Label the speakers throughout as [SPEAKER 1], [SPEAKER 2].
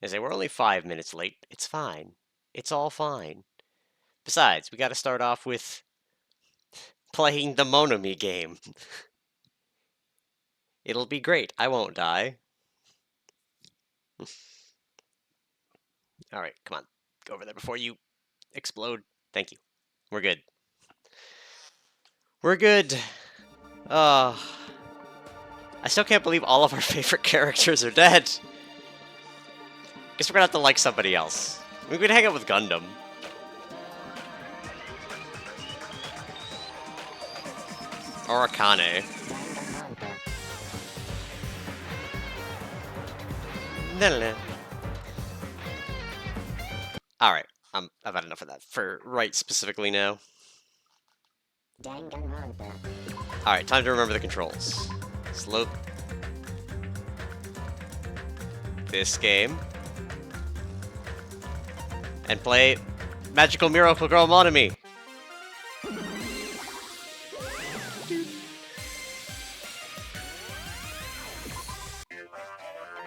[SPEAKER 1] They say we're only 5 minutes late. It's fine. It's all fine. Besides, we gotta start off with playing the Monami game. It'll be great. I won't die. Alright, come on. Go over there before you explode. Thank you. We're good. We're good. I still can't believe all of our favorite characters are dead. Guess we're gonna have to like somebody else. We could hang out with Gundam. Or Akane. Alright, I've had enough of that for right specifically now.
[SPEAKER 2] Danganronpa.
[SPEAKER 1] Alright, time to remember the controls. Slope. This game. And play Magical Miracle Girl Monami.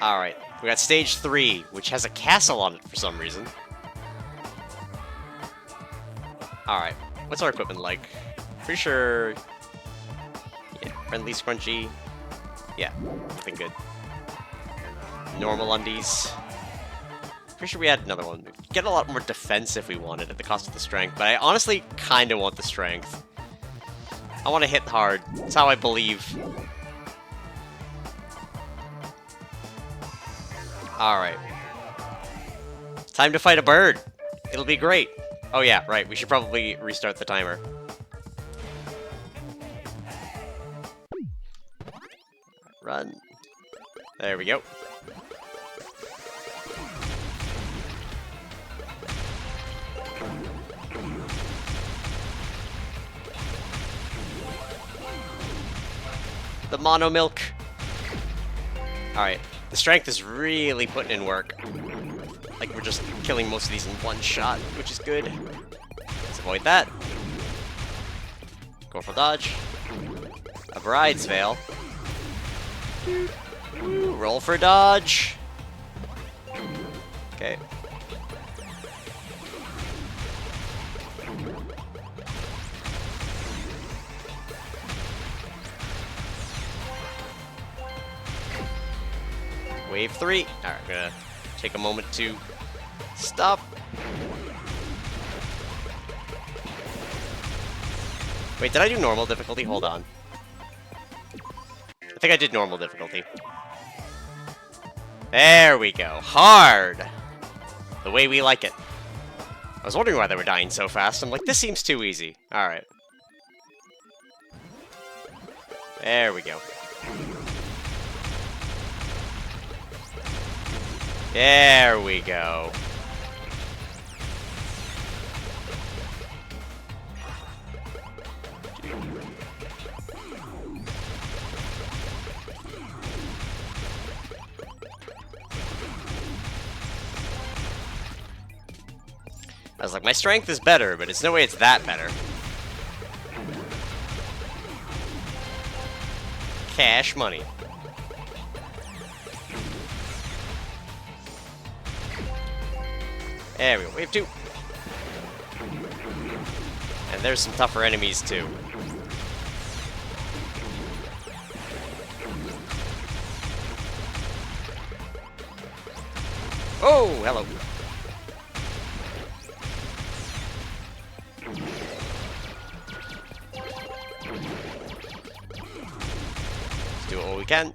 [SPEAKER 1] Alright, we got stage 3, which has a castle on it for some reason. Alright, what's our equipment like? Pretty sure... Yeah, friendly scrunchy. Yeah, nothing good. Normal undies. Pretty sure we had another one. We'd get a lot more defense if we wanted at the cost of the strength, but I honestly kind of want the strength. I want to hit hard. That's how I believe. Alright. Time to fight a bird. It'll be great. Oh yeah, right. We should probably restart the timer. Run. There we go. The mono milk. Alright. The strength is really putting in work. Like, we're just killing most of these in one shot, which is good. Let's avoid that. Go for dodge. A bride's veil. Roll for dodge. Okay. Wave 3. Alright, I'm gonna take a moment to stop. Wait, did I do normal difficulty? Hold on. I think I did normal difficulty. There we go. Hard! The way we like it. I was wondering why they were dying so fast. I'm like, this seems too easy. Alright. There we go. There we go. I was like, my strength is better, but it's no way it's that better. Cash money. There we go, wave 2. And there's some tougher enemies too. Oh, hello. Let's do what we can.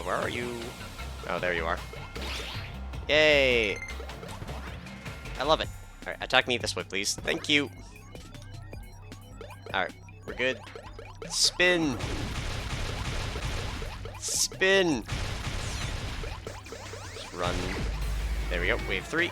[SPEAKER 1] Where are you? Oh, there you are. Yay! I love it. Alright, attack me this way, please. Thank you. Alright, we're good. Spin! Spin! Just run. There we go, wave 3.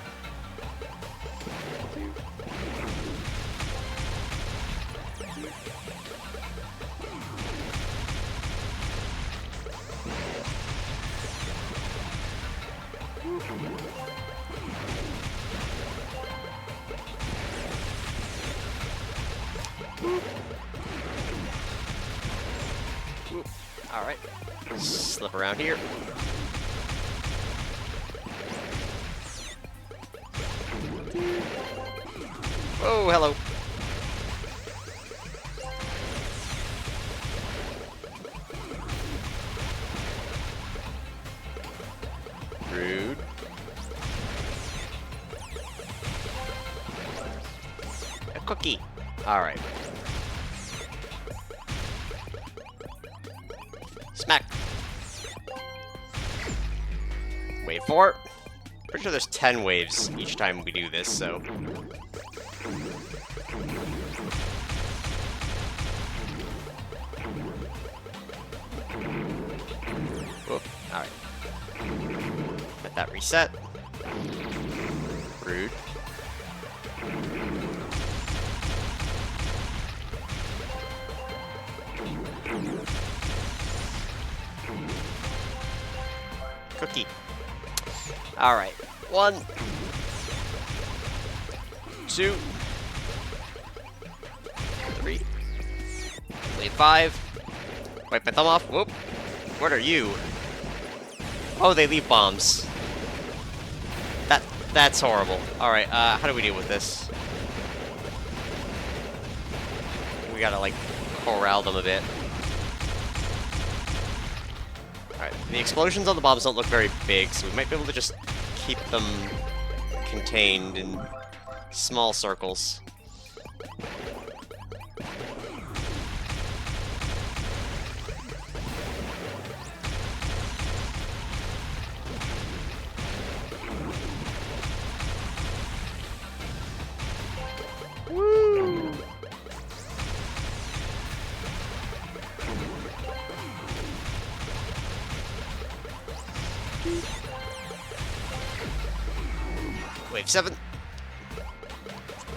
[SPEAKER 1] Alright. Slip around here. Oh, hello. Rude. A cookie. Alright. Smack. Wave 4. Pretty sure there's 10 waves each time we do this, so... Whoop. Alright. Let that reset. Rude. Cookie. Alright. 1, 2, 3. Wave 5. Wipe my thumb off. Whoop. What are you? Oh, they leave bombs. That's horrible. Alright, how do we deal with this? We gotta, like, corral them a bit. Alright, the explosions on the bombs don't look very big, so we might be able to just keep them contained in small circles. Woo! Wave 7.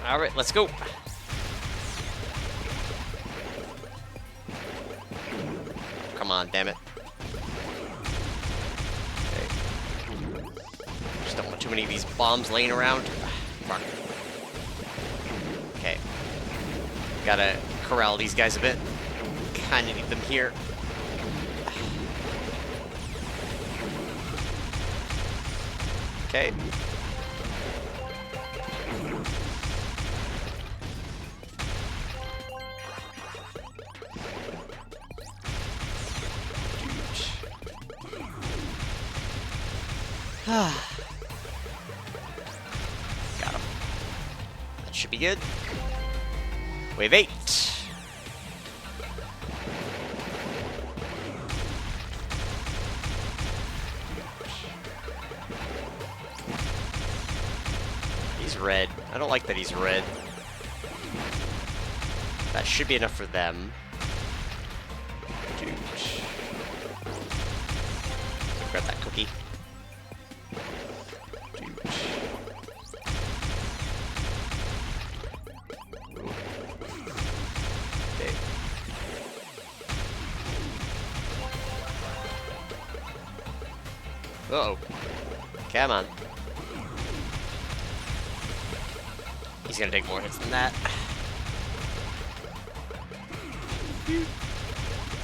[SPEAKER 1] Alright, let's go. Come on, damn it. Okay. Just don't want too many of these bombs laying around. Fuck. Okay. Gotta corral these guys a bit. Kinda need them here. Okay. Got him. That should be good. Wave 8. He's red. I don't like that he's red. That should be enough for them. Dude. Grab that cookie. Uh-oh. Come on. He's gonna take more hits than that.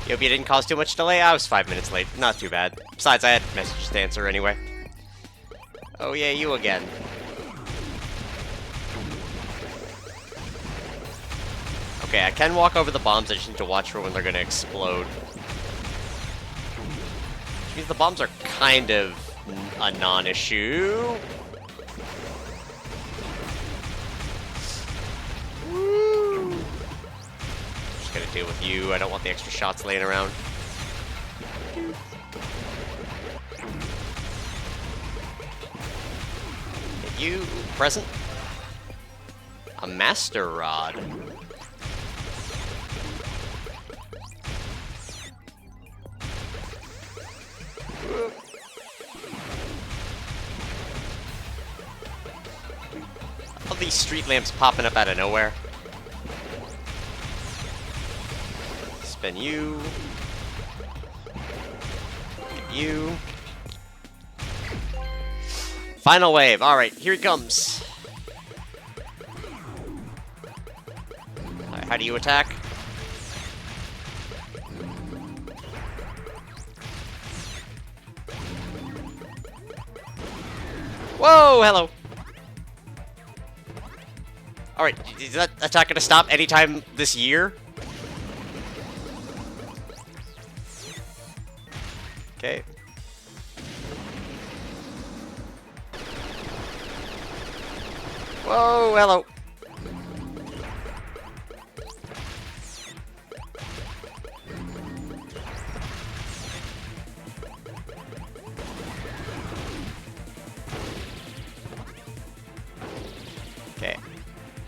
[SPEAKER 1] Hope you didn't cause too much delay. I was 5 minutes late. Not too bad. Besides, I had messages to answer anyway. Oh yeah, you again. Okay, I can walk over the bombs. I just need to watch for when they're gonna explode. Which means the bombs are kind of a non-issue. Woo! Just gonna deal with you. I don't want the extra shots laying around. Hit you. Present. A Master Rod. All these street lamps popping up out of nowhere. Spin you. Get you. Final wave. Alright, here it comes. Alright, How do you attack? Whoa, hello. Alright, is that attack gonna stop anytime this year? Okay. Whoa, hello. Okay.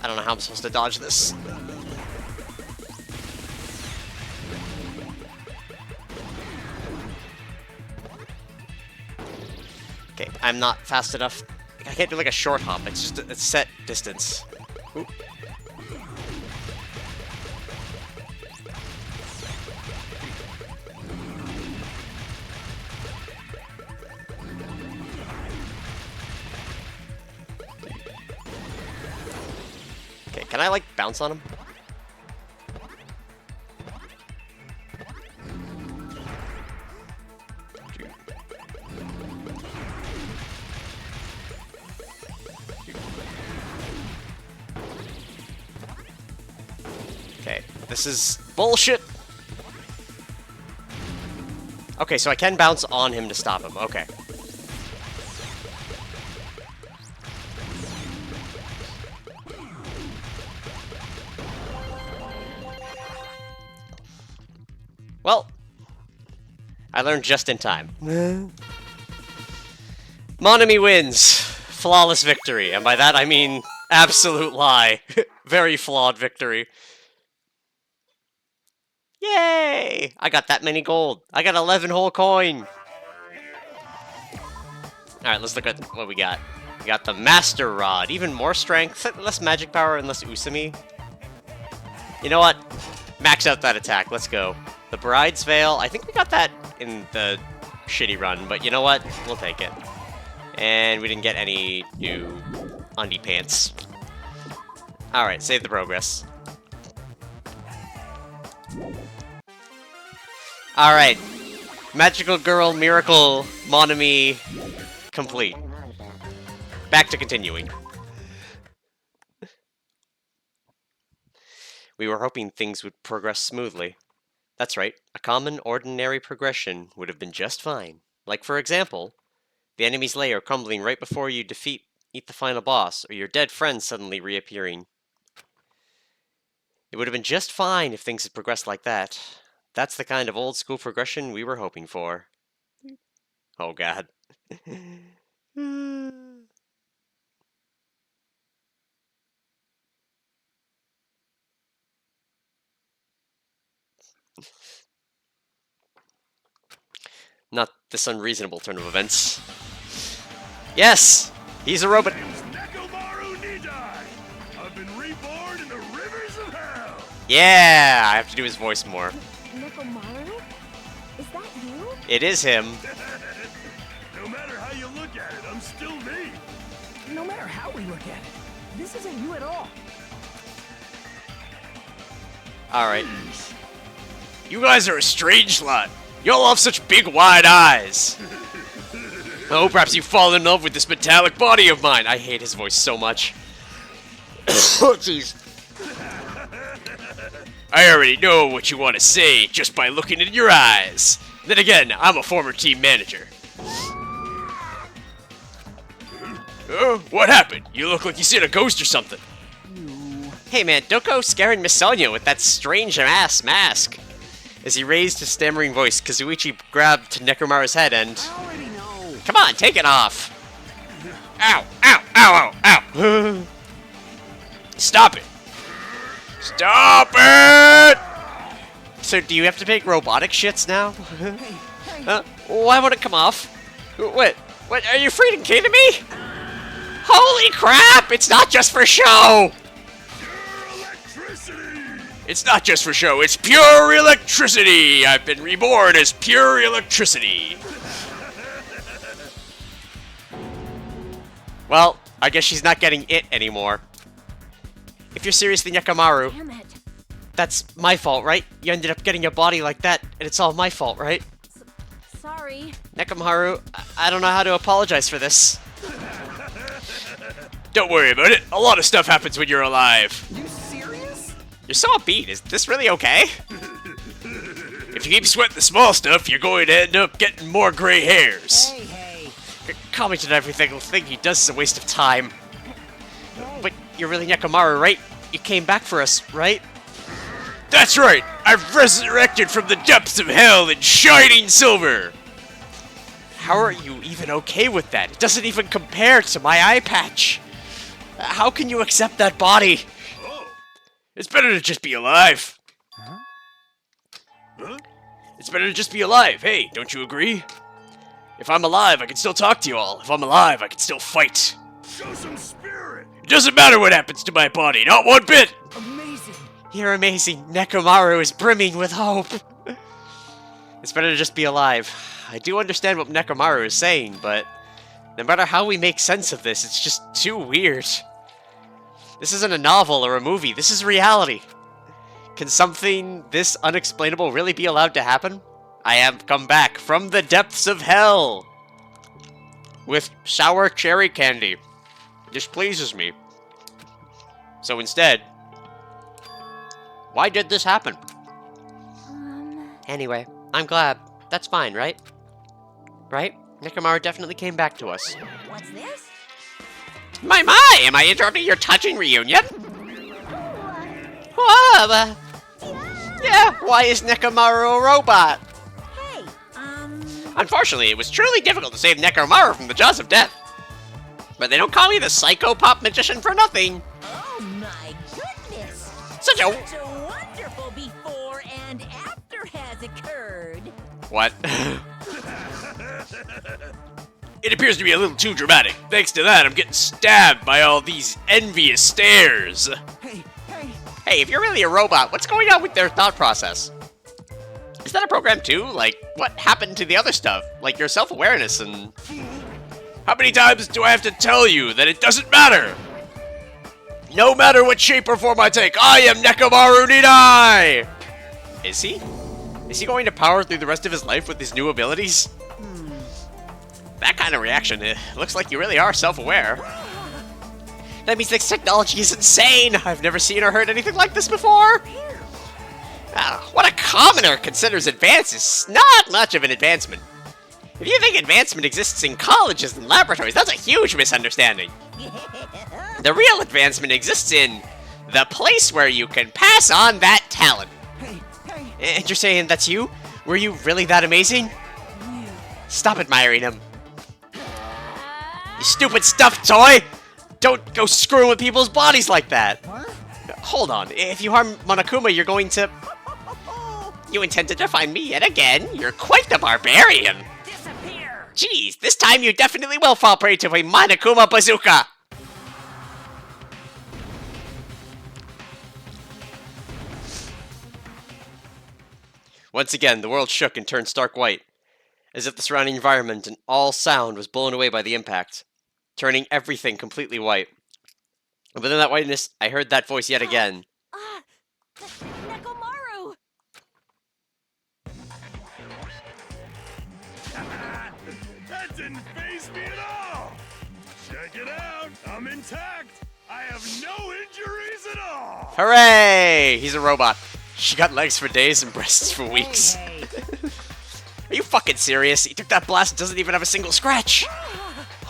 [SPEAKER 1] I don't know how I'm supposed to dodge this. Okay, I'm not fast enough. I can't do like a short hop. It's just a set distance. Oop. Okay, can I like bounce on him? Okay, this is bullshit. Okay, so I can bounce on him to stop him. Okay. Well, I learned just in time. Monami wins. Flawless victory. And by that I mean absolute lie. Very flawed victory. Yay! I got that many gold. I got 11 whole coin. Alright, let's look at what we got. We got the Master Rod. Even more strength, less magic power, and less Usumi. You know what? Max out that attack. Let's go. The Bride's Veil. I think we got that in the shitty run, but you know what? We'll take it. And we didn't get any new undie pants. Alright, save the progress. Alright. Magical Girl Miracle Monami complete. Back to continuing. We were hoping things would progress smoothly. That's right, a common, ordinary progression would have been just fine. Like, for example, the enemy's lair crumbling right before you eat the final boss, or your dead friends suddenly reappearing. It would have been just fine if things had progressed like that. That's the kind of old-school progression we were hoping for. Oh, God. Not this unreasonable turn of events. Yes! He's a robot!
[SPEAKER 2] I've been reborn in the rivers of hell!
[SPEAKER 1] Yeah! I have to do his voice more.
[SPEAKER 3] Nekomaru? Is that you?
[SPEAKER 1] It is him.
[SPEAKER 2] No matter how you look at it, I'm still me!
[SPEAKER 3] No matter how we look at it, this isn't you at all.
[SPEAKER 1] Alright. You guys are a strange lot. Y'all have such big, wide eyes. Oh, perhaps you fall in love with this metallic body of mine. I hate his voice so much. Oh, jeez. I already know what you want to say just by looking in your eyes. Then again, I'm a former team manager. What happened? You look like you seen a ghost or something. Hey man, don't go scaring Miss Sonia with that strange ass mask. As he raised his stammering voice, Kazuichi grabbed Nekomaru's head and...
[SPEAKER 3] I already know.
[SPEAKER 1] Come on, take it off! Ow! Ow! Ow! Ow! Ow! Stop it! Stop it! So do you have to make robotic shits now?
[SPEAKER 3] Hey.
[SPEAKER 1] Why won't it come off? What? What? Are you freaking kidding me? Holy crap! It's not just for show!
[SPEAKER 2] Pure electricity!
[SPEAKER 1] It's not just for show, it's pure electricity! I've been reborn as pure electricity! Well, I guess she's not getting it anymore. If you're seriously Nekomaru,
[SPEAKER 3] Damn it.
[SPEAKER 1] That's my fault, right? You ended up getting your body like that, and it's all my fault, right?
[SPEAKER 4] Sorry.
[SPEAKER 1] Nekomaru, I don't know how to apologize for this.
[SPEAKER 2] Don't worry about it. A lot of stuff happens when you're alive.
[SPEAKER 3] You serious?
[SPEAKER 1] You're so upbeat. Is this really okay?
[SPEAKER 2] If you keep sweating the small stuff, you're going to end up getting more gray hairs.
[SPEAKER 3] Hey.
[SPEAKER 1] Commenting on everything, the thing he does is a waste of time. But you're really Nekomaru, right? You came back for us, right?
[SPEAKER 2] That's right! I've resurrected from the depths of hell in shining silver!
[SPEAKER 1] How are you even okay with that? It doesn't even compare to my eye patch. How can you accept that body?
[SPEAKER 2] Oh. It's better to just be alive.
[SPEAKER 3] Huh?
[SPEAKER 2] It's better to just be alive. Hey, don't you agree? If I'm alive, I can still talk to you all. If I'm alive, I can still fight.
[SPEAKER 3] Show some spirit.
[SPEAKER 2] It doesn't matter what happens to my body, not one bit!
[SPEAKER 3] Amazing.
[SPEAKER 1] You're amazing. Nekomaru is brimming with hope. It's better to just be alive. I do understand what Nekomaru is saying, but no matter how we make sense of this, it's just too weird. This isn't a novel or a movie. This is reality. Can something this unexplainable really be allowed to happen? I have come back from the depths of hell with sour cherry candy. This pleases me. So instead, why did this happen? Anyway, I'm glad. That's fine, right? Right? Nekomaru definitely came back to us.
[SPEAKER 4] What's this?
[SPEAKER 1] My! Am I interrupting your touching reunion? Whoa! Yeah, why is Nekomaru a robot?
[SPEAKER 4] Hey,
[SPEAKER 1] Unfortunately, it was truly difficult to save Nekomaru from the jaws of death. But they don't call me the Psycho Pop Magician for nothing.
[SPEAKER 4] oh my goodness!
[SPEAKER 1] Such a...
[SPEAKER 4] Such a wonderful before and after has occurred.
[SPEAKER 1] What?
[SPEAKER 2] It appears to be a little too dramatic. Thanks to that, I'm getting stabbed by all these envious stares.
[SPEAKER 3] Hey.
[SPEAKER 1] Hey, if you're really a robot, what's going on with their thought process? Is that a program too? Like, what happened to the other stuff? Like your self-awareness and...
[SPEAKER 2] How many times do I have to tell you that it doesn't matter? No matter what shape or form I take, I am Nekomaru Nidai!
[SPEAKER 1] Is he? Is he going to power through the rest of his life with his new abilities? That kind of reaction, it looks like you really are self-aware. That means this technology is insane! I've never seen or heard anything like this before! What a commoner considers advance is not much of an advancement. If you think advancement exists in colleges and laboratories, that's a huge misunderstanding. The real advancement exists in the place where you can pass on that talent.
[SPEAKER 3] Hey.
[SPEAKER 1] And you're saying that's you? Were you really that amazing? Stop admiring him. You stupid stuffed toy! Don't go screwing with people's bodies like that!
[SPEAKER 3] What?
[SPEAKER 1] Hold on, if you harm Monokuma, you're going to... You intend to define me yet again? You're quite the barbarian!
[SPEAKER 4] Disappear!
[SPEAKER 1] Jeez, this time you definitely will fall prey to a Monokuma bazooka! Once again, the world shook and turned stark white, as if the surrounding environment and all sound was blown away by the impact, turning everything completely white. And within that whiteness, I heard that voice yet again.
[SPEAKER 4] Nekomaru!
[SPEAKER 2] That didn't faze me at all! Check it out! I'm intact! I have no injuries at all!
[SPEAKER 1] Hooray! He's a robot. She got legs for days and breasts for weeks.
[SPEAKER 3] Hey.
[SPEAKER 1] Are you fucking serious? He took that blast and doesn't even have a single scratch.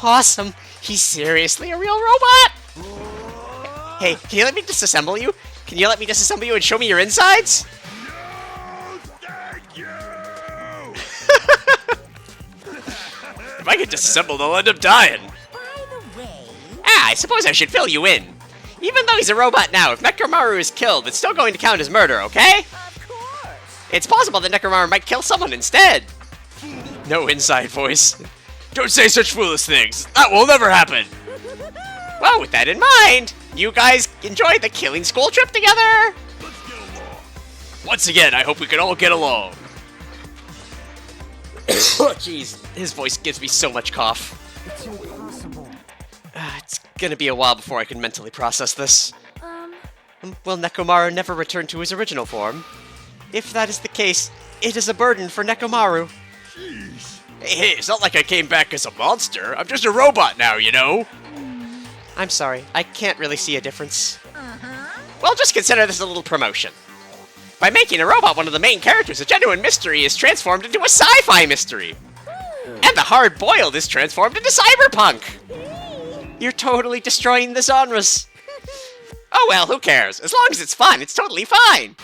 [SPEAKER 1] Awesome. He's seriously a real robot? Hey, can you let me disassemble you? Can you let me disassemble you and show me your insides?
[SPEAKER 2] No, thank you!
[SPEAKER 1] If I get disassembled, I'll end up dying.
[SPEAKER 4] By the way...
[SPEAKER 1] I suppose I should fill you in. Even though he's a robot now, if Nekomaru is killed, it's still going to count as murder, okay?
[SPEAKER 4] Of course!
[SPEAKER 1] It's possible that Nekomaru might kill someone instead. No inside voice.
[SPEAKER 2] Don't say such foolish things! That will never happen!
[SPEAKER 1] Well, with that in mind, you guys enjoy the killing school trip together?
[SPEAKER 2] Let's get along! Once again, I hope we can all get along.
[SPEAKER 1] Oh, jeez, his voice gives me so much cough.
[SPEAKER 3] It's impossible.
[SPEAKER 1] It's gonna be a while before I can mentally process this. Will Nekomaru never return to his original form? If that is the case, it is a burden for Nekomaru.
[SPEAKER 2] Hey, it's not like I came back as a monster. I'm just a robot now, you know?
[SPEAKER 1] I'm sorry, I can't really see a difference. Well, just consider this a little promotion. By making a robot one of the main characters, a genuine mystery is transformed into a sci-fi mystery. And the hard-boiled is transformed into cyberpunk. You're totally destroying the genres. Oh well, who cares? As long as it's fun, it's totally fine.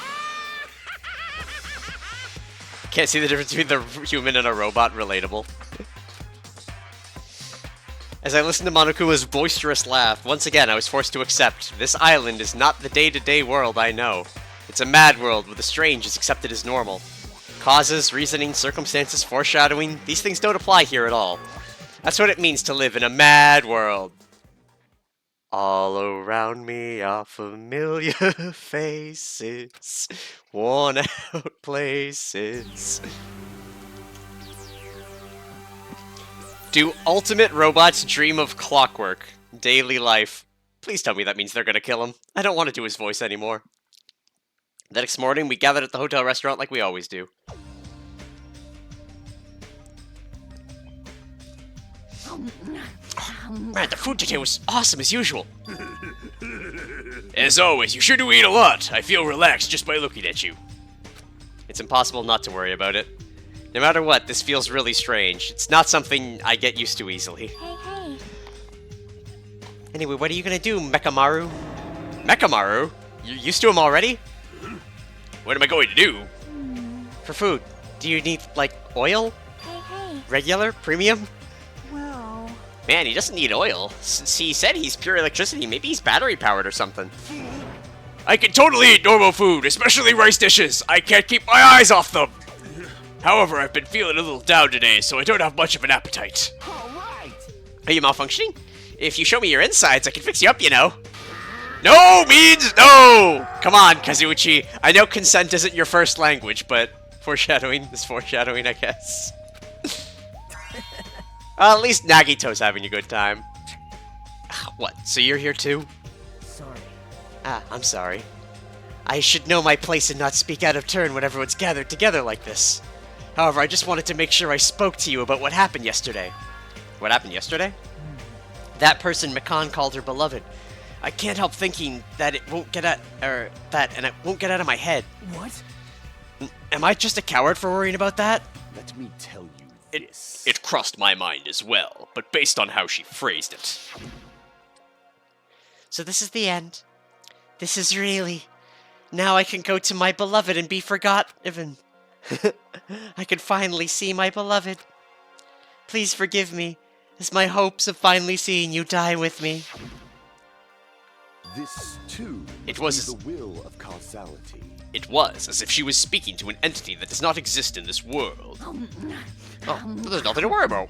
[SPEAKER 1] Can't see the difference between the human and a robot. Relatable. As I listened to Monokuma's boisterous laugh, once again I was forced to accept this island is not the day-to-day world I know. It's a mad world where the strange is accepted as normal. Causes, reasoning, circumstances, foreshadowing, these things don't apply here at all. That's what it means to live in a mad world. All around me are familiar faces, worn out places. Do ultimate robots dream of clockwork, daily life? Please tell me that means they're gonna kill him. I don't want to do his voice anymore. The next morning, we gathered at the hotel restaurant like we always do. Man, the food today was awesome as usual.
[SPEAKER 2] As always, you sure do eat a lot. I feel relaxed just by looking at you.
[SPEAKER 1] It's impossible not to worry about it. No matter what, this feels really strange. It's not something I get used to easily.
[SPEAKER 4] Hey.
[SPEAKER 1] Anyway, what are you gonna do, Mekamaru? Mekamaru? You're used to him already?
[SPEAKER 2] What am I going to do?
[SPEAKER 1] For food, do you need, like, oil?
[SPEAKER 4] Hey.
[SPEAKER 1] Regular? Premium?
[SPEAKER 4] Well...
[SPEAKER 1] Man, he doesn't need oil. Since he said he's pure electricity, maybe he's battery-powered or something.
[SPEAKER 2] I can totally eat normal food, especially rice dishes. I can't keep my eyes off them. However, I've been feeling a little down today, so I don't have much of an appetite.
[SPEAKER 3] All right.
[SPEAKER 1] Are you malfunctioning? If you show me your insides, I can fix you up, you know.
[SPEAKER 2] No means no!
[SPEAKER 1] Come on, Kazuichi. I know consent isn't your first language, but foreshadowing is foreshadowing, I guess. Well, at least Nagito's having a good time. What, so you're here too?
[SPEAKER 3] Sorry.
[SPEAKER 1] I'm sorry. I should know my place and not speak out of turn when everyone's gathered together like this. However, I just wanted to make sure I spoke to you about what happened yesterday. What happened yesterday? That person Mikan called her beloved. I can't help thinking that it won't get out, and it won't get out of my head.
[SPEAKER 3] What?
[SPEAKER 1] Am I just a coward for worrying about that?
[SPEAKER 5] Let me tell you this.
[SPEAKER 2] It crossed my mind as well, but based on how she phrased it.
[SPEAKER 1] So this is the end. This is really... Now I can go to my beloved and be forgotten. I can finally see my beloved. Please forgive me, as my hopes of finally seeing you die with me.
[SPEAKER 5] This, too,
[SPEAKER 2] It was-
[SPEAKER 5] is the will of causality.
[SPEAKER 2] It was as if she was speaking to an entity that does not exist in this world.
[SPEAKER 1] Oh, there's nothing to worry about.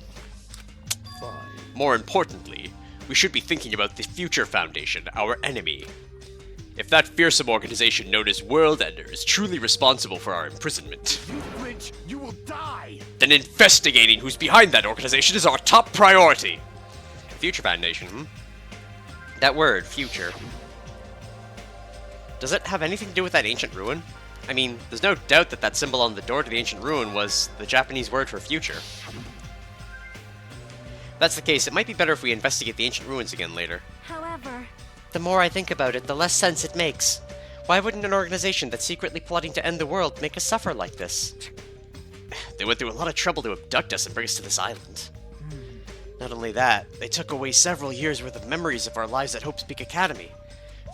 [SPEAKER 5] Fine.
[SPEAKER 2] More importantly, we should be thinking about the Future Foundation, our enemy. If that fearsome organization known as World Ender is truly responsible for our imprisonment,
[SPEAKER 3] You flinch, you will die.
[SPEAKER 2] then investigating who's behind that organization is our top priority.
[SPEAKER 1] Future Foundation, hmm? That word, future. Does it have anything to do with that ancient ruin? I mean, there's no doubt that that symbol on the door to the ancient ruin was the Japanese word for future. If that's the case, it might be better if we investigate the ancient ruins again later.
[SPEAKER 4] However...
[SPEAKER 1] The more I think about it, the less sense it makes. Why wouldn't an organization that's secretly plotting to end the world make us suffer like this? They went through a lot of trouble to abduct us and bring us to this island. Not only that, they took away several years' worth of memories of our lives at Hope's Peak Academy,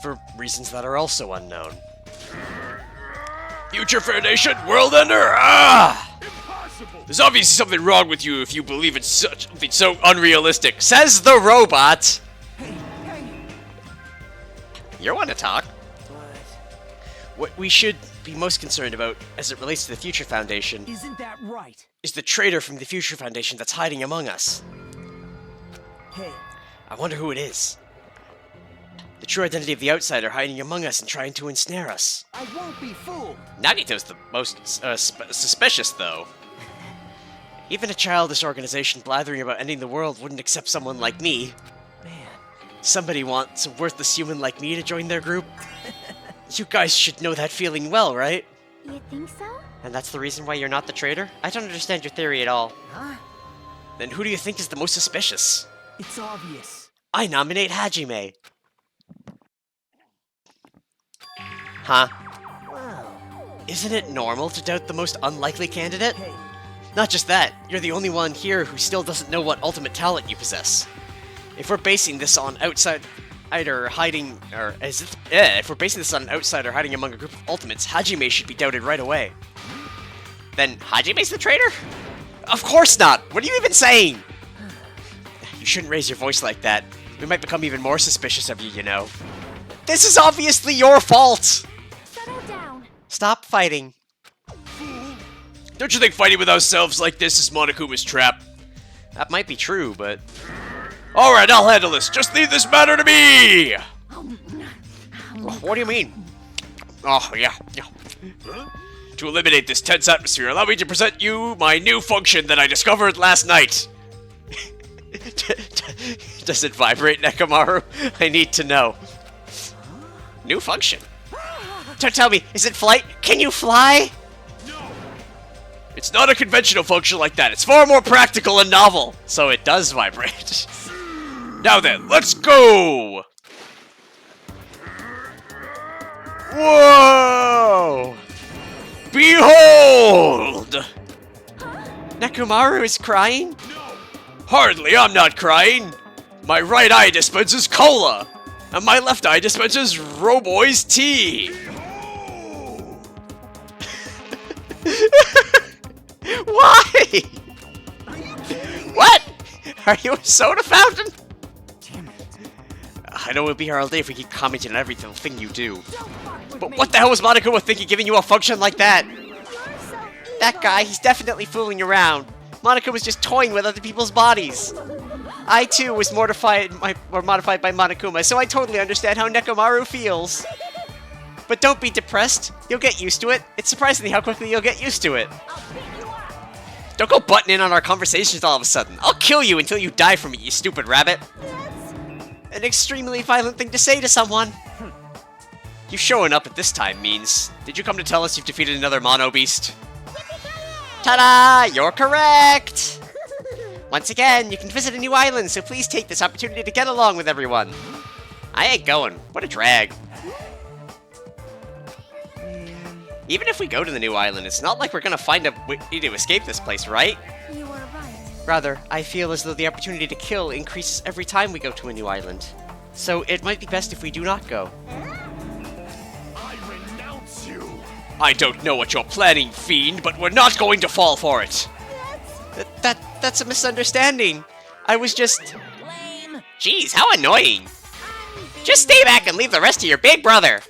[SPEAKER 1] for reasons that are also unknown.
[SPEAKER 2] Future Foundation, World Ender, ah! There's obviously something wrong with you if you believe in something so unrealistic.
[SPEAKER 1] Says the robot!
[SPEAKER 3] Hey.
[SPEAKER 1] You want to talk? What we should be most concerned about, as it relates to the Future Foundation,
[SPEAKER 3] Isn't that right?
[SPEAKER 1] is the traitor from the Future Foundation that's hiding among us.
[SPEAKER 3] Hey.
[SPEAKER 1] I wonder who it is. The true identity of the outsider hiding among us and trying to ensnare us.
[SPEAKER 3] I won't be fooled.
[SPEAKER 1] Nagito's the most suspicious, though. Even a childish organization blathering about ending the world wouldn't accept someone like me.
[SPEAKER 3] Man.
[SPEAKER 1] Somebody wants a worthless human like me to join their group? You guys should know that feeling well, right?
[SPEAKER 6] You think so?
[SPEAKER 1] And that's the reason why you're not the traitor? I don't understand your theory at all.
[SPEAKER 3] Huh?
[SPEAKER 1] Then who do you think is the most suspicious?
[SPEAKER 3] It's obvious.
[SPEAKER 1] I nominate Hajime. Huh?
[SPEAKER 3] Well,
[SPEAKER 1] Isn't it normal to doubt the most unlikely candidate?
[SPEAKER 3] hey,
[SPEAKER 1] Not just that, you're the only one here who still doesn't know what ultimate talent you possess. If we're basing this on outsider hiding, if we're basing this on an outsider hiding among a group of ultimates, Hajime should be doubted right away. Then Hajime's the traitor? Of course not! What are you even saying? You shouldn't raise your voice like that. We might become even more suspicious of you, you know. This is obviously your fault!
[SPEAKER 6] Settle down.
[SPEAKER 1] Stop fighting.
[SPEAKER 2] Don't you think fighting with ourselves like this is Monokuma's trap?
[SPEAKER 1] That might be true, but...
[SPEAKER 2] Alright, I'll handle this. Just leave this matter to me!
[SPEAKER 1] What do you mean?
[SPEAKER 2] Oh, yeah. To eliminate this tense atmosphere, allow me to present you my new function that I discovered last night.
[SPEAKER 1] Does it vibrate, Nekomaru? I need to know. New function? Don't tell me, is it flight? Can you fly?
[SPEAKER 2] It's not a conventional function like that. It's far more practical and novel.
[SPEAKER 1] So it does vibrate.
[SPEAKER 2] Now then, let's go!
[SPEAKER 1] Whoa!
[SPEAKER 2] Behold!
[SPEAKER 1] Nekomaru is crying?
[SPEAKER 2] Hardly, I'm not crying. My right eye dispenses cola, and my left eye dispenses Roboy's tea.
[SPEAKER 1] Why? What? Are you a soda fountain?
[SPEAKER 3] damn it.
[SPEAKER 1] I know we'll be here all day if we keep commenting on every little thing you do.
[SPEAKER 6] Don't fuck with
[SPEAKER 1] But
[SPEAKER 6] me.
[SPEAKER 1] what the hell was Monokuma thinking giving you a function like that?
[SPEAKER 6] You're so
[SPEAKER 1] That guy, he's definitely fooling around. Monica was just toying with other people's bodies. I too was modified by Monokuma, so I totally understand how Nekomaru feels. But don't be depressed. You'll get used to it. It's surprisingly how quickly you'll get used to it.
[SPEAKER 4] I'll pick you up.
[SPEAKER 1] Don't go butting in on our conversations all of a sudden. I'll kill you until you die from it, you stupid rabbit. An extremely violent thing to say to someone. You showing up at this time means... Did you come to tell us you've defeated another Mono Beast? Ta-da! You're correct! Once again, you can visit a new island, so please take this opportunity to get along with everyone. I ain't going. What a drag. Even if we go to the new island, it's not like we're gonna find a way to escape this place, right?
[SPEAKER 6] You were right.
[SPEAKER 1] Rather, I feel as though the opportunity to kill increases every time we go to a new island. So it might be best if we do not go.
[SPEAKER 5] I renounce you.
[SPEAKER 2] I don't know what you're planning, fiend, but we're not going to fall for it.
[SPEAKER 1] That's a misunderstanding. I was just...
[SPEAKER 4] Lame.
[SPEAKER 1] Jeez, how annoying. Just stay back and leave the rest to your big brother.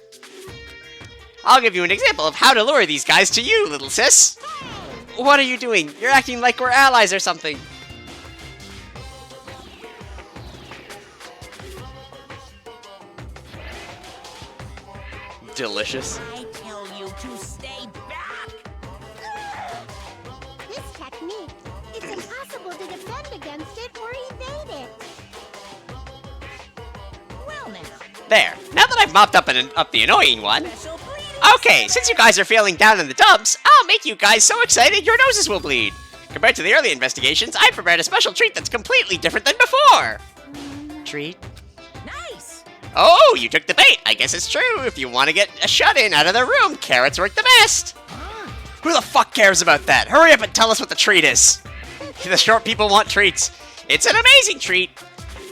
[SPEAKER 1] I'll give you an example of how to lure these guys to you, little sis. What are you doing? You're acting like we're allies or something. Delicious.
[SPEAKER 4] I tell you to stay back.
[SPEAKER 6] This technique, it's impossible to defend against it or evade it.
[SPEAKER 4] Well now,
[SPEAKER 1] There. Now that I've mopped up the annoying one.
[SPEAKER 4] special bleeding.
[SPEAKER 1] Okay, since you guys are feeling down in the dumps, I'll make you guys so excited your noses will bleed. Compared to the early investigations, I prepared a special treat that's completely different than before. Treat?
[SPEAKER 4] Nice.
[SPEAKER 1] Oh, you took the bait. I guess it's true. If you want to get a shut-in out of the room, carrots work the best. Who the fuck cares about that? Hurry up and tell us what the treat is. The short people want treats. It's an amazing treat.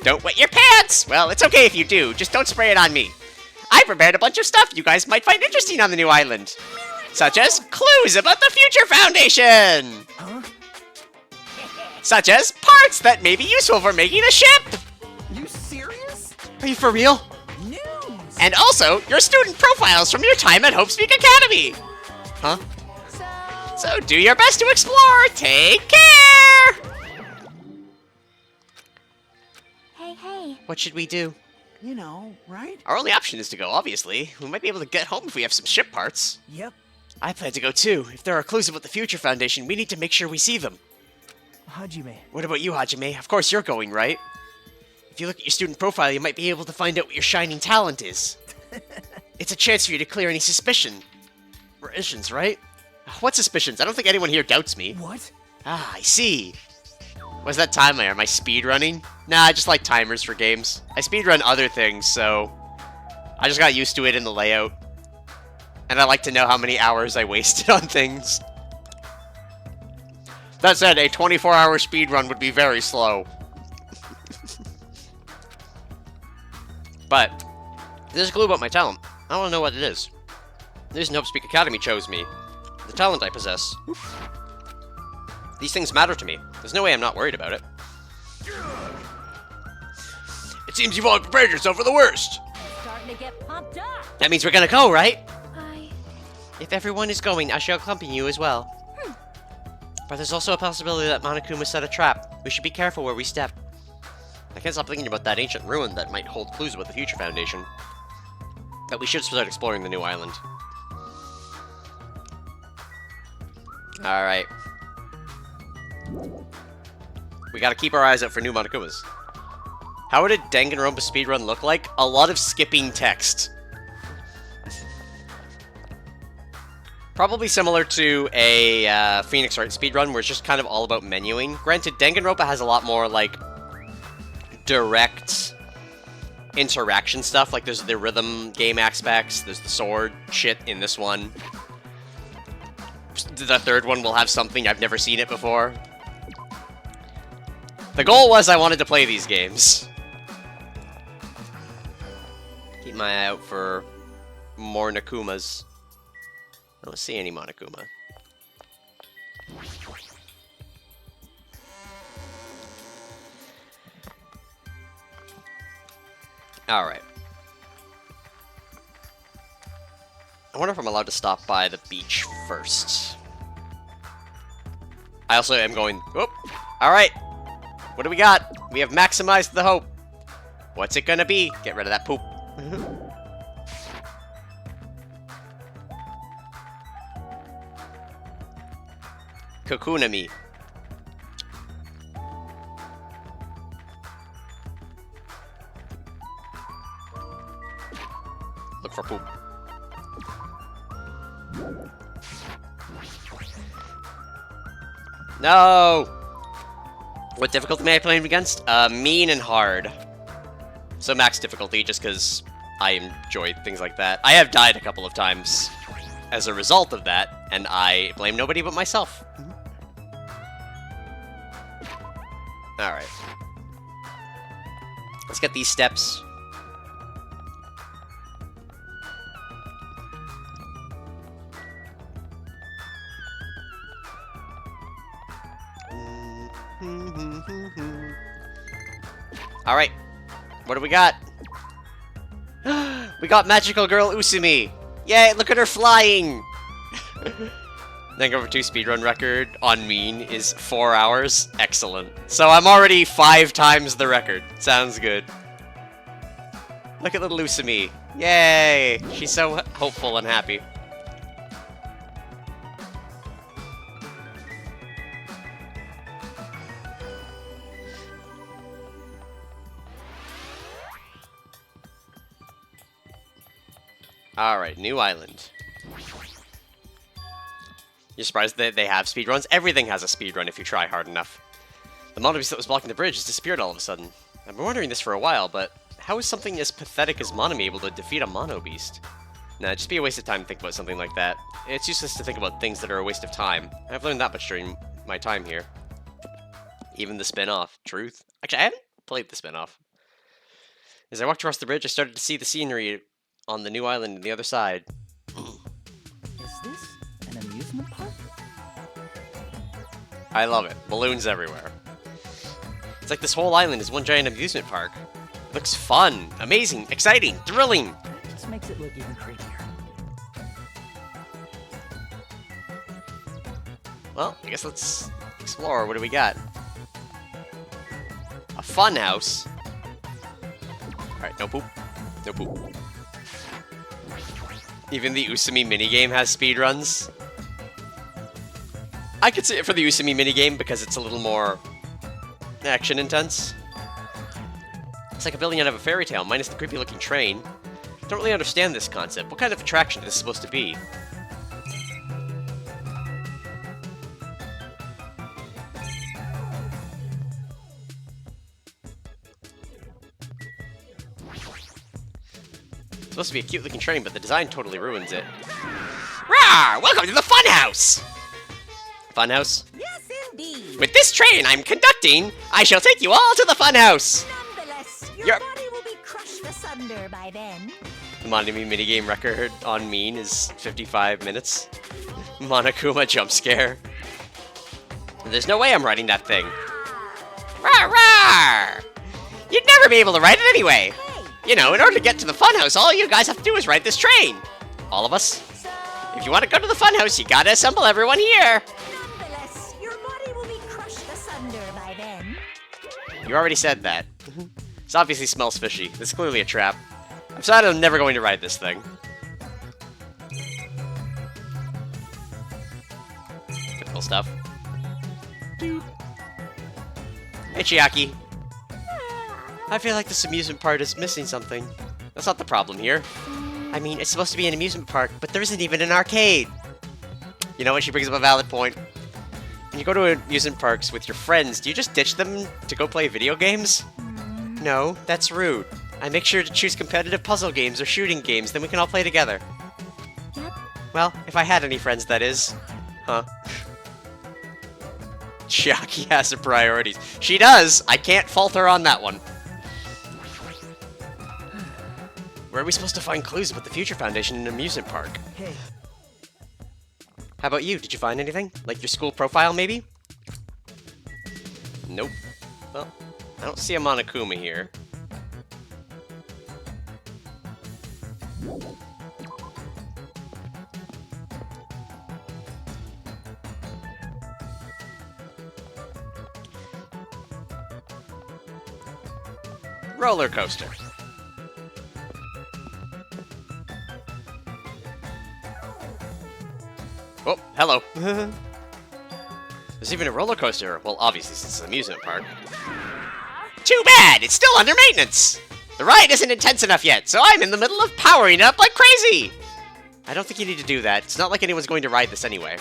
[SPEAKER 1] Don't wet your pants. Well, it's okay if you do. Just don't spray it on me. I prepared a bunch of stuff you guys might find interesting on the new island. Such as clues about the Future Foundation. Such as parts that may be useful for making a ship.
[SPEAKER 3] You serious?
[SPEAKER 1] Are you for real?
[SPEAKER 3] News.
[SPEAKER 1] And also, your student profiles from your time at Hope Speak Academy. Huh? So do your best to explore. Take care!
[SPEAKER 6] Hey.
[SPEAKER 1] What should we do?
[SPEAKER 3] You know, right?
[SPEAKER 1] Our only option is to go, obviously. We might be able to get home if we have some ship parts.
[SPEAKER 3] Yep.
[SPEAKER 1] I plan to go too. If there are clues about the Future Foundation, we need to make sure we see them.
[SPEAKER 3] Hajime.
[SPEAKER 1] What about you, Hajime? Of course you're going, right? If you look at your student profile, you might be able to find out what your shining talent is. It's a chance for you to clear any suspicions, right? What suspicions? I don't think anyone here doubts me.
[SPEAKER 3] What?
[SPEAKER 1] Ah, I see. What's that timer? Am I speedrunning? Nah, I just like timers for games. I speedrun other things, so I just got used to it in the layout. And I like to know how many hours I wasted on things. That said, a 24-hour speedrun would be very slow. But there's a clue about my talent. I want to know what it is. The reason Hope Speak Academy chose me. The talent I possess. These things matter to me. There's no way I'm not worried about it.
[SPEAKER 2] It seems you've all prepared yourself for the worst.
[SPEAKER 4] Starting to get pumped up.
[SPEAKER 1] That means we're gonna go, right?
[SPEAKER 6] I...
[SPEAKER 1] If everyone is going, I shall accompany you as well. But there's also a possibility that Monokuma set a trap. We should be careful where we step. I can't stop thinking about that ancient ruin that might hold clues about the Future Foundation. But we should start exploring the new island. Alright. We gotta keep our eyes out for new Monokumas. How would a Danganronpa speedrun look like? A lot of skipping text. Probably similar to a Phoenix Wright speedrun, where it's just kind of all about menuing. Granted, Danganronpa has a lot more, like, direct interaction stuff. Like, there's the rhythm game aspects, there's the sword shit in this one. The third one will have something I've never seen it before. The goal was I wanted to play these games. Keep my eye out for more Nakumas. I don't see any Monokuma. Alright. I wonder if I'm allowed to stop by the beach first. I also am going... Whoop! Alright! What do we got? We have maximized the hope. What's it gonna be? Get rid of that poop. Kokunami. Look for poop. No! What difficulty may I play him against? Mean and hard. So max difficulty, just because I enjoy things like that. I have died a couple of times as a result of that, and I blame nobody but myself. Alright. Let's get these steps. Alright. What do we got? We got Magical Girl Usumi! Yay, look at her flying! Danganronpa 2 speedrun record on Mean is 4 hours. Excellent. So I'm already 5 times the record. Sounds good. Look at little Usumi. Yay! She's so hopeful and happy. Alright, new island. You're surprised that they have speedruns? Everything has a speedrun if you try hard enough. The mono beast that was blocking the bridge has disappeared all of a sudden. I've been wondering this for a while, but how is something as pathetic as Monomi able to defeat a mono beast? Nah, just be a waste of time to think about something like that. It's useless to think about things that are a waste of time. I've learned that much during my time here. Even the spin-off. Truth? Actually, I haven't played the spin-off. As I walked across the bridge, I started to see the scenery on the new island on the other side.
[SPEAKER 3] Is this an amusement park?
[SPEAKER 1] I love it. Balloons everywhere. It's like this whole island is one giant amusement park. Looks fun, amazing, exciting, thrilling.
[SPEAKER 3] Just makes it look even creepier.
[SPEAKER 1] Well, I guess let's explore. What do we got? A funhouse. Alright, no poop. No poop. Even the Usumi minigame has speedruns. I could say it for the Usumi minigame because it's a little more action intense. It's like a building out of a fairy tale, minus the creepy looking train. Don't Don't really understand this concept. What kind of attraction is this supposed to be? It's supposed to be a cute-looking train, but the design totally ruins it. Rawr! Welcome to the Funhouse! Funhouse?
[SPEAKER 4] Yes, indeed.
[SPEAKER 1] With this train I'm conducting, I shall take you all to the Funhouse!
[SPEAKER 4] Nonetheless, your
[SPEAKER 1] Yep.
[SPEAKER 4] body will be crushed asunder by then.
[SPEAKER 1] The Monami minigame record on Mean is 55 minutes. Monokuma jump scare. There's no way I'm riding that thing. Rawr, rawr! You'd never be able to ride it anyway!
[SPEAKER 4] Hey,
[SPEAKER 1] You know, in order to get to the Funhouse, all you guys have to do is ride this train! All of us.
[SPEAKER 4] so...
[SPEAKER 1] If you want to go to the Funhouse, you gotta assemble everyone here!
[SPEAKER 4] Nonetheless, your body will be crushed asunder by then.
[SPEAKER 1] You already said that. This obviously smells fishy. This is clearly a trap. I've decided I'm never going to ride this thing. Typical stuff. Hey, Chiaki. I feel like this amusement park is missing something. That's not the problem here. I mean, it's supposed to be an amusement park, but there isn't even an arcade. You know what? She brings up a valid point. When you go to amusement parks with your friends, do you just ditch them to go play video games? No, that's rude. I make sure to choose competitive puzzle games or shooting games, then we can all play together.
[SPEAKER 6] Yep.
[SPEAKER 1] Well, if I had any friends, that is. Huh. Chiaki has her priorities. She does! I can't fault her on that one. Where are we supposed to find clues about the Future Foundation in an amusement park?
[SPEAKER 3] Hey,
[SPEAKER 1] How about you? Did you find anything? Like your school profile, maybe? Nope. Well, I don't see a Monokuma here. Roller coaster. Oh, hello. There's even a roller coaster. Well, obviously, since it's an amusement park. Too bad! It's still under maintenance! The ride isn't intense enough yet, so I'm in the middle of powering it up like crazy! I don't think you need to do that. It's not like anyone's going to ride this anyway.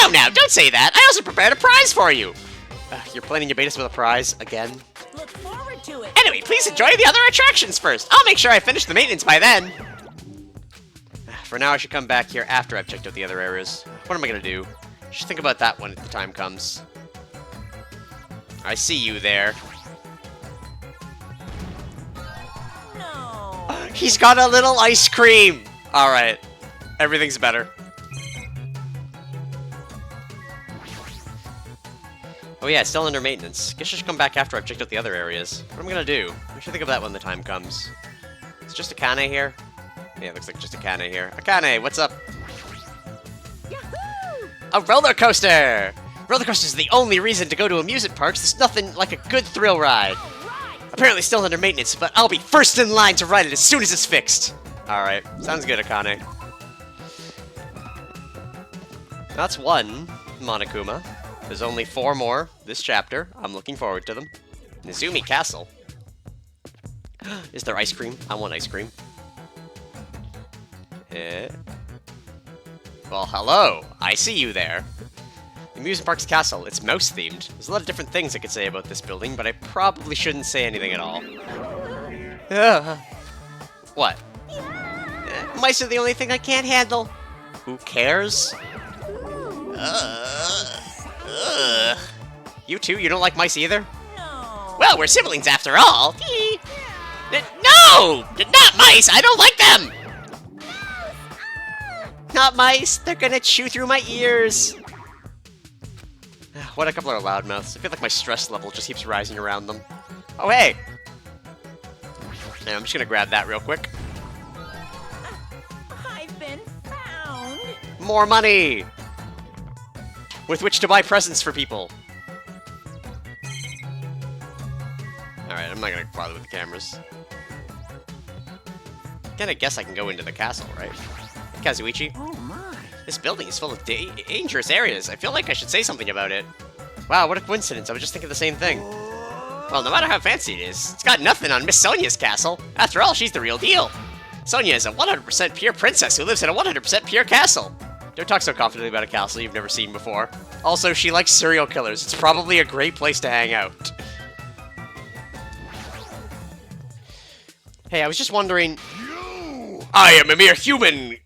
[SPEAKER 1] No, now, don't say that! I also prepared a prize for you! You're planning to bait us with a prize again?
[SPEAKER 4] Look forward to it.
[SPEAKER 1] Anyway, please enjoy the other attractions first! I'll make sure I finish the maintenance by then! For now, I should come back here after I've checked out the other areas. What am I gonna do? I should think about that when the time comes. I see you there.
[SPEAKER 4] No.
[SPEAKER 1] He's got a little ice cream! Alright. Everything's better. Oh yeah, it's still under maintenance. Guess I should come back after I've checked out the other areas. What am I gonna do? I should think of that when the time comes. It's just Akane here? Yeah, it looks like just Akane here. Akane, what's up?
[SPEAKER 6] Yahoo!
[SPEAKER 1] A roller coaster! Roller coasters are the only reason to go to amusement parks. There's nothing like a good thrill ride. Apparently still under maintenance, but I'll be first in line to ride it as soon as it's fixed. Alright, sounds good, Akane. That's one Monokuma. There's only 4 more this chapter. I'm looking forward to them. Nezumi Castle. Is there ice cream? I want ice cream. Well, hello. I see you there. The Amusement Park's castle. It's mouse-themed. There's a lot of different things I could say about this building, but I probably shouldn't say anything at all. What? Mice are the only thing I can't handle. Who cares? You too? You don't like mice either?
[SPEAKER 4] No.
[SPEAKER 1] Well, we're siblings after all. No! Not mice! I don't like them! Not mice! They're gonna chew through my ears! What a couple of loudmouths. I feel like my stress level just keeps rising around them. Oh, hey! Yeah, I'm just gonna grab that real quick.
[SPEAKER 4] I've been found.
[SPEAKER 1] More money! With which to buy presents for people. Alright, I'm not gonna bother with the cameras. Kinda guess I can go into the castle, right? Hey, Kazuichi.
[SPEAKER 3] oh my.
[SPEAKER 1] This building is full of dangerous areas. I feel like I should say something about it. Wow, what a coincidence. I was just thinking the same thing. Well, no matter how fancy it is, it's got nothing on Miss Sonia's castle. After all, she's the real deal. Sonia is a 100% pure princess who lives in a 100% pure castle. Don't talk so confidently about a castle you've never seen before. Also, she likes serial killers. It's probably a great place to hang out. Hey, I was just wondering...
[SPEAKER 2] I am a mere human.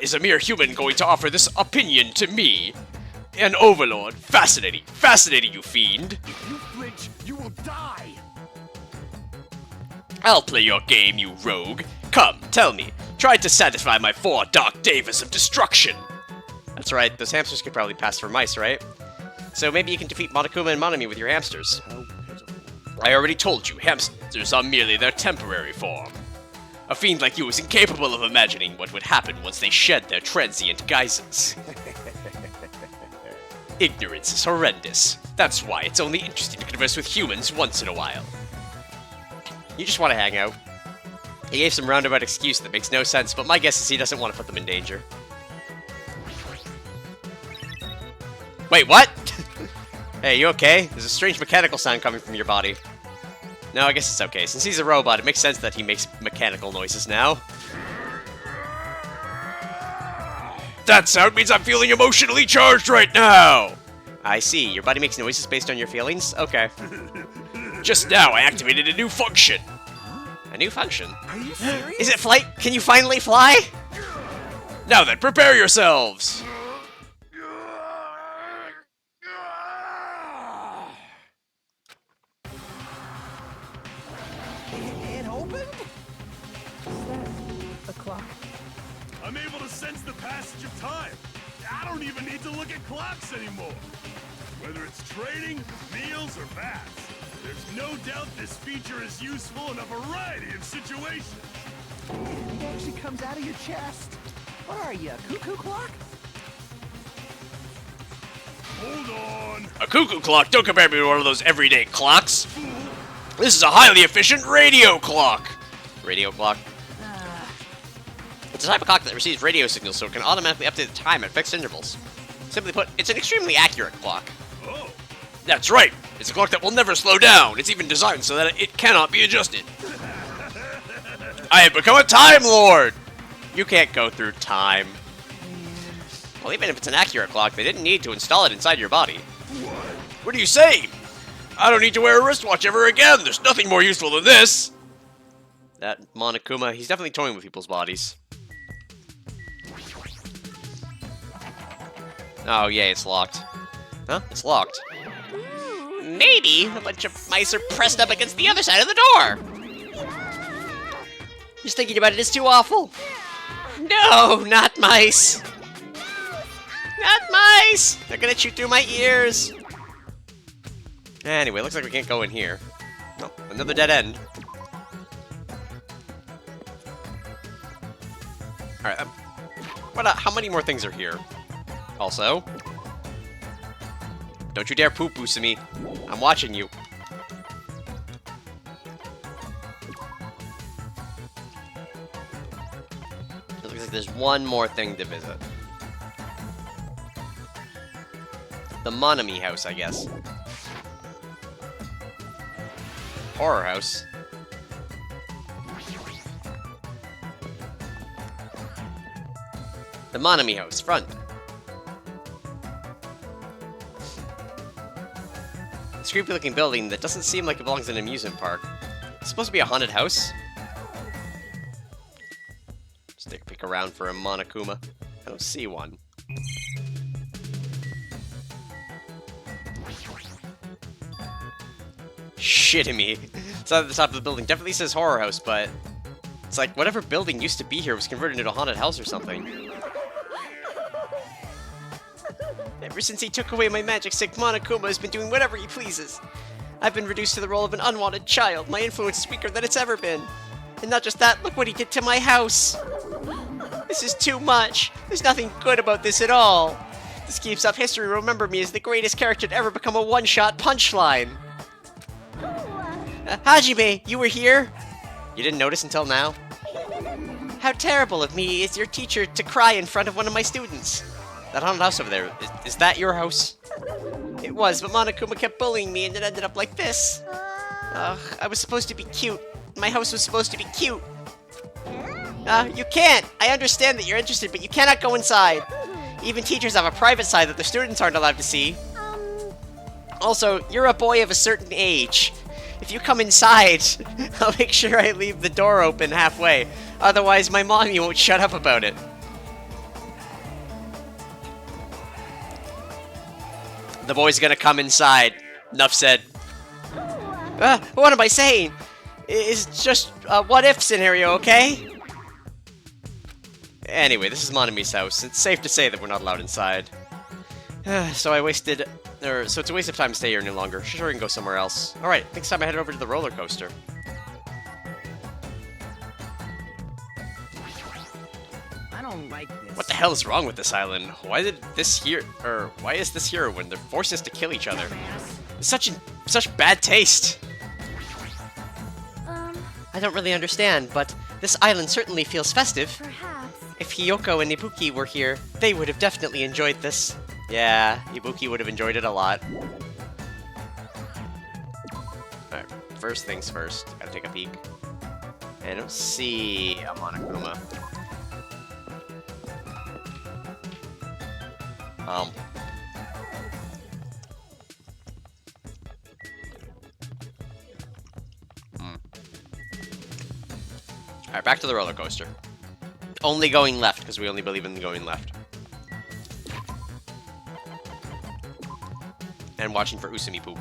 [SPEAKER 2] Is a mere human going to offer this opinion to me? An overlord. Fascinating. Fascinating, you fiend.
[SPEAKER 5] If you flinch, you will die.
[SPEAKER 2] I'll play your game, you rogue. Come, tell me. Try to satisfy my 4 dark davers of destruction.
[SPEAKER 1] That's right, those hamsters could probably pass for mice, right? So maybe you can defeat Monokuma and Monami with your hamsters.
[SPEAKER 2] I already told you, hamsters are merely their temporary form. A fiend like you is incapable of imagining what would happen once they shed their transient guises. Ignorance is horrendous. That's why it's only interesting to converse with humans once in a while.
[SPEAKER 1] You just want to hang out. He gave some roundabout excuse that makes no sense, but my guess is he doesn't want to put them in danger. Wait, what? Hey, you okay? There's a strange mechanical sound coming from your body. No, I guess it's okay. Since he's a robot, it makes sense that he makes mechanical noises now.
[SPEAKER 2] That sound means I'm feeling emotionally charged right now!
[SPEAKER 1] I see. Your body makes noises based on your feelings? Okay.
[SPEAKER 2] Just now, I activated a new function.
[SPEAKER 1] A new function?
[SPEAKER 3] Are you serious?
[SPEAKER 1] Is it flight? Can you finally fly?
[SPEAKER 2] Now then, prepare yourselves!
[SPEAKER 3] It opened? Is that a clock?
[SPEAKER 5] I'm able to sense the passage of time. I don't even need to look at clocks anymore. Whether it's trading, meals, or baths, there's no doubt this feature is useful in a variety of situations.
[SPEAKER 3] It actually comes out of your chest. What are you, a cuckoo clock?
[SPEAKER 5] Hold on.
[SPEAKER 2] A cuckoo clock? Don't compare me to one of those everyday clocks. This is a highly efficient radio clock.
[SPEAKER 1] Radio clock. It's a type of clock that receives radio signals so it can automatically update the time at fixed intervals. Simply put, it's an extremely accurate clock.
[SPEAKER 5] Oh,
[SPEAKER 2] That's right. It's a clock that will never slow down. It's even designed so that it cannot be adjusted. I have become a Time Lord!
[SPEAKER 1] You can't go through time. Well, even if it's an accurate clock, they didn't need to install it inside your body.
[SPEAKER 2] What are you saying? I don't need to wear a wristwatch ever again. There's nothing more useful than this.
[SPEAKER 1] That Monokuma, he's definitely toying with people's bodies. Oh, yeah, it's locked. Huh? It's locked. Maybe a bunch of mice are pressed up against the other side of the door. Just thinking about it is too awful. No, not mice. Not mice! They're gonna shoot through my ears. Anyway, looks like we can't go in here. No, another dead end. Alright, how many more things are here? Also, don't you dare poop-poo to me. I'm watching you. It looks like there's one more thing to visit. The Monami house, I guess. Horror house. The Monami house, front. This creepy looking building that doesn't seem like it belongs in an amusement park. It's supposed to be a haunted house? Just take a peek around for a Monokuma. I don't see one. Shitting me. It's at the top of the building. Definitely says horror house, but it's like whatever building used to be here was converted into a haunted house or something. Ever since he took away my magic stick, Monokuma has been doing whatever he pleases. I've been reduced to the role of an unwanted child. My influence is weaker than it's ever been. And not just that, look what he did to my house. This is too much. There's nothing good about this at all. If this keeps up, history will remember me as the greatest character to ever become a one-shot punchline. Hajime, you were here? You didn't notice until now? How terrible of me as your teacher to cry in front of one of my students. That haunted house over there, is that your house? It was, but Monokuma kept bullying me and it ended up like this. Ugh, I was supposed to be cute. My house was supposed to be cute. You can't! I understand that you're interested, but you cannot go inside. Even teachers have a private side that the students aren't allowed to see. Also, you're a boy of a certain age. If you come inside, I'll make sure I leave the door open halfway. Otherwise, my mommy won't shut up about it. The boy's gonna come inside. Enough said. What am I saying? It's just a what-if scenario, okay? Anyway, this is Monami's house. It's safe to say that we're not allowed inside. So it's a waste of time to stay here any longer. Sure, we can go somewhere else. Alright, next time I head over to the roller coaster.
[SPEAKER 3] I don't like this.
[SPEAKER 1] What the hell is wrong with this island? Why is this here when they're forcing us to kill each other? It's such bad taste. I don't really understand, but this island certainly feels festive.
[SPEAKER 6] Perhaps.
[SPEAKER 1] If Hiyoko and Ibuki were here, they would have definitely enjoyed this. Yeah, Ibuki would have enjoyed it a lot. Alright, first things first. Gotta take a peek. I don't see a Monokuma. Alright, back to the roller coaster. Only going left, because we only believe in going left. And watching for Usumi poop.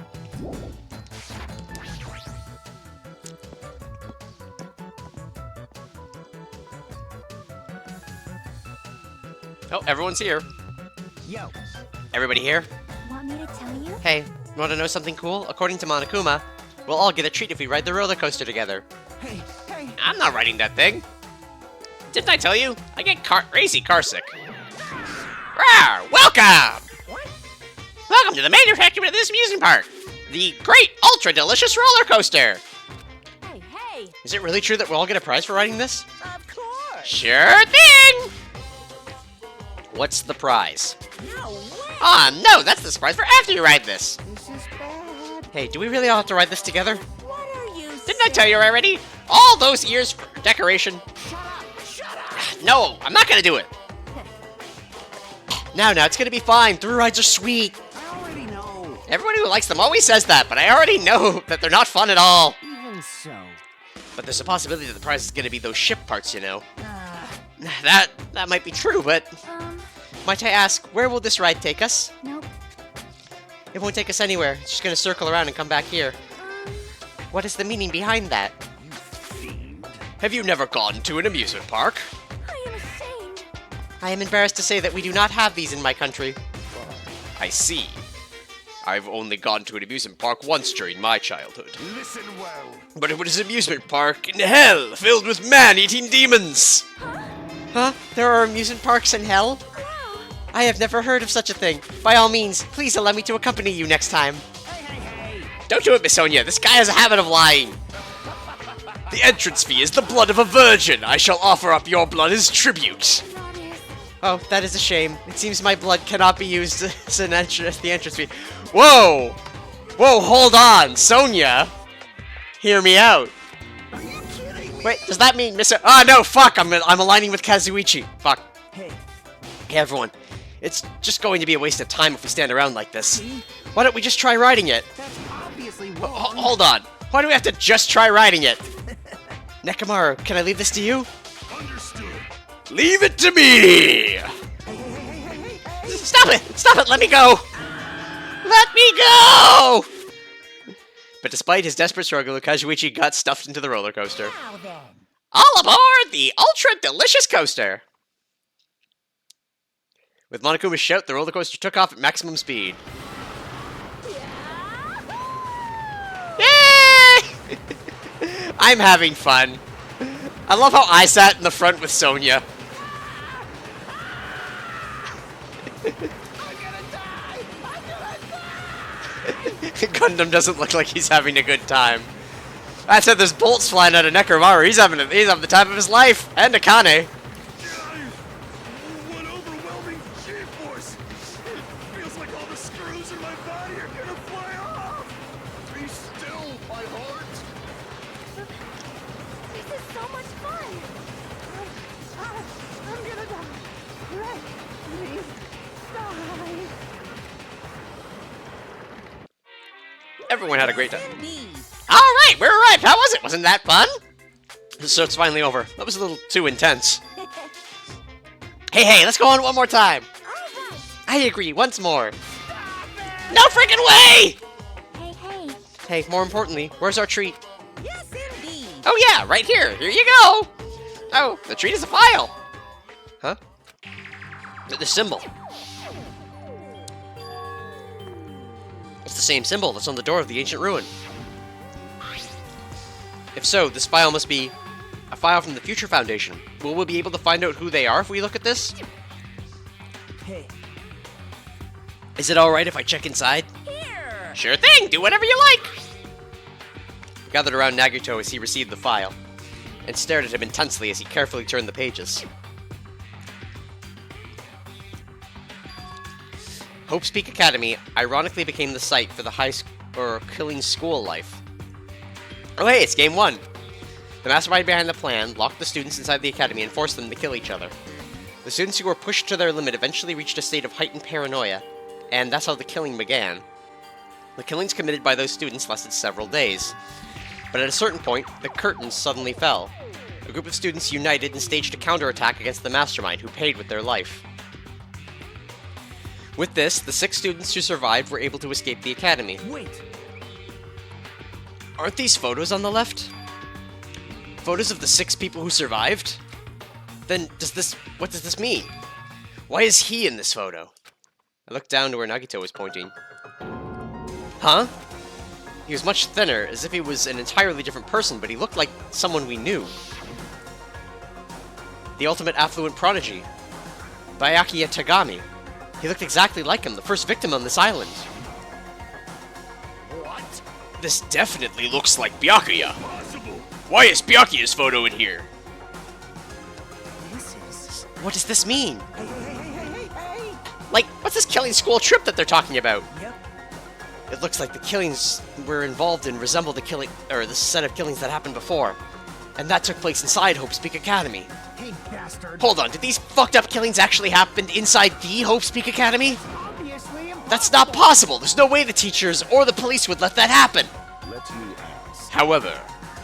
[SPEAKER 1] Oh, everyone's here.
[SPEAKER 3] Yo.
[SPEAKER 1] Everybody here?
[SPEAKER 6] Want me to tell you?
[SPEAKER 1] Hey, want to know something cool? According to Monokuma, we'll all get a treat if we ride the roller coaster together.
[SPEAKER 3] Hey.
[SPEAKER 1] I'm not riding that thing. Didn't I tell you? I get crazy carsick. Rawr! Welcome!
[SPEAKER 3] What?
[SPEAKER 1] Welcome to the main attraction of this amusement park. The great, ultra-delicious roller coaster.
[SPEAKER 4] Hey!
[SPEAKER 1] Is it really true that we'll all get a prize for riding this?
[SPEAKER 4] Of course!
[SPEAKER 1] Sure thing! What's the prize?
[SPEAKER 4] No way!
[SPEAKER 1] Ah, no, that's the prize for after you ride this.
[SPEAKER 3] This is bad.
[SPEAKER 1] Hey, do we really all have to ride this together?
[SPEAKER 4] What are you
[SPEAKER 1] Didn't I tell you already? All those years for decoration.
[SPEAKER 3] Shut up.
[SPEAKER 1] No, I'm not gonna do it. Now, it's gonna be fine. Through rides are sweet.
[SPEAKER 3] I already know.
[SPEAKER 1] Everyone who likes them always says that, but I already know that they're not fun at all.
[SPEAKER 3] Even so.
[SPEAKER 1] But there's a possibility that the prize is gonna be those ship parts, you know.
[SPEAKER 3] Ah.
[SPEAKER 1] That might be true, but might I ask, where will this ride take us?
[SPEAKER 6] Nope.
[SPEAKER 1] It won't take us anywhere. It's just gonna circle around and come back here. What is the meaning behind that? Have you never gone to an amusement park?
[SPEAKER 6] I am ashamed.
[SPEAKER 1] I am embarrassed to say that we do not have these in my country. I see. I've only gone to an amusement park once during my childhood.
[SPEAKER 5] Listen well.
[SPEAKER 1] But it was an amusement park in hell, filled with man-eating demons! Huh? There are amusement parks in hell? I have never heard of such a thing. By all means, please allow me to accompany you next time.
[SPEAKER 3] Hey.
[SPEAKER 1] Don't do it, Miss Sonia. This guy has a habit of lying. The entrance fee is the blood of a virgin. I shall offer up your blood as tribute. Oh, that is a shame. It seems my blood cannot be used as the entrance fee. Whoa! Whoa, hold on, Sonia! Hear me out.
[SPEAKER 3] Are you kidding me?
[SPEAKER 1] Wait, does that mean Miss... Ah, no, fuck! I'm aligning with Kazuichi. Fuck.
[SPEAKER 3] Hey.
[SPEAKER 1] Hey, everyone. It's just going to be a waste of time if we stand around like this. Why don't we just try riding it?
[SPEAKER 3] That's obviously
[SPEAKER 1] H-
[SPEAKER 3] wrong.
[SPEAKER 1] hold on. Why do we have to just try riding it? Nekamaru, can I leave this to you?
[SPEAKER 5] Understood.
[SPEAKER 1] Leave it to me!
[SPEAKER 3] Hey.
[SPEAKER 1] Stop it! Stop it! Let me go! Let me go! But despite his desperate struggle, Kazuichi got stuffed into the roller coaster.
[SPEAKER 4] Now then.
[SPEAKER 1] All aboard the ultra-delicious coaster! With Monokuma's shout, the roller coaster took off at maximum speed. Yay! I'm having fun. I love how I sat in the front with Sonia. Gundam doesn't look like he's having a good time. I said there's bolts flying out of Nekamaru. He's having the time of his life. And Akane.
[SPEAKER 5] What overwhelming G-force! It feels like all the screws in my body are gonna fly off! Be still, my heart!
[SPEAKER 6] This is so much fun.
[SPEAKER 1] Everyone had a great time.
[SPEAKER 4] Indeed.
[SPEAKER 1] Alright, we arrived. How was it? Wasn't that fun? So it's finally over. That was a little too intense. Hey, let's go on one more time.
[SPEAKER 6] Alright.
[SPEAKER 1] I agree, once more. No freaking way!
[SPEAKER 6] Hey.
[SPEAKER 1] Hey, more importantly, where's our treat?
[SPEAKER 4] Yes, indeed.
[SPEAKER 1] Oh yeah, right here. Here you go. Oh, the treat is a file. Huh? The symbol. It's the same symbol that's on the door of the ancient ruin. If so, this file must be a file from the Future Foundation. Will we be able to find out who they are if we look at this?
[SPEAKER 3] Hey,
[SPEAKER 1] Is it alright if I check inside?
[SPEAKER 4] Here.
[SPEAKER 1] Sure thing, do whatever you like! We gathered around Nagito as he received the file, and stared at him intensely as he carefully turned the pages. Hope's Peak Academy ironically became the site for the killing school life. Oh hey, it's game 1! The mastermind behind the plan locked the students inside the academy and forced them to kill each other. The students who were pushed to their limit eventually reached a state of heightened paranoia, and that's how the killing began. The killings committed by those students lasted several days, but at a certain point, the curtains suddenly fell. A group of students united and staged a counterattack against the mastermind, who paid with their life. With this, the 6 students who survived were able to escape the academy.
[SPEAKER 3] wait.
[SPEAKER 1] Aren't these photos on the left? Photos of the 6 people who survived? Then, what does this mean? Why is he in this photo? I looked down to where Nagito was pointing. Huh? He was much thinner, as if he was an entirely different person, but he looked like someone we knew. The ultimate affluent prodigy. Byakuya Tagami. He looked exactly like him, the first victim on this island.
[SPEAKER 2] What? This definitely looks like Byakuya.
[SPEAKER 5] Possible.
[SPEAKER 2] Why is Byakuya's photo in here?
[SPEAKER 3] This is...
[SPEAKER 1] What does this mean?
[SPEAKER 3] Hey.
[SPEAKER 1] Like, what's this killing school trip that they're talking about?
[SPEAKER 3] Yep.
[SPEAKER 1] It looks like the killings we're involved in resemble the set of killings that happened before. And that took place inside Hope's Peak Academy.
[SPEAKER 3] Hey, bastard.
[SPEAKER 1] Hold on, did these fucked up killings actually happen inside the Hope's Peak Academy?
[SPEAKER 3] Obviously impossible.
[SPEAKER 1] That's not possible! There's no way the teachers or the police would let that happen!
[SPEAKER 5] Let me ask.
[SPEAKER 2] However,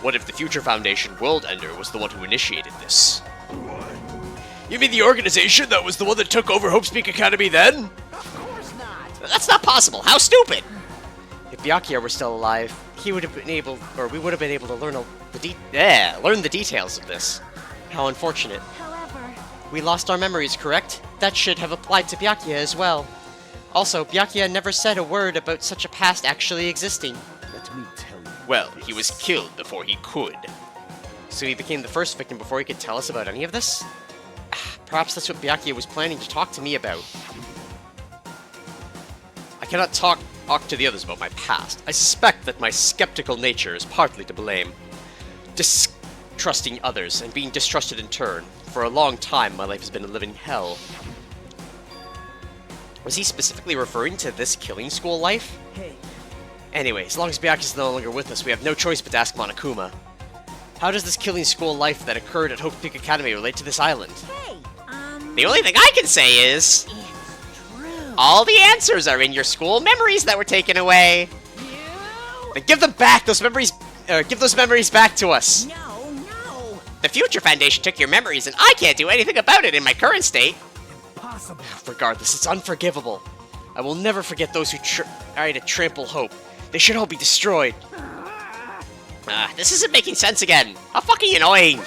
[SPEAKER 2] what if the Future Foundation World Ender was the one who initiated this? You mean the organization that was the one that took over Hope's Peak Academy then?
[SPEAKER 3] Of course not.
[SPEAKER 1] That's not possible! How stupid! If Byakuya were still alive, we would have been able to learn the details of this. How unfortunate.
[SPEAKER 6] However,
[SPEAKER 1] We lost our memories, correct? That should have applied to Byakuya as well. Also, Byakuya never said a word about such a past actually existing.
[SPEAKER 5] Let me tell you.
[SPEAKER 2] Well, he was killed before he could.
[SPEAKER 1] So he became the first victim before he could tell us about any of this? Perhaps that's what Byakuya was planning to talk to me about. I cannot talk to the others about my past. I suspect that my skeptical nature is partly to blame. Distrusting others and being distrusted in turn. For a long time, my life has been a living hell. Was he specifically referring to this killing school life?
[SPEAKER 3] Hey,
[SPEAKER 1] Anyway, as long as Byakuya's no longer with us, we have no choice but to ask Monokuma. How does this killing school life that occurred at Hope Peak Academy relate to this island?
[SPEAKER 4] Hey,
[SPEAKER 1] The only thing I can say is...
[SPEAKER 4] it's true.
[SPEAKER 1] all the answers are in your school memories that were taken away. Then give them back, those memories... give those memories back to us.
[SPEAKER 4] No.
[SPEAKER 1] The Future Foundation took your memories, and I can't do anything about it in my current state.
[SPEAKER 3] impossible.
[SPEAKER 1] Regardless, it's unforgivable. I will never forget those who tried to trample Hope. They should all be destroyed. This isn't making sense again. How fucking annoying.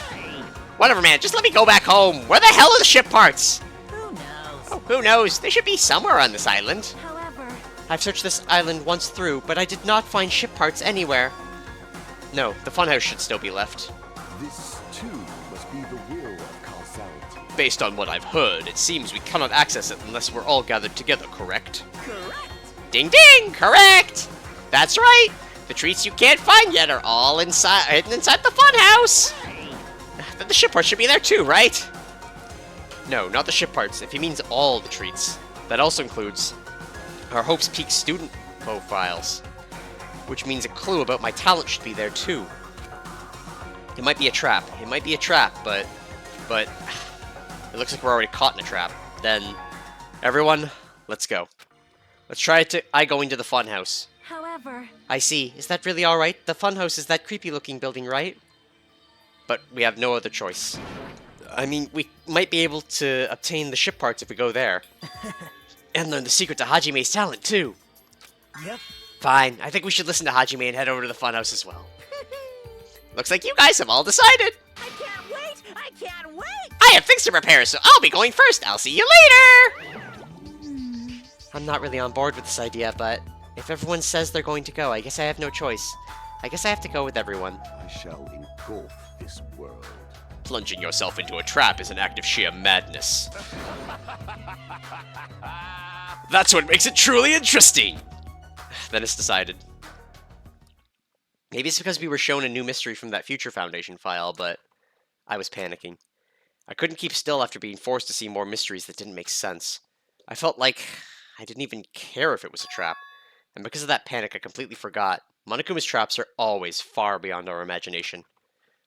[SPEAKER 1] Whatever, man. Just let me go back home. Where the hell are the ship parts?
[SPEAKER 4] Who knows?
[SPEAKER 1] Oh, who knows? They should be somewhere on this island.
[SPEAKER 6] however,
[SPEAKER 1] I've searched this island once through, but I did not find ship parts anywhere. No, the funhouse should still be left.
[SPEAKER 5] This, too, must be the will of causality.
[SPEAKER 2] Based on what I've heard, it seems we cannot access it unless we're all gathered together, correct?
[SPEAKER 4] Correct.
[SPEAKER 1] Ding ding! Correct! That's right! The treats you can't find yet are all hidden inside the funhouse! Then the ship parts should be there too, right? No, not the ship parts, if he means all the treats. That also includes our Hope's Peak student profiles, which means a clue about my talent should be there too. It might be a trap. It might be a trap, but it looks like we're already caught in a trap. Then, everyone, let's go. Let's try I going to the funhouse.
[SPEAKER 6] however,
[SPEAKER 4] forever.
[SPEAKER 1] I see. Is that really alright? The Funhouse is that creepy-looking building, right? But we have no other choice. I mean, we might be able to obtain the ship parts if we go there. And learn the secret to Hajime's talent, too.
[SPEAKER 3] Yep.
[SPEAKER 1] Fine. I think we should listen to Hajime and head over to the Funhouse as well. Looks like you guys have all decided.
[SPEAKER 4] I can't wait! I can't wait!
[SPEAKER 1] I have things to prepare, so I'll be going first. I'll see you later! I'm not really on board with this idea, but if everyone says they're going to go, I guess I have no choice. I guess I have to go with everyone.
[SPEAKER 5] I shall engulf this world.
[SPEAKER 2] Plunging yourself into a trap is an act of sheer madness. That's what makes it truly interesting!
[SPEAKER 1] Then it's decided. Maybe it's because we were shown a new mystery from that Future Foundation file, but I was panicking. I couldn't keep still after being forced to see more mysteries that didn't make sense. I felt like I didn't even care if it was a trap. And because of that panic, I completely forgot. Monokuma's traps are always far beyond our imagination.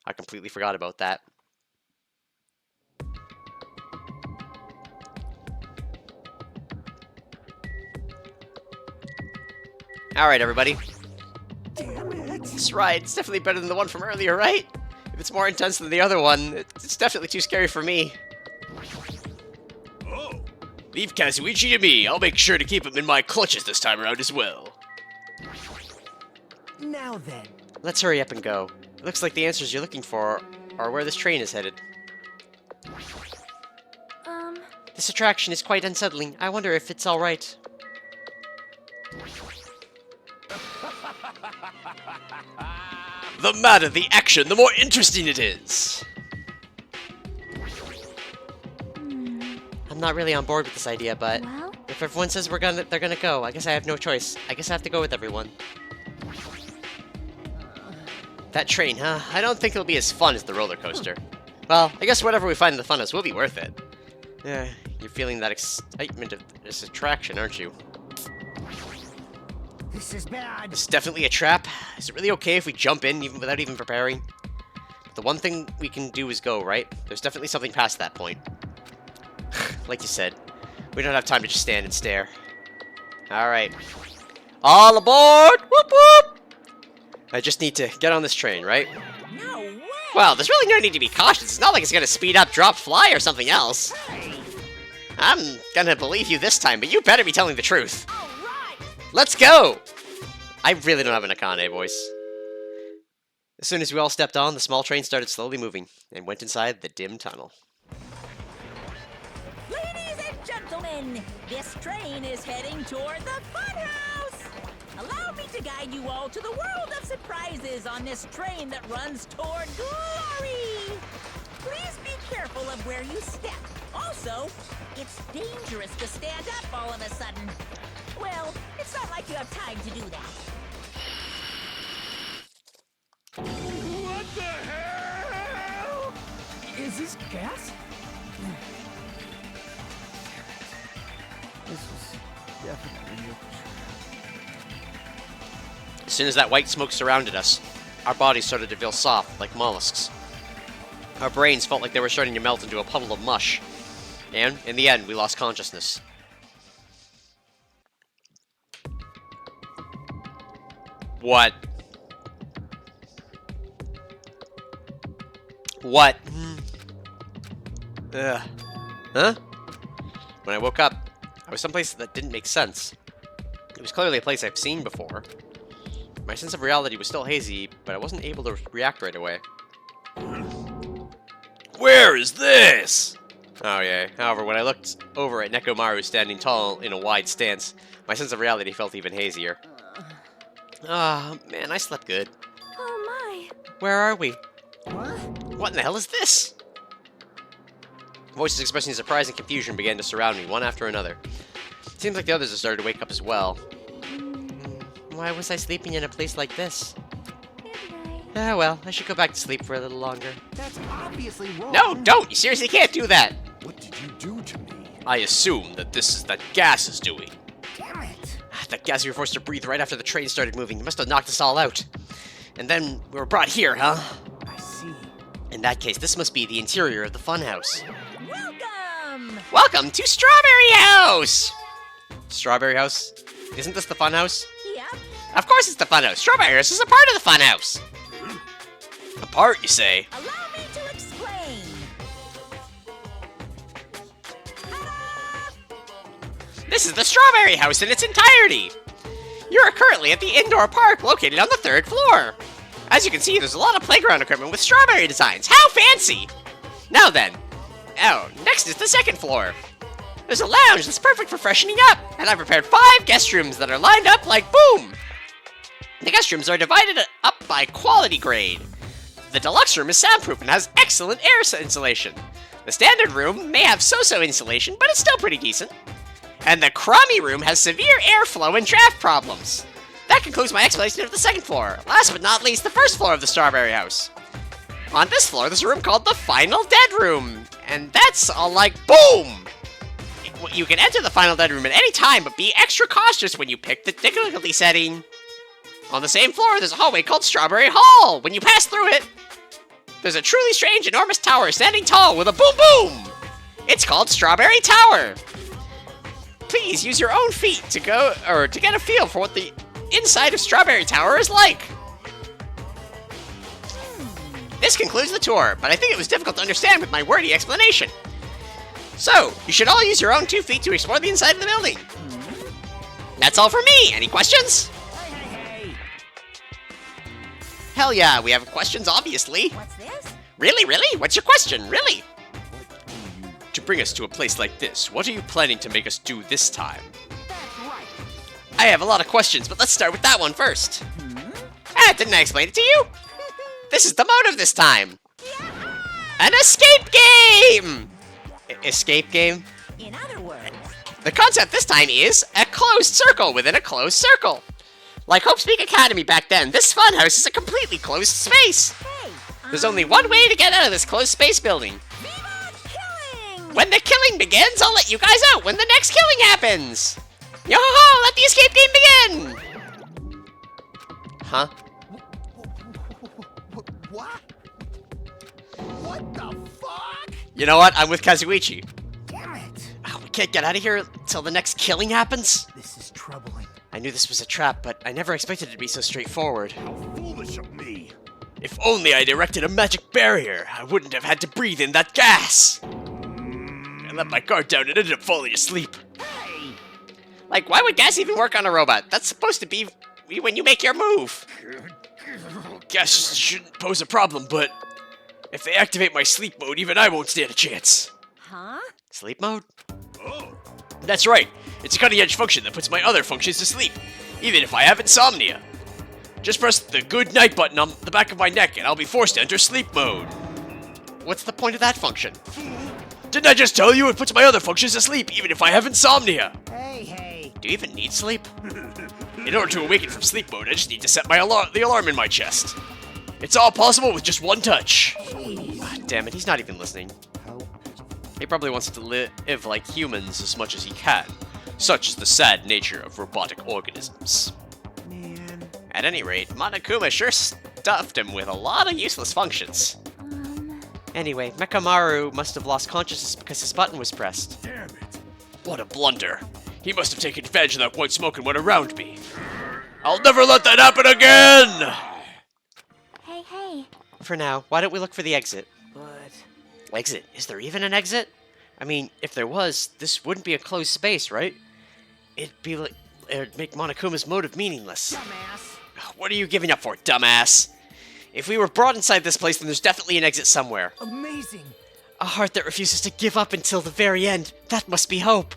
[SPEAKER 1] I completely forgot about that. Alright, everybody.
[SPEAKER 3] Damn it.
[SPEAKER 1] That's right, it's definitely better than the one from earlier, right? If it's more intense than the other one, it's definitely too scary for me.
[SPEAKER 5] Oh,
[SPEAKER 2] Leave Kazuichi to me. I'll make sure to keep him in my clutches this time around as well.
[SPEAKER 3] Now then.
[SPEAKER 1] Let's hurry up and go. It looks like the answers you're looking for are where this train is headed. This attraction is quite unsettling. I wonder if it's alright.
[SPEAKER 2] The madder the action, the more interesting it is.
[SPEAKER 1] I'm not really on board with this idea, but
[SPEAKER 6] Well,
[SPEAKER 1] if everyone says they're gonna go, I guess I have no choice. I guess I have to go with everyone. That train, huh? I don't think it'll be as fun as the roller coaster. Well, I guess whatever we find in the Funhouse will be worth it. Yeah, you're feeling that excitement of this attraction, aren't you?
[SPEAKER 3] This is bad.
[SPEAKER 1] It's definitely a trap. Is it really okay if we jump in even without even preparing? The one thing we can do is go, right? There's definitely something past that point. Like you said, we don't have time to just stand and stare. Alright. All aboard! Whoop whoop! I just need to get on this train, right?
[SPEAKER 4] No way!
[SPEAKER 1] Well, there's really no need to be cautious. It's not like it's gonna speed up, drop, fly, or something else. I'm gonna believe you this time, but you better be telling the truth.
[SPEAKER 4] Alright!
[SPEAKER 1] Let's go! I really don't have an Akane voice. As soon as we all stepped on, the small train started slowly moving and went inside the dim tunnel.
[SPEAKER 4] Ladies and gentlemen, this train is heading toward the Funhouse! Allow me to guide you all to the world of surprises on this train that runs toward glory! Please be careful of where you step. Also, it's dangerous to stand up all of a sudden. Well, it's not like you have time to do that.
[SPEAKER 5] what the hell?
[SPEAKER 3] Is this gas? This is definitely a
[SPEAKER 1] As soon as that white smoke surrounded us, our bodies started to feel soft, like mollusks. Our brains felt like they were starting to melt into a puddle of mush. And, in the end, we lost consciousness. What? What? Ugh. Huh? When I woke up, I was someplace that didn't make sense. It was clearly a place I've seen before. My sense of reality was still hazy, but I wasn't able to react right away.
[SPEAKER 2] Where is this?
[SPEAKER 1] Oh yeah. However, when I looked over at Nekomaru standing tall in a wide stance, my sense of reality felt even hazier. Ah, man, I slept good.
[SPEAKER 6] oh my.
[SPEAKER 1] Where are we?
[SPEAKER 3] What?
[SPEAKER 1] What in the hell is this? Voices expressing surprise and confusion began to surround me, one after another. It seems like the others had started to wake up as well. Why was I sleeping in a place like this? Ah, well, I should go back to sleep for a little longer.
[SPEAKER 3] That's obviously wrong.
[SPEAKER 1] No, don't! You seriously can't do that!
[SPEAKER 5] What did you do to me?
[SPEAKER 2] I assume that this is that gas is doing.
[SPEAKER 3] Damn it.
[SPEAKER 1] That gas we were forced to breathe right after the train started moving. It must have knocked us all out. And then we were brought here, huh?
[SPEAKER 3] I see.
[SPEAKER 1] In that case, this must be the interior of the Funhouse.
[SPEAKER 4] Welcome!
[SPEAKER 1] Welcome to Strawberry House! Strawberry House? Isn't this the Funhouse?
[SPEAKER 4] Yep,
[SPEAKER 2] Of course it's the Funhouse. Strawberry House is a part of the Funhouse. A part, you say?
[SPEAKER 4] Allow me to explain.
[SPEAKER 2] This is the Strawberry House in its entirety. You are currently at the indoor park located on the 3rd floor. As you can see, there's a lot of playground equipment with strawberry designs. How fancy! Now then, next is the 2nd floor. There's a lounge that's perfect for freshening up, and I've prepared 5 guest rooms that are lined up like boom! The guest rooms are divided up by quality grade. The deluxe room is soundproof and has excellent air insulation. The standard room may have so-so insulation, but it's still pretty decent. And the crummy room has severe airflow and draft problems. That concludes my explanation of the 2nd floor. Last but not least, the 1st floor of the Strawberry House. On this floor, there's a room called the Final Dead Room, and that's all like boom! You can enter the Final Dead Room at any time, but be extra cautious when you pick the difficulty setting. On the same floor, there's a hallway called Strawberry Hall. When you pass through it, there's a truly strange, enormous tower standing tall with a boom boom! It's called Strawberry Tower. Please use your own feet to get a feel for what the inside of Strawberry Tower is like. This concludes the tour, but I think it was difficult to understand with my wordy explanation. So, you should all use your own 2 feet to explore the inside of the building. That's all for me. Any questions?
[SPEAKER 3] Hey.
[SPEAKER 2] Hell yeah, we have questions, obviously.
[SPEAKER 4] What's this?
[SPEAKER 2] Really, really? What's your question? Really?
[SPEAKER 1] To bring us to a place like this, what are you planning to make us do this time?
[SPEAKER 3] That's right.
[SPEAKER 2] I have a lot of questions, but let's start with that one first. Didn't I explain it to you? This is the motive this time. An escape game! Escape game?
[SPEAKER 4] In other words,
[SPEAKER 2] The concept this time is a closed circle within a closed circle. Like Hope Speak Academy back then, this funhouse is a completely closed space.
[SPEAKER 4] hey,
[SPEAKER 2] There's only one way to get out of this closed space building.
[SPEAKER 4] Viva killing!
[SPEAKER 2] When the killing begins, I'll let you guys out when the next killing happens. Yo-ho-ho, let the escape game begin! Huh?
[SPEAKER 3] What? What the fuck?
[SPEAKER 2] You know what? I'm with Kazuichi.
[SPEAKER 3] Damn it.
[SPEAKER 2] Oh, we can't get out of here until the next killing happens?
[SPEAKER 3] This is troubling.
[SPEAKER 2] I knew this was a trap, but I never expected it to be so straightforward.
[SPEAKER 5] How foolish of me.
[SPEAKER 2] If only I'd erected a magic barrier, I wouldn't have had to breathe in that gas! I let my guard down and ended up falling asleep.
[SPEAKER 3] Hey!
[SPEAKER 2] Like, why would gas even work on a robot? That's supposed to be when you make your move. Gas shouldn't pose a problem, but if they activate my sleep mode, even I won't stand a chance.
[SPEAKER 4] Huh?
[SPEAKER 2] Sleep mode?
[SPEAKER 5] Oh,
[SPEAKER 2] That's right. It's a cutting-edge function that puts my other functions to sleep, even if I have insomnia. Just press the good night button on the back of my neck and I'll be forced to enter sleep mode. What's the point of that function? Didn't I just tell you it puts my other functions to sleep, even if I have insomnia?
[SPEAKER 3] Hey, hey.
[SPEAKER 2] Do you even need sleep? In order to awaken from sleep mode, I just need to set the alarm in my chest. It's all possible with just one touch. Ah, damn it, he's not even listening. He probably wants to live like humans as much as he can. Such is the sad nature of robotic organisms.
[SPEAKER 3] Man.
[SPEAKER 2] At any rate, Monokuma sure stuffed him with a lot of useless functions. Anyway, Mekamaru must have lost consciousness because his button was pressed.
[SPEAKER 5] damn it.
[SPEAKER 2] What a blunder. He must have taken advantage of that white smoke and went around me. I'll never let that happen again!
[SPEAKER 6] Hey, hey.
[SPEAKER 2] For now, why don't we look for the exit?
[SPEAKER 3] But
[SPEAKER 2] Exit? Is there even an exit? I mean, if there was, this wouldn't be a closed space, right? It'd make Monokuma's motive meaningless.
[SPEAKER 3] dumbass.
[SPEAKER 2] What are you giving up for, dumbass? If we were brought inside this place, then there's definitely an exit somewhere.
[SPEAKER 3] Amazing.
[SPEAKER 2] A heart that refuses to give up until the very end. That must be hope.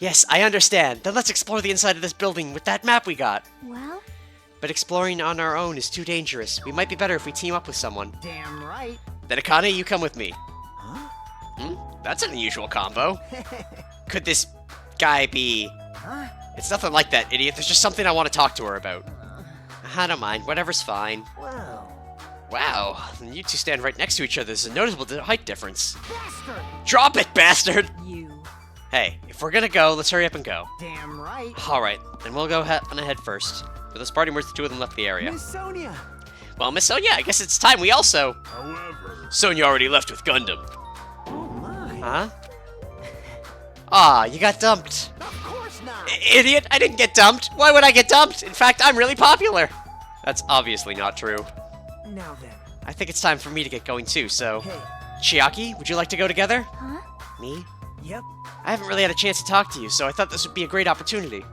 [SPEAKER 2] Yes, I understand. Then let's explore the inside of this building with that map we got.
[SPEAKER 6] Well,
[SPEAKER 2] But exploring on our own is too dangerous. We might be better if we team up with someone.
[SPEAKER 3] Damn right.
[SPEAKER 2] Then Akane, you come with me.
[SPEAKER 3] Huh?
[SPEAKER 2] That's an unusual combo. Could this guy be...
[SPEAKER 3] Huh?
[SPEAKER 2] It's nothing like that, idiot. There's just something I want to talk to her about. I don't mind. Whatever's fine.
[SPEAKER 3] Whoa.
[SPEAKER 2] Wow, and you two stand right next to each other. There's a noticeable height difference.
[SPEAKER 3] Bastard.
[SPEAKER 2] Drop it, bastard!
[SPEAKER 3] You.
[SPEAKER 2] Hey, if we're gonna go, let's hurry up and go.
[SPEAKER 3] Damn right.
[SPEAKER 2] Alright, then we'll go on ahead first. With us parting words, the two of them left the area.
[SPEAKER 3] Miss Sonia.
[SPEAKER 2] Well, Miss Sonia, I guess it's time we also...
[SPEAKER 5] However,
[SPEAKER 2] Sonia already left with Gundam.
[SPEAKER 3] Oh my.
[SPEAKER 2] Huh? Ah, you got dumped.
[SPEAKER 3] Of course not.
[SPEAKER 2] Idiot! I didn't get dumped! Why would I get dumped? In fact, I'm really popular! That's obviously not true.
[SPEAKER 3] Now then.
[SPEAKER 2] I think it's time for me to get going too, so...
[SPEAKER 3] Hey.
[SPEAKER 2] Chiaki, would you like to go together?
[SPEAKER 6] Huh?
[SPEAKER 2] Me?
[SPEAKER 3] Yep.
[SPEAKER 2] I haven't really had a chance to talk to you, so I thought this would be a great opportunity.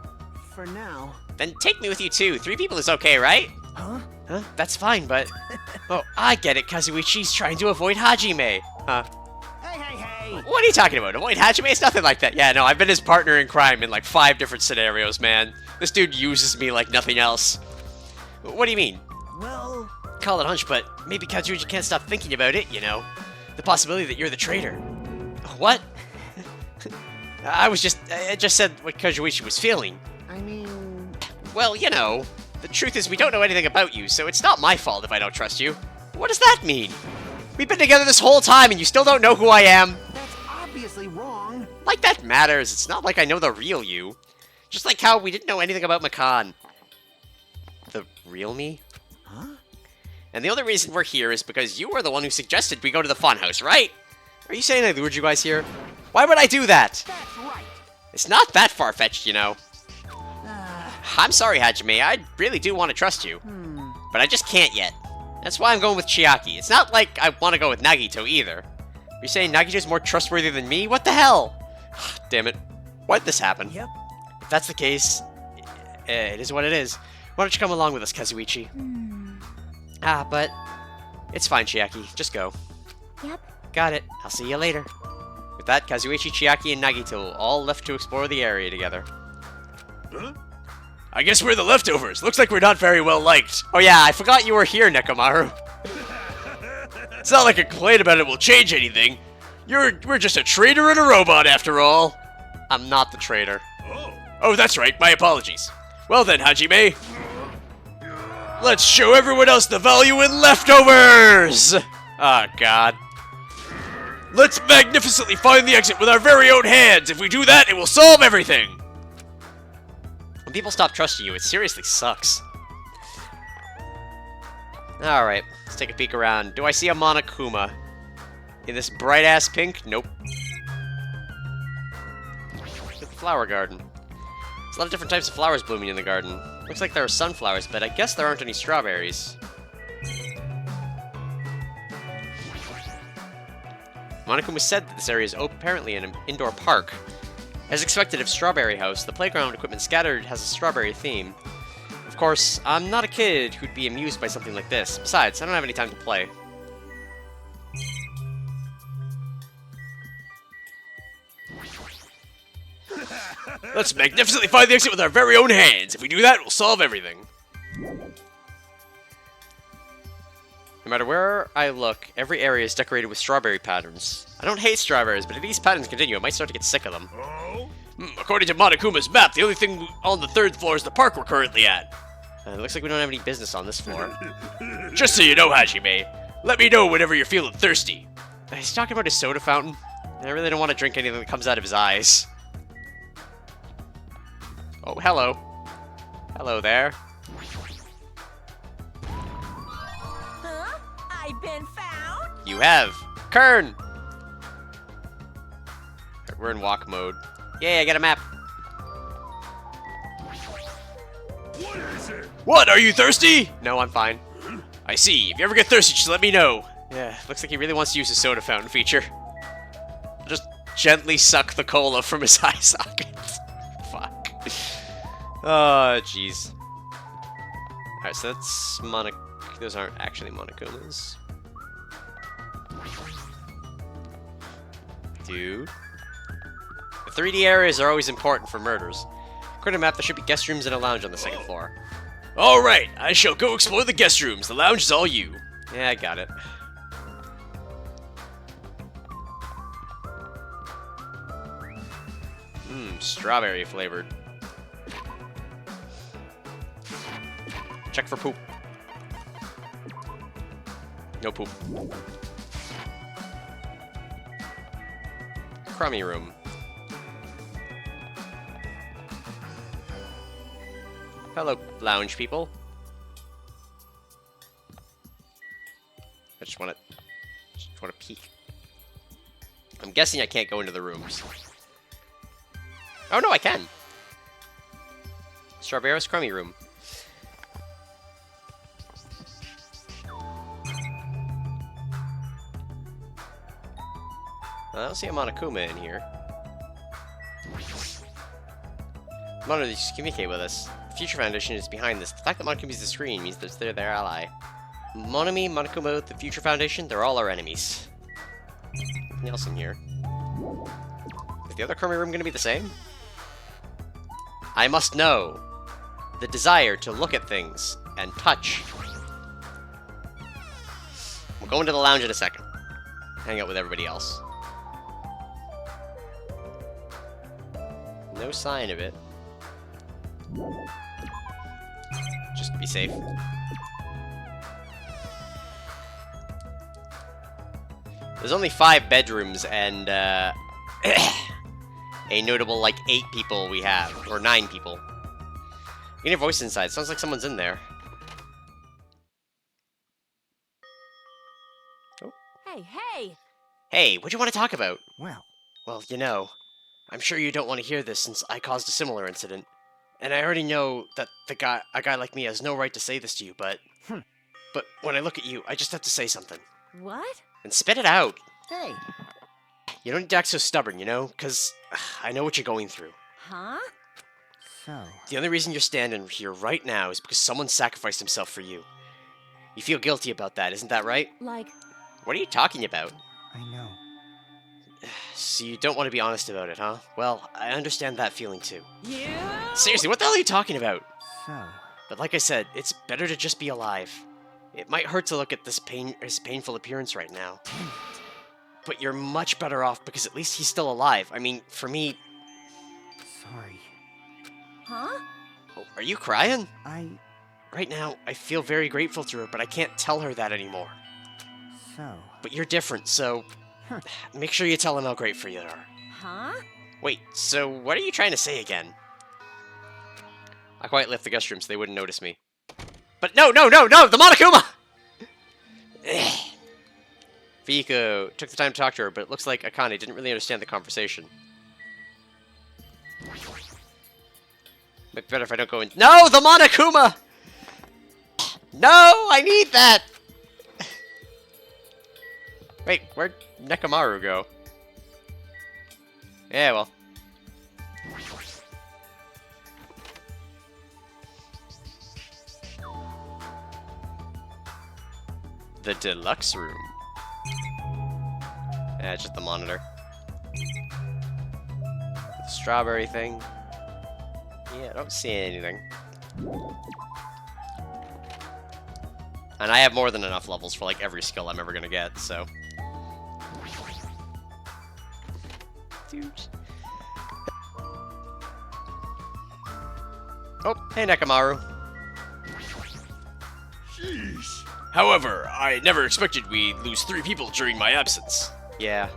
[SPEAKER 3] For now.
[SPEAKER 2] Then take me with you too. 3 people is okay, right?
[SPEAKER 3] Huh?
[SPEAKER 2] Huh? That's fine, but... Oh, I get it. Kazuichi's trying to avoid Hajime. Huh?
[SPEAKER 3] Hey, hey, hey!
[SPEAKER 2] What are you talking about? Avoid Hajime? It's nothing like that. Yeah, no, I've been his partner in crime in like 5 different scenarios, man. This dude uses me like nothing else. What do you mean?
[SPEAKER 3] Well...
[SPEAKER 2] Call it a hunch, but maybe Kazuichi can't stop thinking about it, you know? The possibility that you're the traitor. What? I just said what Kazuichi was feeling.
[SPEAKER 3] I mean...
[SPEAKER 2] Well, you know, the truth is we don't know anything about you, so it's not my fault if I don't trust you. What does that mean? We've been together this whole time and you still don't know who I am?
[SPEAKER 3] That's obviously wrong.
[SPEAKER 2] Like that matters. It's not like I know the real you. Just like how we didn't know anything about Makan. The real me?
[SPEAKER 3] Huh?
[SPEAKER 2] And the only reason we're here is because you were the one who suggested we go to the Funhouse, right? Are you saying I lured you guys here? Why would I do that?
[SPEAKER 3] That's right.
[SPEAKER 2] It's not that far-fetched, you know.
[SPEAKER 3] Uh,
[SPEAKER 2] I'm sorry, Hajime. I really do want to trust you. But I just can't yet. That's why I'm going with Chiaki. It's not like I want to go with Nagito either. You're saying Nagito's more trustworthy than me? What the hell? Damn it. Why'd this happen?
[SPEAKER 3] yep.
[SPEAKER 2] If that's the case, it is what it is. Why don't you come along with us, Kazuichi? But it's fine, Chiaki. Just go.
[SPEAKER 6] Yep.
[SPEAKER 2] Got it. I'll see you later. With that, Kazuichi, Chiaki, and Nagito all left to explore the area together.
[SPEAKER 5] Huh?
[SPEAKER 2] I guess we're the leftovers. Looks like we're not very well liked. Oh yeah, I forgot you were here, Nekomaru. It's not like a complaint about it will change anything. We're just a traitor and a robot after all. I'm not the traitor.
[SPEAKER 5] Oh.
[SPEAKER 2] Oh, that's right. My apologies. Well then, Hajime. Let's show everyone else the value in leftovers! Oh, God. Let's magnificently find the exit with our very own hands. If we do that, it will solve everything. When people stop trusting you, it seriously sucks. Alright, let's take a peek around. Do I see a Monokuma? In this bright-ass pink? Nope. Look at the flower garden. There's a lot of different types of flowers blooming in the garden. Looks like there are sunflowers, but I guess there aren't any strawberries. Monokuma said that this area is apparently an indoor park. As expected of Strawberry House, the playground equipment scattered has a strawberry theme. Of course, I'm not a kid who'd be amused by something like this. Besides, I don't have any time to play. Let's magnificently find the exit with our very own hands. If we do that, we'll solve everything. No matter where I look, every area is decorated with strawberry patterns. I don't hate strawberries, but if these patterns continue, I might start to get sick of them.
[SPEAKER 5] Oh?
[SPEAKER 2] According to Monokuma's map, the only thing on the 3rd floor is the park we're currently at. It looks like we don't have any business on this floor. Just so you know, Hajime, let me know whenever you're feeling thirsty. He's talking about his soda fountain. I really don't want to drink anything that comes out of his eyes. Oh, hello. Hello there.
[SPEAKER 4] Huh? I've been found?
[SPEAKER 2] You have. Kern! Alright, we're in walk mode. Yay, I got a map.
[SPEAKER 5] What is it?
[SPEAKER 2] What, are you thirsty? No, I'm fine. I see. If you ever get thirsty, just let me know. Yeah, looks like he really wants to use the soda fountain feature. Just gently suck the cola from his eye socket. Fuck. Oh, jeez. Alright, so that's those aren't actually Monokumas. Dude. The 3D areas are always important for murders. According to the map, there should be guest rooms and a lounge on the 2nd floor. Alright, I shall go explore the guest rooms. The lounge is all you. Yeah, I got it. Strawberry flavored. Check for poop. No poop. Crummy room. Hello, lounge people. I just want to peek. I'm guessing I can't go into the rooms. Oh no, I can.
[SPEAKER 1] Strawberry's crummy room. I don't see a Monokuma in here. Mono, they just communicate with us. The Future Foundation is behind this. The fact that Monokuma is the screen means that they're their ally. Monomi, Monokuma, the Future Foundation, they're all our enemies. Nothing else in here. Is the other crummy room gonna be the same? I must know. The desire to look at things and touch. We'll go into the lounge in a second. Hang out with everybody else. No sign of it. Just to be safe. There's only 5 bedrooms and a notable like 8 people we have, or 9 people. You can hear voice inside. Sounds like someone's in there. Oh.
[SPEAKER 4] Hey!
[SPEAKER 1] Hey, what do you want to talk about?
[SPEAKER 3] Well,
[SPEAKER 1] you know, I'm sure you don't want to hear this since I caused a similar incident. And I already know that a guy like me has no right to say this to you, but... But when I look at you, I just have to say something.
[SPEAKER 4] What?
[SPEAKER 1] And spit it out!
[SPEAKER 3] hey,
[SPEAKER 1] You don't need to act so stubborn, you know? Because I know what you're going through.
[SPEAKER 4] Huh?
[SPEAKER 3] so,
[SPEAKER 1] The only reason you're standing here right now is because someone sacrificed himself for you. You feel guilty about that, isn't that right?
[SPEAKER 4] Like,
[SPEAKER 1] What are you talking about?
[SPEAKER 3] I know.
[SPEAKER 1] So you don't want to be honest about it, huh? Well, I understand that feeling too.
[SPEAKER 4] you?
[SPEAKER 1] Seriously, what the hell are you talking about?
[SPEAKER 3] So,
[SPEAKER 1] But like I said, it's better to just be alive. It might hurt to look at his painful appearance right now. But you're much better off because at least he's still alive. I mean, for me...
[SPEAKER 3] sorry.
[SPEAKER 4] Huh?
[SPEAKER 1] Oh, are you crying?
[SPEAKER 3] I,
[SPEAKER 1] Right now, I feel very grateful to her, but I can't tell her that anymore.
[SPEAKER 3] so,
[SPEAKER 1] But you're different, so... Make sure you tell him how grateful you are.
[SPEAKER 4] Huh?
[SPEAKER 1] Wait, so what are you trying to say again? I quietly left the guest room so they wouldn't notice me. But no, the Monokuma! Fiko took the time to talk to her, but it looks like Akane didn't really understand the conversation. Might be better if I don't go in. No, the Monokuma! No, I need that! Wait, where'd Nekamaru go? Yeah, well. The deluxe room. Yeah, just the monitor. The strawberry thing. Yeah, I don't see anything. And I have more than enough levels for like every skill I'm ever gonna get, so. Dude. Oh, hey Nekamaru.
[SPEAKER 5] Sheesh.
[SPEAKER 2] However, I never expected we'd lose 3 people during my absence.
[SPEAKER 1] Yeah.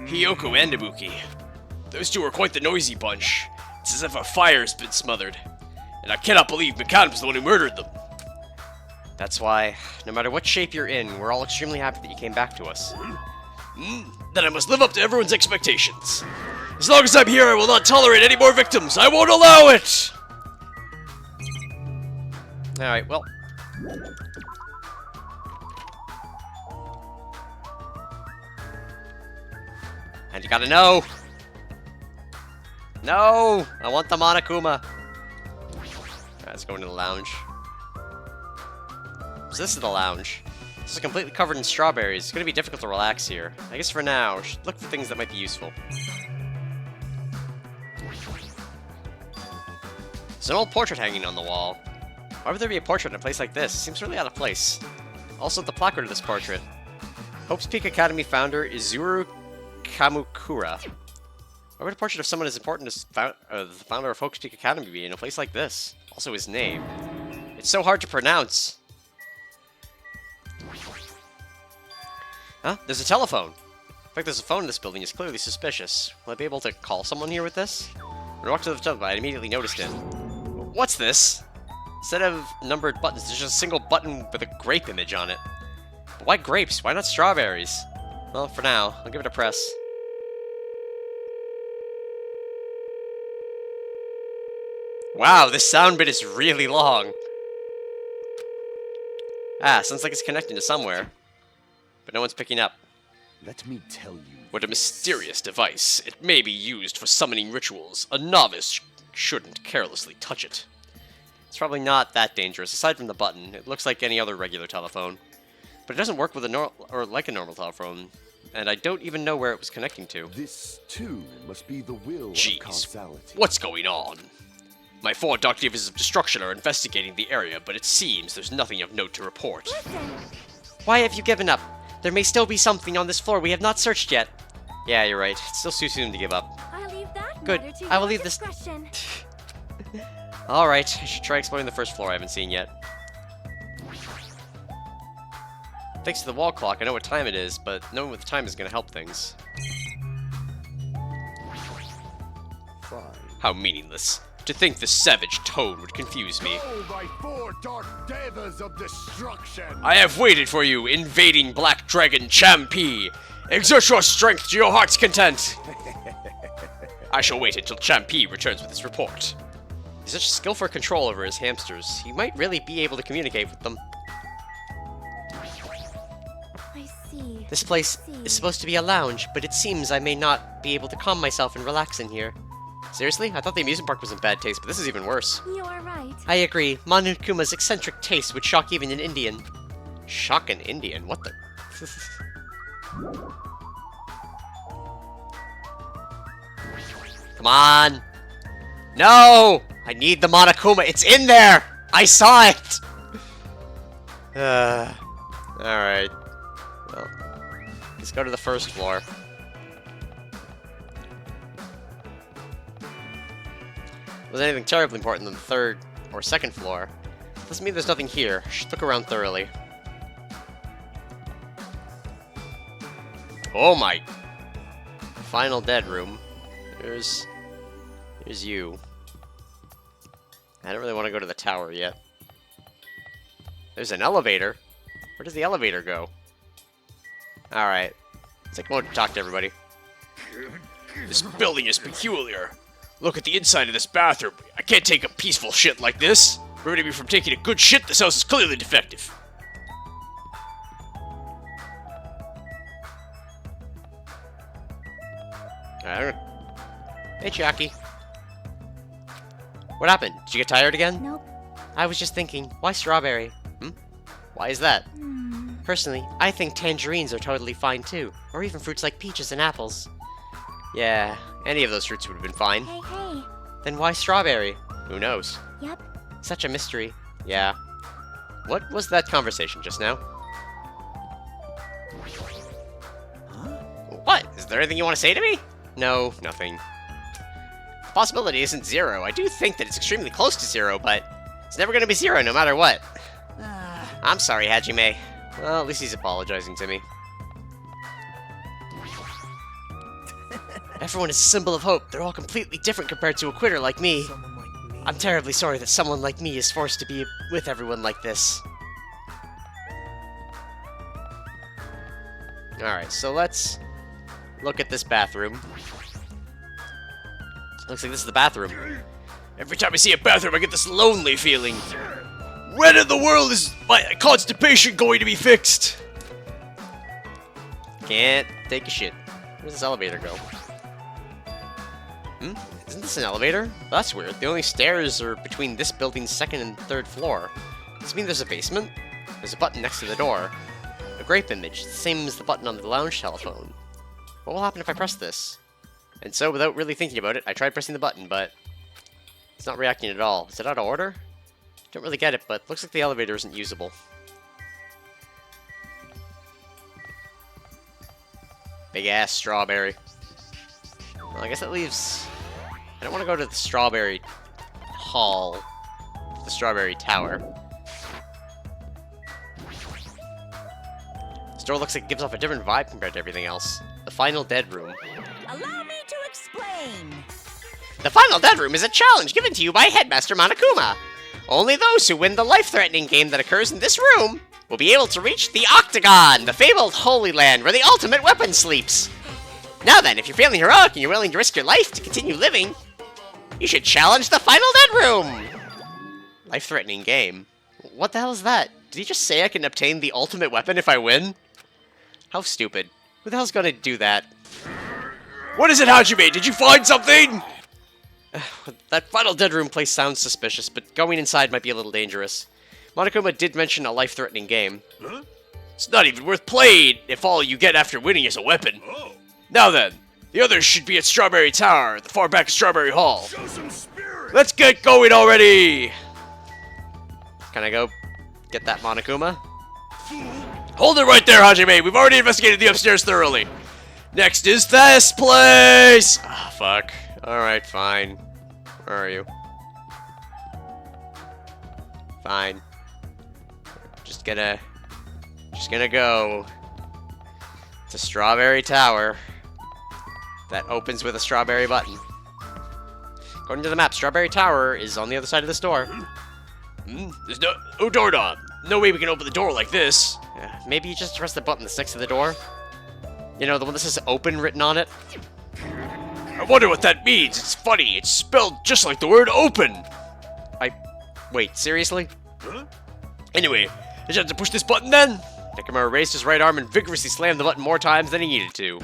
[SPEAKER 2] Hiyoko and Ibuki. Those 2 are quite the noisy bunch. It's as if a fire's been smothered. And I cannot believe Mikadam's the one who murdered them.
[SPEAKER 1] That's why, no matter what shape you're in, we're all extremely happy that you came back to us.
[SPEAKER 2] Then I must live up to everyone's expectations. As long as I'm here, I will not tolerate any more victims. I won't allow it!
[SPEAKER 1] Alright, well. And you gotta know! No! I want the Monokuma! Alright, let's go into the lounge. So this is the lounge. This is completely covered in strawberries. It's gonna be difficult to relax here. I guess for now, we should look for things that might be useful. There's an old portrait hanging on the wall. Why would there be a portrait in a place like this? It seems really out of place. Also, the placard of this portrait. Hope's Peak Academy founder Izuru Kamukura. Why would a portrait of someone as important as the founder of Hope's Peak Academy be in a place like this? Also his name. It's so hard to pronounce. Huh? There's a telephone. The fact there's a phone in this building is clearly suspicious. Will I be able to call someone here with this? When I walked to the telephone, I immediately noticed it. What's this? Instead of numbered buttons, there's just a single button with a grape image on it. But why grapes? Why not strawberries? Well, for now, I'll give it a press. Wow, this sound bit is really long. Ah, sounds like it's connecting to somewhere. But no one's picking up.
[SPEAKER 5] Let me tell you.
[SPEAKER 1] What a mysterious device. It may be used for summoning rituals. A novice shouldn't carelessly touch it. It's probably not that dangerous. Aside from the button, it looks like any other regular telephone. But it doesn't work with a normal telephone. And I don't even know where it was connecting to.
[SPEAKER 5] This, too, must be the will
[SPEAKER 1] Jeez,
[SPEAKER 5] of causality.
[SPEAKER 1] what's going on? My 4 Doctors of Destruction are investigating the area, but it seems there's nothing of note to report.
[SPEAKER 6] Listen,
[SPEAKER 1] Why have you given up? There may still be something on this floor we have not searched yet. Yeah, you're right. It's still too soon to give up.
[SPEAKER 6] I'll leave that
[SPEAKER 1] Good.
[SPEAKER 6] matter to
[SPEAKER 1] I will
[SPEAKER 6] your
[SPEAKER 1] leave this-
[SPEAKER 6] discretion.
[SPEAKER 1] Alright, I should try exploring the first floor I haven't seen yet. Thanks to the wall clock, I know what time it is, but knowing what the time is gonna help things.
[SPEAKER 5] Fine.
[SPEAKER 1] How meaningless. To think the savage tone would confuse me.
[SPEAKER 5] Oh, my 4 dark devas of destruction!
[SPEAKER 1] I have waited for you, invading Black Dragon Champi. Exert your strength to your heart's content. I shall wait until Champi returns with his report. He's such skillful control over his hamsters. He might really be able to communicate with them.
[SPEAKER 6] I see.
[SPEAKER 1] This place is supposed to be a lounge, but it seems I may not be able to calm myself and relax in here. Seriously? I thought the amusement park was in bad taste, but this is even worse.
[SPEAKER 6] You are right.
[SPEAKER 1] I agree. Monokuma's eccentric taste would shock even an Indian. Shock an Indian? What the? Come on! No! I need the Monokuma. It's in there! I saw it! Alright. Well, let's go to the first floor. Was anything terribly important than the third or second floor? Doesn't mean there's nothing here. I should look around thoroughly. Oh my! Final dead room. Here's you. I don't really want to go to the tower yet. There's an elevator. Where does the elevator go? Alright. Let's take a moment to talk to everybody. This building is peculiar. Look at the inside of this bathroom. I can't take a peaceful shit like this. Preventing me from taking a good shit, this house is clearly defective. Hey, Chiaki. What happened? Did you get tired again?
[SPEAKER 6] Nope.
[SPEAKER 1] I was just thinking, why strawberry? Why is that?
[SPEAKER 6] Hmm.
[SPEAKER 1] Personally, I think tangerines are totally fine too. Or even fruits like peaches and apples. Yeah, any of those fruits would have been fine.
[SPEAKER 6] Hey, hey.
[SPEAKER 1] Then why strawberry? Who knows?
[SPEAKER 6] Yep.
[SPEAKER 1] Such a mystery. Yeah. What was that conversation just now? What? Is there anything you want to say to me? No, nothing. The possibility isn't 0. I do think that it's extremely close to 0, but it's never going to be 0 no matter what. I'm sorry, Hajime. Well, at least he's apologizing to me. Everyone is a symbol of hope. They're all completely different compared to a quitter like me.
[SPEAKER 3] Someone like me.
[SPEAKER 1] I'm terribly sorry that someone like me is forced to be with everyone like this. Alright, so let's look at this bathroom. Looks like this is the bathroom. Every time I see a bathroom, I get this lonely feeling. When in the world is my constipation going to be fixed? Can't take a shit. Where does this elevator go? Isn't this an elevator? Well, that's weird. The only stairs are between this building's 2nd and 3rd floor. Does this mean there's a basement? There's a button next to the door. A grape image, the same as the button on the lounge telephone. What will happen if I press this? And so, without really thinking about it, I tried pressing the button, but it's not reacting at all. Is it out of order? Don't really get it, but looks like the elevator isn't usable. Big ass strawberry. Well, I guess that leaves... I don't want to go to the strawberry hall, the strawberry tower. This door looks like it gives off a different vibe compared to everything else. The final dead room.
[SPEAKER 4] Allow me to explain.
[SPEAKER 2] The final dead room is a challenge given to you by Headmaster Monokuma. Only those who win the life-threatening game that occurs in this room will be able to reach the Octagon, the fabled Holy Land where the ultimate weapon sleeps. Now then, if you're feeling heroic and you're willing to risk your life to continue living, You should challenge the final dead room! Life-threatening game. What the hell is that? Did he just say I can obtain the ultimate weapon if I win? How stupid. Who the hell's gonna do that?
[SPEAKER 1] What is it, Hajime? Did you find something?
[SPEAKER 2] That final dead room place sounds suspicious, but going inside might be a little dangerous. Monokuma did mention a life-threatening game.
[SPEAKER 5] Huh?
[SPEAKER 1] It's not even worth playing if all you get after winning is a weapon.
[SPEAKER 5] Oh,
[SPEAKER 1] Now then, the others should be at Strawberry Tower, at the far back of Strawberry Hall.
[SPEAKER 5] show some spirit!
[SPEAKER 1] Let's get going already!
[SPEAKER 2] Can I go get that Monokuma?
[SPEAKER 1] Hold it right there, Hajime. We've already investigated the upstairs thoroughly. Next is this place! Ah, fuck.
[SPEAKER 2] Alright, fine. Where are you? Fine. Just gonna go to Strawberry Tower. That opens with a strawberry button. According to the map, Strawberry Tower is on the other side of this door.
[SPEAKER 1] There's no doorknob. No way we can open the door like this.
[SPEAKER 2] Maybe you just press the button that's next to the door? You know, the one that says open written on it?
[SPEAKER 1] I wonder what that means. It's funny. It's spelled just like the word open.
[SPEAKER 2] Wait, seriously?
[SPEAKER 5] Huh?
[SPEAKER 1] Anyway, I just have to push this button then?
[SPEAKER 2] Nekomura raised his right arm and vigorously slammed the button more times than he needed to.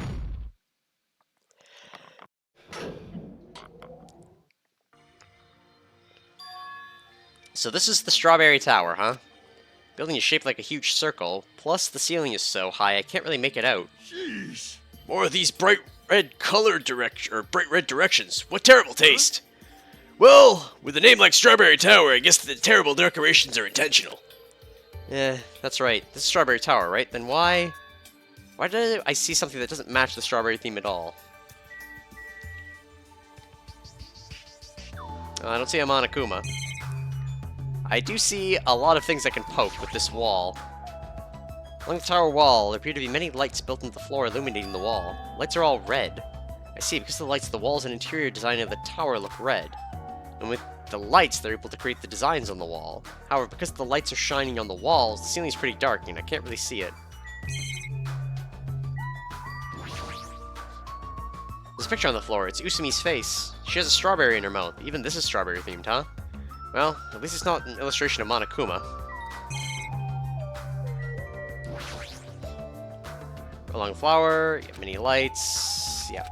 [SPEAKER 2] So this is the Strawberry Tower, huh? Building is shaped like a huge circle, plus the ceiling is so high I can't really make it out.
[SPEAKER 5] Sheesh.
[SPEAKER 1] More of these bright red directions. What terrible taste. Well, with a name like Strawberry Tower, I guess the terrible decorations are intentional.
[SPEAKER 2] Yeah, that's right. This is Strawberry Tower, right? Then why did I see something that doesn't match the strawberry theme at all? I don't see a Monokuma. I do see a lot of things I can poke with this wall. Along the tower wall, there appear to be many lights built into the floor illuminating the wall. Lights are all red. I see, because of the lights, the walls and interior design of the tower look red. And with the lights, they're able to create the designs on the wall. However, because the lights are shining on the walls, the ceiling's pretty dark, and I can't really see it. There's a picture on the floor. It's Usumi's face. She has a strawberry in her mouth. Even this is strawberry themed, huh? Well, at least it's not an illustration of Monokuma. Along flower, you have many lights, yeah.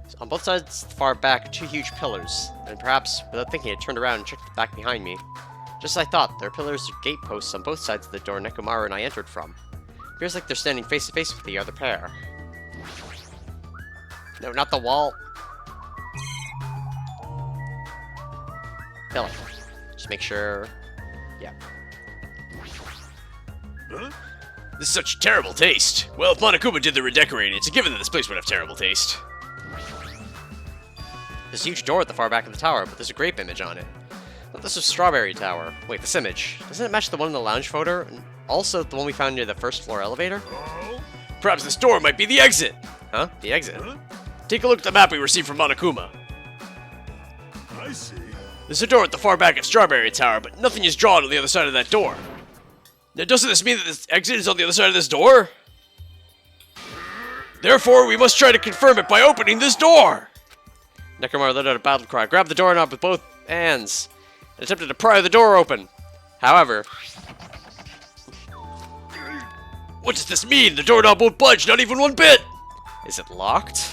[SPEAKER 2] So on both sides, far back, two huge pillars, and perhaps, without thinking, I turned around and checked the back behind me. Just as I thought, there are pillars or gate posts on both sides of the door Nekomaru and I entered from. Appears like they're standing face to face with the other pair. No, not the wall. Pillar. Just make sure. Yeah.
[SPEAKER 5] Huh?
[SPEAKER 1] This is such terrible taste. Well, if Monokuma did the redecorating, it's a given that this place would have terrible taste.
[SPEAKER 2] There's a huge door at the far back of the tower, but there's a grape image on it. I thought this was Strawberry Tower. Wait, this image. Doesn't it match the one in the lounge photo? And also the one we found near the first floor elevator?
[SPEAKER 5] Oh?
[SPEAKER 1] Perhaps this door might be the exit.
[SPEAKER 2] Huh? The exit?
[SPEAKER 5] Huh?
[SPEAKER 1] Take a look at the map we received from Monokuma.
[SPEAKER 5] I see.
[SPEAKER 1] There's a door at the far back of Strawberry Tower, but nothing is drawn on the other side of that door. Now, doesn't this mean that this exit is on the other side of this door? Therefore, we must try to confirm it by opening this door!
[SPEAKER 2] Nekomaru let out a battle cry, grabbed the doorknob with both hands, and attempted to pry the door open. However,
[SPEAKER 1] What does this mean? The doorknob won't budge, not even one bit!
[SPEAKER 2] is it locked?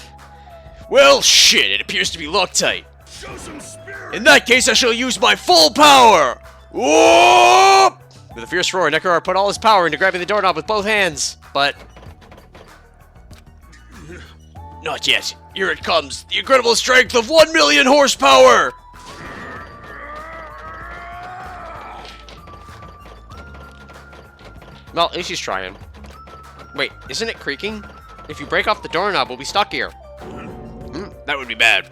[SPEAKER 1] Well, shit, it appears to be Loctite.
[SPEAKER 5] Show some spirit!
[SPEAKER 1] In that case, I shall use my full power! Whoop!
[SPEAKER 2] With a fierce roar, Nekomaru put all his power into grabbing the doorknob with both hands, but
[SPEAKER 1] Not yet. Here it comes. The incredible strength of 1 million horsepower!
[SPEAKER 2] well, at least he's trying. Wait, isn't it creaking? If you break off the doorknob, we'll be stuck here.
[SPEAKER 1] That would be bad.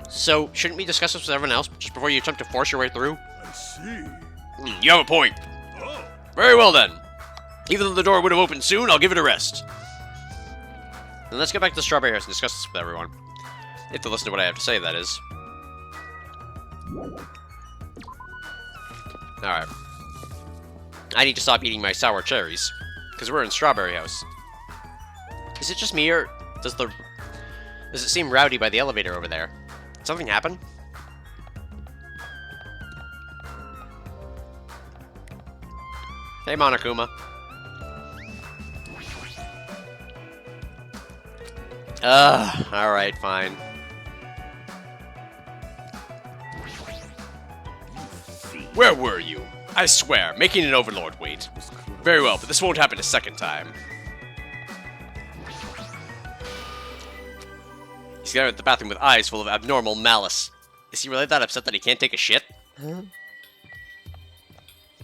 [SPEAKER 2] So, shouldn't we discuss this with everyone else just before you attempt to force your way through?
[SPEAKER 5] I see.
[SPEAKER 1] You have a point.
[SPEAKER 5] Oh,
[SPEAKER 1] Very well then. Even though the door would have opened soon, I'll give it a rest.
[SPEAKER 2] Then let's get back to the Strawberry House and discuss this with everyone. If they listen to what I have to say, that is. Alright. I need to stop eating my sour cherries, because we're in Strawberry House.
[SPEAKER 1] Is it just me, or does it seem rowdy by the elevator over there? Did something happen? Hey, Monokuma. Alright, fine. Where were you? I swear, making an overlord wait. Very well, but this won't happen a second time. He's there at the bathroom with eyes full of abnormal malice. Is he really that upset that he can't take a shit? Huh?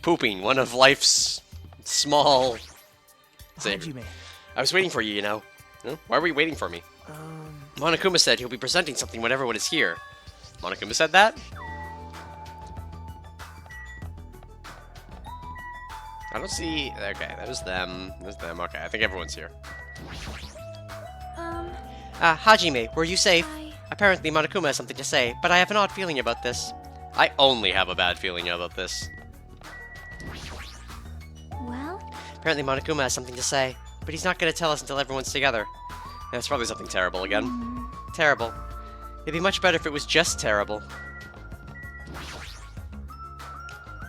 [SPEAKER 1] Pooping, one of life's small...
[SPEAKER 3] Hajime.
[SPEAKER 1] I was waiting for you, you know. Huh? Why were you waiting for me? Monokuma said he'll be presenting something when everyone is here. Monokuma said that? I don't see... Okay, that was them. That was them. Okay, I think everyone's here. Hajime, were you safe? Apparently Monokuma has something to say, but I have an odd feeling about this. I only have a bad feeling about this.
[SPEAKER 6] Well?
[SPEAKER 1] Apparently Monokuma has something to say, but he's not going to tell us until everyone's together. That's probably something terrible again. Terrible. It'd be much better if it was just terrible.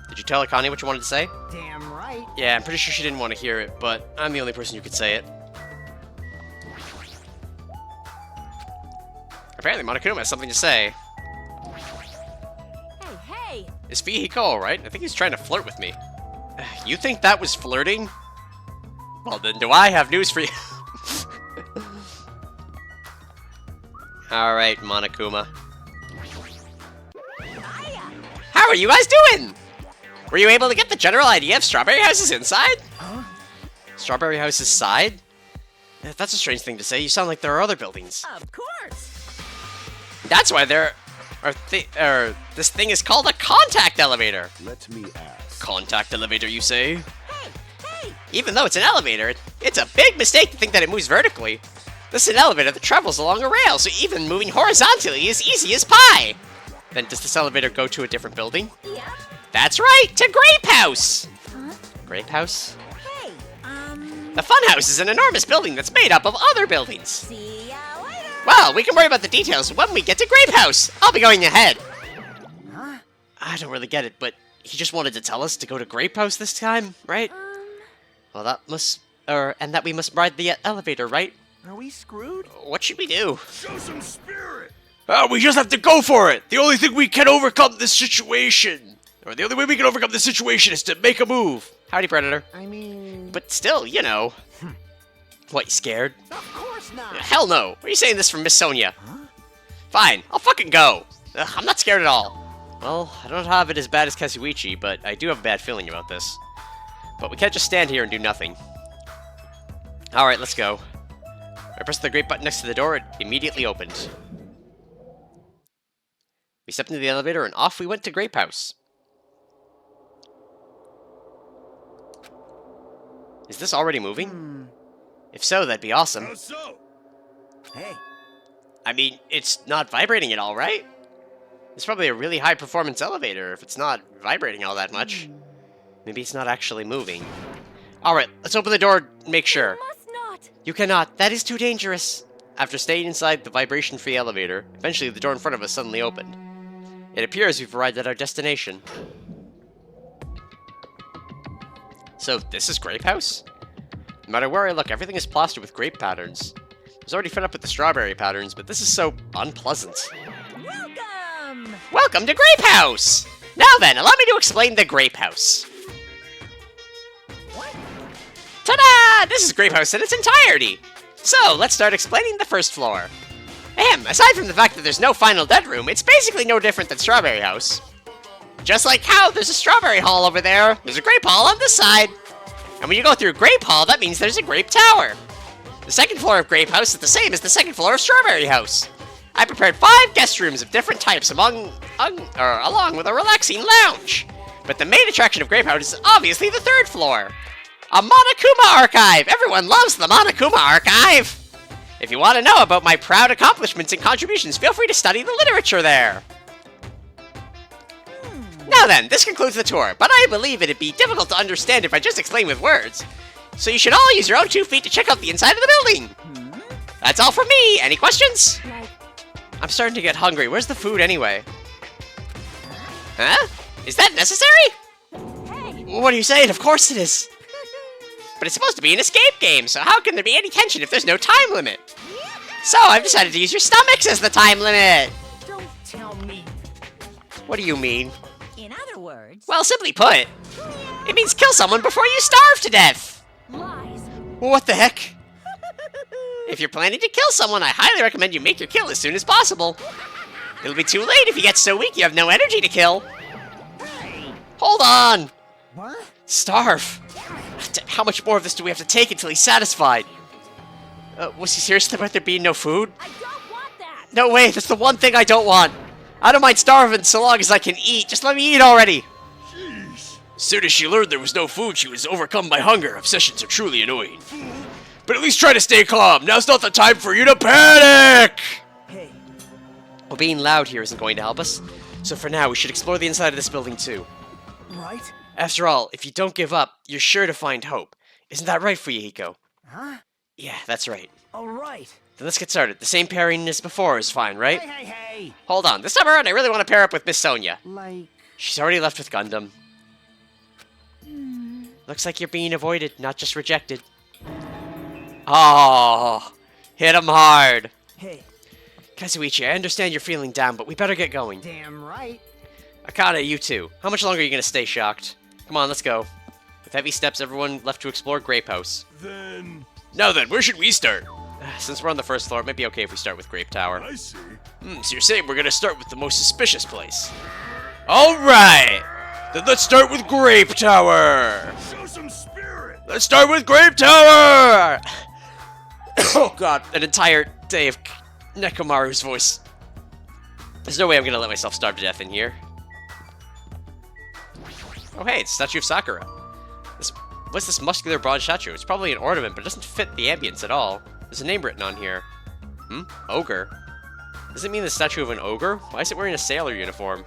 [SPEAKER 1] Did you tell Akane what you wanted to say?
[SPEAKER 3] Damn right.
[SPEAKER 1] Yeah, I'm pretty sure she didn't want to hear it, but I'm the only person who could say it. Apparently Monokuma has something to say.
[SPEAKER 4] Hey, hey!
[SPEAKER 1] Is Fihiko alright? I think he's trying to flirt with me. You think that was flirting? Well then, do I have news for you? Alright, Monokuma. How are you guys doing? Were you able to get the general idea of Strawberry House's inside?
[SPEAKER 3] Huh?
[SPEAKER 1] Strawberry House's side? That's a strange thing to say. You sound like there are other buildings.
[SPEAKER 4] Of course!
[SPEAKER 1] That's why this thing is called a contact elevator.
[SPEAKER 5] Let me ask.
[SPEAKER 1] Contact elevator, you say?
[SPEAKER 4] Hey, hey!
[SPEAKER 1] Even though it's an elevator, it's a big mistake to think that it moves vertically. This is an elevator that travels along a rail, so even moving horizontally is easy as pie. Then does this elevator go to a different building?
[SPEAKER 4] Yep.
[SPEAKER 1] That's right, to Grape House!
[SPEAKER 6] Huh?
[SPEAKER 1] Grape House?
[SPEAKER 4] Hey,
[SPEAKER 1] The Funhouse is an enormous building that's made up of other buildings.
[SPEAKER 4] see ya later!
[SPEAKER 1] Well, we can worry about the details when we get to Grape House. I'll be going ahead.
[SPEAKER 3] Huh?
[SPEAKER 1] I don't really get it, but he just wanted to tell us to go to Grape House this time, right? Well, that must... and that we must ride the elevator, right?
[SPEAKER 3] Are we screwed?
[SPEAKER 1] What should we do?
[SPEAKER 5] Show some spirit!
[SPEAKER 1] We just have to go for it! The only thing we can overcome this situation... Or the only way we can overcome this situation is to make a move. Howdy, Predator.
[SPEAKER 3] I mean...
[SPEAKER 1] But still, you know... What, you scared?
[SPEAKER 3] Of course not!
[SPEAKER 1] Hell no! What are you saying this from Miss Sonia?
[SPEAKER 3] Huh?
[SPEAKER 1] Fine, I'll fucking go! Ugh, I'm not scared at all. Well, I don't have it as bad as Kazuichi, but I do have a bad feeling about this. But we can't just stand here and do nothing. Alright, let's go. I pressed the great button next to the door, it immediately opened. We stepped into the elevator and off we went to Grape House. Is this already moving? If so, that'd be awesome.
[SPEAKER 5] How so?
[SPEAKER 3] Hey,
[SPEAKER 1] I mean, it's not vibrating at all, right? It's probably a really high-performance elevator if it's not vibrating all that much. Maybe it's not actually moving. Alright, let's open the door and make sure.
[SPEAKER 4] Must not!
[SPEAKER 1] You cannot. That is too dangerous. After staying inside the vibration-free elevator, eventually the door in front of us suddenly opened. It appears we've arrived at our destination. So, this is Grape House? No matter where I look, everything is plastered with grape patterns. I was already fed up with the strawberry patterns, but this is so unpleasant.
[SPEAKER 4] Welcome!
[SPEAKER 1] Welcome to Grape House! Now then, allow me to explain the Grape House.
[SPEAKER 4] What?
[SPEAKER 1] Ta-da! This is Grape House in its entirety! So, let's start explaining the first floor. Aside from the fact that there's no final dead room, it's basically no different than Strawberry House. Just like how there's a Strawberry Hall over there, there's a Grape Hall on this side. And when you go through Grape Hall, that means there's a Grape Tower. The second floor of Grape House is the same as the second floor of Strawberry House. I prepared 5 guest rooms of different types along with a relaxing lounge. But the main attraction of Grape House is obviously the third floor. A Monokuma Archive! Everyone loves the Monokuma Archive! If you want to know about my proud accomplishments and contributions, feel free to study the literature there. Now then, this concludes the tour, but I believe it'd be difficult to understand if I just explain with words. So you should all use your own 2 feet to check out the inside of the building.
[SPEAKER 2] That's all from me! Any questions?
[SPEAKER 4] Like,
[SPEAKER 2] I'm starting to get hungry. Where's the food anyway? Huh? Is that necessary?
[SPEAKER 4] hey,
[SPEAKER 2] What are you saying? Of course it is. But it's supposed to be an escape game, so how can there be any tension if there's no time limit? So I've decided to use your stomachs as the time limit.
[SPEAKER 3] Don't tell me.
[SPEAKER 2] What do you mean?
[SPEAKER 4] in other words,
[SPEAKER 2] Well, simply put, it means kill someone before you starve to death.
[SPEAKER 4] lies.
[SPEAKER 2] What the heck? If you're planning to kill someone, I highly recommend you make your kill as soon as possible. It'll be too late if you get so weak you have no energy to kill. Hold on!
[SPEAKER 3] What?
[SPEAKER 2] Starve. How much more of this do we have to take until he's satisfied? Was he serious about there being no food?
[SPEAKER 4] I don't want that.
[SPEAKER 2] No way, that's the one thing I don't want. I don't mind starving so long as I can eat. Just let me eat already.
[SPEAKER 5] Jeez.
[SPEAKER 2] As soon as she learned there was no food, she was overcome by hunger. Obsessions are truly annoying. But at least try to stay calm. Now's not the time for you to panic!
[SPEAKER 3] Hey,
[SPEAKER 2] Well, being loud here isn't going to help us. So for now, we should explore the inside of this building too.
[SPEAKER 3] right?
[SPEAKER 2] After all, if you don't give up, you're sure to find hope. Isn't that right, Fuyahiko?
[SPEAKER 3] Huh?
[SPEAKER 2] Yeah, that's right.
[SPEAKER 3] All right.
[SPEAKER 2] Then let's get started. The same pairing as before is fine, right?
[SPEAKER 3] Hey.
[SPEAKER 2] Hold on. This time around, I really want to pair up with Miss Sonia.
[SPEAKER 3] Like,
[SPEAKER 2] She's already left with Gundam. Looks like you're being avoided, not just rejected. Oh, hit him hard.
[SPEAKER 3] hey,
[SPEAKER 2] Kazuichi, I understand you're feeling down, but we better get going.
[SPEAKER 3] damn right.
[SPEAKER 2] Akane, you too. How much longer are you going to stay shocked? Come on, let's go. With heavy steps, everyone left to explore Grape House.
[SPEAKER 5] Then
[SPEAKER 2] Now then, where should we start? Since we're on the first floor, it might be okay if we start with Grape Tower.
[SPEAKER 5] I see.
[SPEAKER 2] So you're saying we're going to start with the most suspicious place? Alright! Then let's start with Grape Tower!
[SPEAKER 5] Show some spirit.
[SPEAKER 2] Let's start with Grape Tower! Oh god, an entire day of Nekomaru's voice. There's no way I'm gonna let myself starve to death in here. Oh hey, it's a statue of Sakura. What's this muscular bronze statue? It's probably an ornament, but it doesn't fit the ambience at all. There's a name written on here. Ogre. Does it mean the statue of an ogre? Why is it wearing a sailor uniform?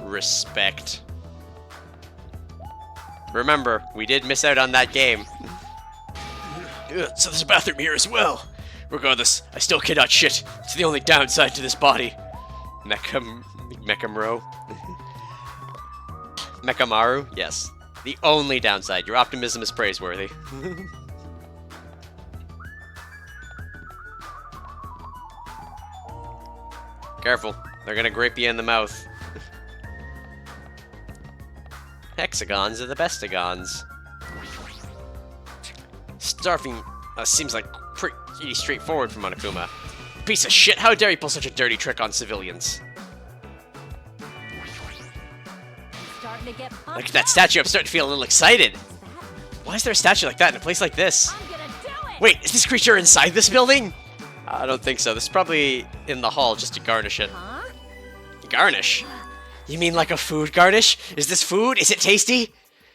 [SPEAKER 2] Respect. Remember, we did miss out on that game. So there's a bathroom here as well. Regardless, I still cannot shit. It's the only downside to this body. Mekamaru? Mekamaru? Yes. The only downside. Your optimism is praiseworthy. Careful. They're gonna grape you in the mouth. Hexagons are the bestigons. Starving seems like pretty straightforward for Monokuma. Piece of shit, how dare you pull such a dirty trick on civilians?
[SPEAKER 4] Starting to get pumped
[SPEAKER 2] Look at that
[SPEAKER 4] up.
[SPEAKER 2] statue, I'm starting to feel a little excited. Why is there a statue like that in a place like this?
[SPEAKER 4] I'm gonna do it.
[SPEAKER 2] Wait, is this creature inside this building? I don't think so. This is probably in the hall just to garnish it.
[SPEAKER 4] Huh?
[SPEAKER 2] Garnish? You mean like a food garnish? Is this food? Is it tasty?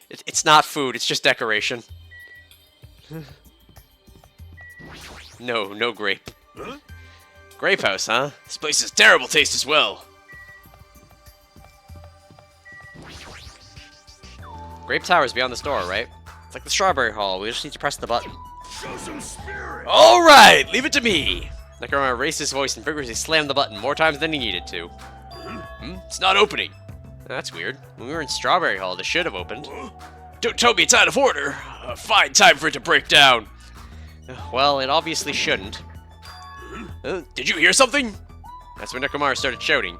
[SPEAKER 2] It's not food, it's just decoration. No grape.
[SPEAKER 5] Huh?
[SPEAKER 2] Grape House, huh? This place has terrible taste as well. Grape Tower's beyond the store, right? It's like the Strawberry Hall. We just need to press the button.
[SPEAKER 5] Show some spirit.
[SPEAKER 2] Alright, leave it to me! Nakamura raised his voice and vigorously slammed the button more times than he needed to. It's not opening. That's weird. When we were in Strawberry Hall, this should have opened. Don't tell me it's out of order. Fine time for it to break down. Well, it obviously shouldn't. Did you hear something? That's when Nakamura started shouting.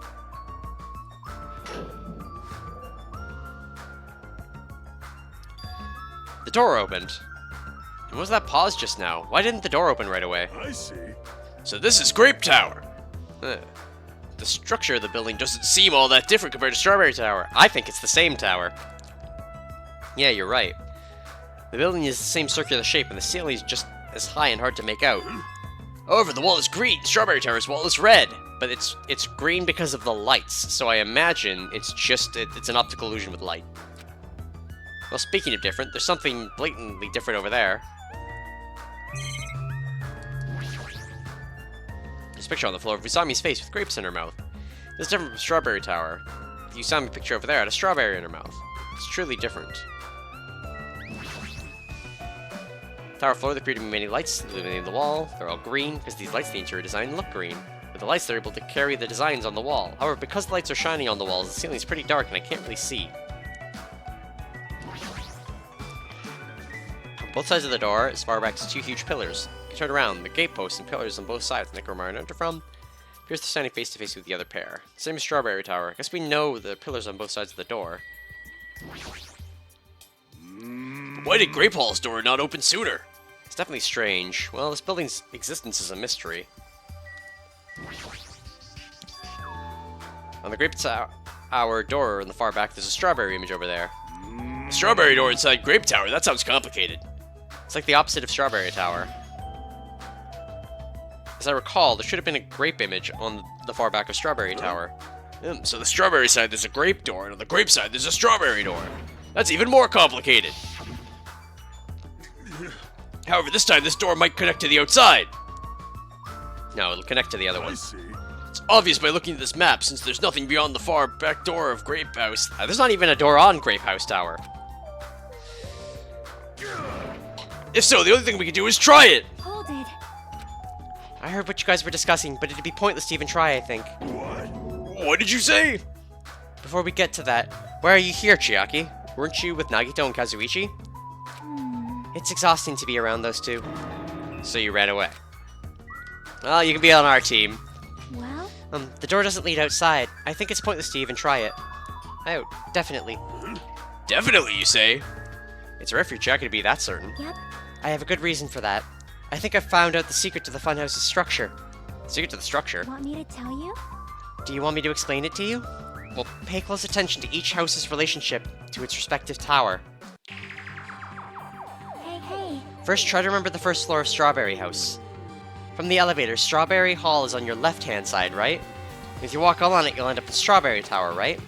[SPEAKER 2] The door opened. And what was that pause just now? Why didn't the door open right away?
[SPEAKER 5] I see.
[SPEAKER 2] So this is Grape Tower. The structure of the building doesn't seem all that different compared to Strawberry Tower. I think it's the same tower. Yeah, you're right. The building is the same circular shape, and the ceiling is just as high and hard to make out. However, the wall is green. Strawberry Tower's wall is red, but it's green because of the lights. So I imagine it's an optical illusion with light. Well, speaking of different, there's something blatantly different over there. There's a picture on the floor of Usami's face with grapes in her mouth. This is different from Strawberry Tower. The Usami picture over there had a strawberry in her mouth. It's truly different.
[SPEAKER 1] Tower floor, there appear to be many lights illuminating the wall. They're all green, because these lights in the interior design look green. With the lights, they're able to carry the designs on the wall. However, because the lights are shining on the walls, the ceiling is pretty dark and I can't really see. On both sides of the door, as far back as 2 huge pillars. You can turn around. The gateposts and pillars on both sides Necromar and enter from appears to standing face to face with the other pair. Same as Strawberry Tower. I guess we know the pillars on both sides of the door.
[SPEAKER 2] Why did Grape Hall's door not open sooner?
[SPEAKER 1] It's definitely strange. Well, this building's existence is a mystery. On the Grape Tower door in the far back, there's a strawberry image over there.
[SPEAKER 2] Strawberry door inside Grape Tower, that sounds complicated.
[SPEAKER 1] It's like the opposite of Strawberry Tower. As I recall, there should have been a grape image on the far back of Strawberry Tower.
[SPEAKER 2] So the strawberry side there's a grape door, and on the grape side there's a strawberry door. That's even more complicated. However, this time this door might connect to the outside.
[SPEAKER 1] No, it'll connect to the other
[SPEAKER 5] I
[SPEAKER 1] one.
[SPEAKER 5] see.
[SPEAKER 2] It's obvious by looking at this map, since there's nothing beyond the far back door of Grape House.
[SPEAKER 1] There's not even a door on Grape House Tower.
[SPEAKER 2] If so, the only thing we can do is try it.
[SPEAKER 6] Hold it.
[SPEAKER 1] I heard what you guys were discussing, but it'd be pointless to even try, I think.
[SPEAKER 2] What did you say?
[SPEAKER 1] Before we get to that, why are you here, Chiaki? Weren't you with Nagito and Kazuichi? It's exhausting to be around those two. So you ran away. Well, you can be on our team.
[SPEAKER 6] Well,
[SPEAKER 1] The door doesn't lead outside. I think it's pointless to even try it. Oh, definitely.
[SPEAKER 2] Definitely, you say?
[SPEAKER 1] It's rare for Chiaki to be that certain.
[SPEAKER 6] yep.
[SPEAKER 1] I have a good reason for that. I think I've found out the secret to the Funhouse's structure. Secret to the structure?
[SPEAKER 6] Want me to tell you?
[SPEAKER 1] Do you want me to explain it to you? Well, pay close attention to each house's relationship to its respective tower.
[SPEAKER 6] Hey.
[SPEAKER 1] First, try to remember the first floor of Strawberry House. From the elevator, Strawberry Hall is on your left-hand side, right? If you walk along it, you'll end up in Strawberry Tower, right?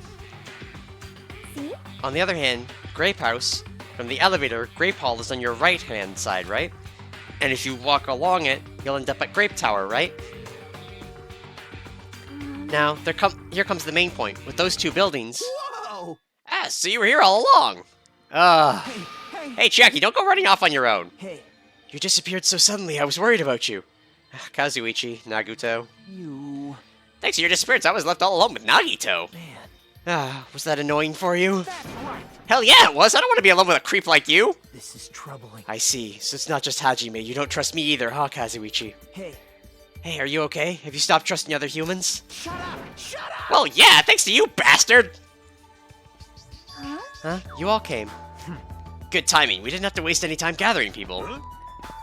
[SPEAKER 6] See?
[SPEAKER 1] On the other hand, Grape House, from the elevator, Grape Hall is on your right-hand side, right? And if you walk along it, you'll end up at Grape Tower, right? Now, here comes the main point. With those two buildings...
[SPEAKER 3] Whoa!
[SPEAKER 2] Ah, so you were here all along.
[SPEAKER 1] Hey, Chiaki, don't go running off on your own.
[SPEAKER 3] Hey,
[SPEAKER 1] You disappeared so suddenly, I was worried about you. Kazuichi, Naguto.
[SPEAKER 3] you...
[SPEAKER 2] Thanks to your disappearance, I was left all alone with Nagito.
[SPEAKER 3] Man,
[SPEAKER 1] Was that annoying for you?
[SPEAKER 3] that's right.
[SPEAKER 2] Hell yeah, it was. I don't want to be alone with a creep like you.
[SPEAKER 3] This is troubling.
[SPEAKER 1] I see. So it's not just Hajime. You don't trust me either, huh, Kazuichi?
[SPEAKER 3] Hey,
[SPEAKER 1] Hey, are you okay? Have you stopped trusting other humans?
[SPEAKER 3] shut up! Shut up!
[SPEAKER 2] Well, yeah, thanks to you, bastard.
[SPEAKER 6] Huh?
[SPEAKER 1] Huh? You all came.
[SPEAKER 2] Good timing.
[SPEAKER 1] We didn't have to waste any time gathering people.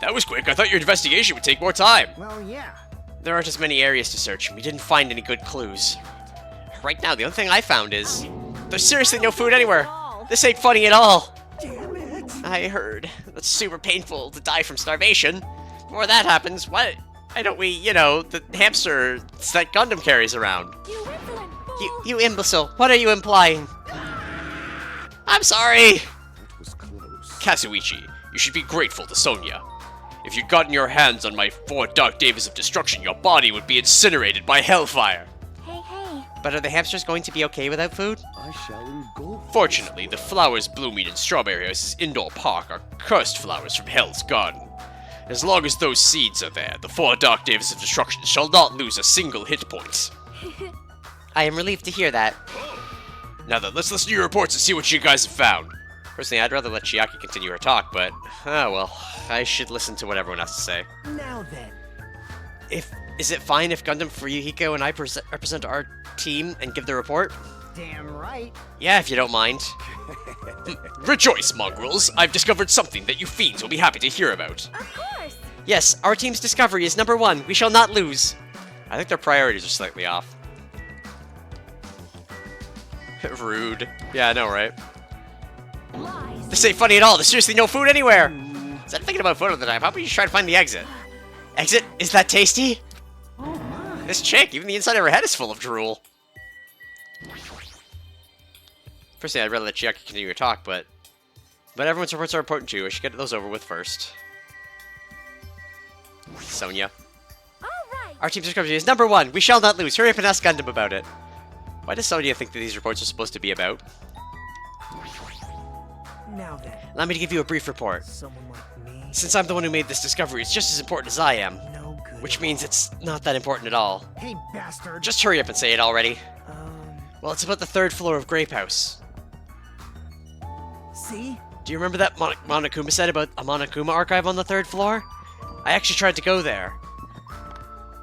[SPEAKER 2] That was quick. I thought your investigation would take more time.
[SPEAKER 3] Well, yeah.
[SPEAKER 1] There aren't as many areas to search, and we didn't find any good clues. Right now, the only thing I found is... There's seriously no food anywhere! This ain't funny at all!
[SPEAKER 3] Damn it!
[SPEAKER 1] I heard. That's super painful to die from starvation. Before that happens, why don't we, the hamster that Gundam carries around?
[SPEAKER 6] You insolent fool!
[SPEAKER 1] You imbecile, what are you implying? I'm sorry!
[SPEAKER 5] It was close.
[SPEAKER 2] Kazuichi, you should be grateful to Sonia. If you'd gotten your hands on my 4 Dark Davis of Destruction, your body would be incinerated by hellfire.
[SPEAKER 6] Hey.
[SPEAKER 1] But are the hamsters going to be okay without food?
[SPEAKER 5] I shall go.
[SPEAKER 2] Fortunately, the flowers blooming in Strawberry House's indoor park are cursed flowers from Hell's Garden. As long as those seeds are there, the 4 Dark Davis of Destruction shall not lose a single hit point.
[SPEAKER 1] I am relieved to hear that.
[SPEAKER 2] Now then, let's listen to your reports and see what you guys have found.
[SPEAKER 1] Personally, I'd rather let Chiaki continue her talk, but... well, I should listen to what everyone has to say.
[SPEAKER 3] Now then.
[SPEAKER 1] Is it fine if Gundam Fuyuhiko and I represent our team and give the report?
[SPEAKER 3] Damn right.
[SPEAKER 1] Yeah, if you don't mind.
[SPEAKER 2] Rejoice, mongrels! I've discovered something that you fiends will be happy to hear about.
[SPEAKER 6] Of course!
[SPEAKER 1] Yes, our team's discovery is number 1. We shall not lose. I think their priorities are slightly off. Rude. Yeah, I know, right?
[SPEAKER 6] Lies!
[SPEAKER 1] This ain't funny at all. There's seriously no food anywhere. Instead of thinking about food all the time, how about you try to find the exit? Exit? Is that tasty?
[SPEAKER 3] Oh my.
[SPEAKER 1] This chick, even the inside of her head is full of drool. Personally, I'd rather let Chiaki continue her talk, but everyone's reports are important too. I should get those over with first. Sonia.
[SPEAKER 6] Alright!
[SPEAKER 1] Our team's discovery is number 1. We shall not lose. Hurry up and ask Gundam about it. Why does Sonia think that these reports are supposed to be about?
[SPEAKER 3] Now then.
[SPEAKER 1] Allow me to give you a brief report.
[SPEAKER 3] Someone like me.
[SPEAKER 2] Since I'm the one who made this discovery, it's just as important as I am.
[SPEAKER 3] No good.
[SPEAKER 2] Which means it's not that important at all.
[SPEAKER 3] Hey, bastard.
[SPEAKER 2] Just hurry up and say it already.
[SPEAKER 3] Um,
[SPEAKER 2] Well, it's about the 3rd floor of Grape House.
[SPEAKER 3] see?
[SPEAKER 2] Do you remember that Monokuma said about a Monokuma archive on the 3rd floor? I actually tried to go there.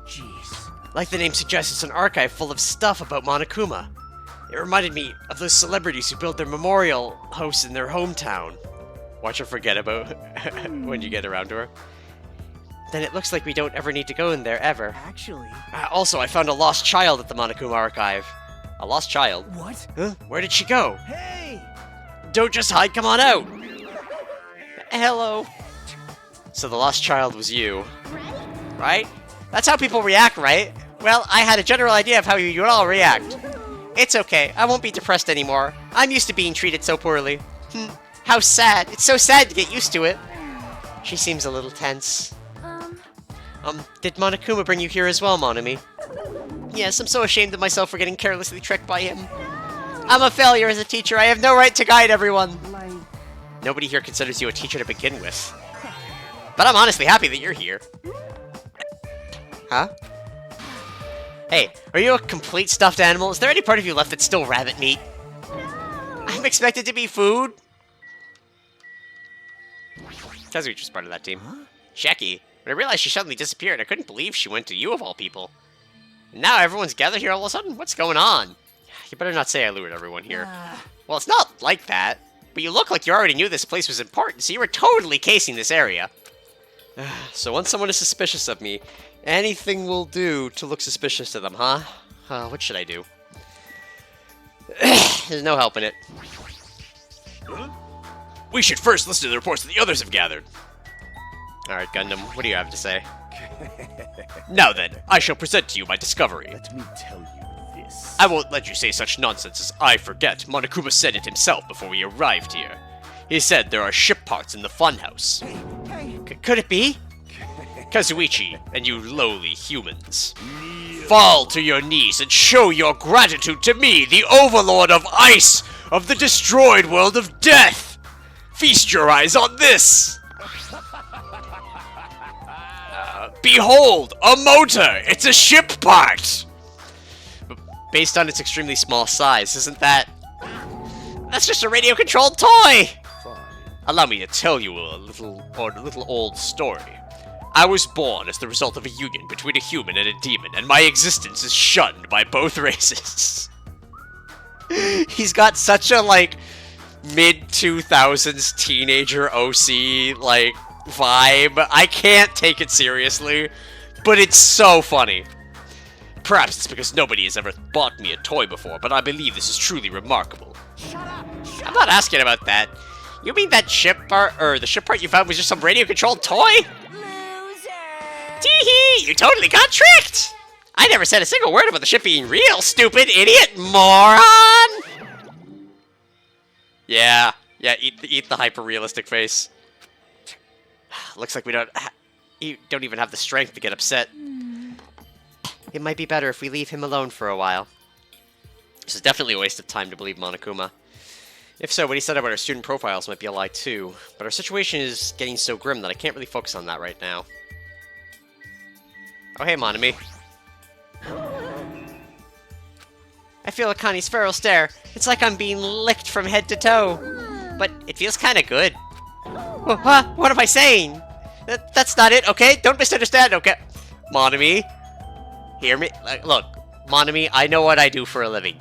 [SPEAKER 3] Jeez.
[SPEAKER 2] Like the name suggests, it's an archive full of stuff about Monokuma. It reminded me of those celebrities who built their memorial house in their hometown. Watch her forget about when you get around to her. Then it looks like we don't ever need to go in there, ever.
[SPEAKER 3] Actually.
[SPEAKER 2] Also, I found a lost child at the Monokuma archive. A lost child?
[SPEAKER 3] What?
[SPEAKER 2] Huh? Where did she go?
[SPEAKER 3] Hey!
[SPEAKER 2] Don't just hide, come on out! Hello. So the lost child was you. Right? That's how people react, right? Well, I had a general idea of how you would all react. It's okay, I won't be depressed anymore. I'm used to being treated so poorly. How sad. It's so sad to get used to it. She seems a little tense. Did Monokuma bring you here as well, Monami? Yes, I'm so ashamed of myself for getting carelessly tricked by him. I'm a failure as a teacher. I have no right to guide everyone.
[SPEAKER 3] Like...
[SPEAKER 2] Nobody here considers you a teacher to begin with. But I'm honestly happy that you're here. Huh? Hey, are you a complete stuffed animal? Is there any part of you left that's still rabbit meat? I'm expected to be food? Kazuichi was part of that team.
[SPEAKER 3] Huh?
[SPEAKER 2] Sheki. When I realized she suddenly disappeared, I couldn't believe she went to you of all people. And now everyone's gathered here all of a sudden? What's going on? You better not say I lured everyone here. Well, it's not like that. But you look like you already knew this place was important, so you were totally casing this area. So once someone is suspicious of me, anything will do to look suspicious to them, huh? What should I do? There's no help in it. We should first listen to the reports that the others have gathered. Alright, Gundam, what do you have to say? Now then, I shall present to you my discovery.
[SPEAKER 5] Let me tell you this.
[SPEAKER 2] I won't let you say such nonsense as I forget. Monokuma said it himself before we arrived here. He said there are ship parts in the Funhouse.
[SPEAKER 3] Hey!
[SPEAKER 2] Could it be? Kazuichi, and you lowly humans. Fall to your knees and show your gratitude to me, the Overlord of Ice, of the destroyed world of death! Feast your eyes on this! Behold, a motor! It's a ship part! Based on its extremely small size, isn't that... That's just a radio-controlled toy! Allow me to tell you a little old story. I was born as the result of a union between a human and a demon, and my existence is shunned by both races. He's got such a, like, mid-2000s teenager OC, like, vibe. I can't take it seriously, but it's so funny. Perhaps it's because nobody has ever bought me a toy before, but I believe this is truly remarkable. I'm not asking about that. You mean that ship part, or the ship part you found was just some radio-controlled toy?
[SPEAKER 4] Loser!
[SPEAKER 2] Tee-hee! You totally got tricked! I never said a single word about the ship being real, stupid idiot moron! Yeah, eat the hyper-realistic face. Looks like you don't even have the strength to get upset. It might be better if we leave him alone for a while. This is definitely a waste of time to believe Monokuma. If so, what he said about our student profiles might be a lie too, but our situation is getting so grim that I can't really focus on that right now. Oh hey, Monami. I feel Akani's feral stare. It's like I'm being licked from head to toe. But it feels kinda good. What am I saying? That's not it, okay? Don't misunderstand, okay? Monami, hear me? Look, Monami, I know what I do for a living.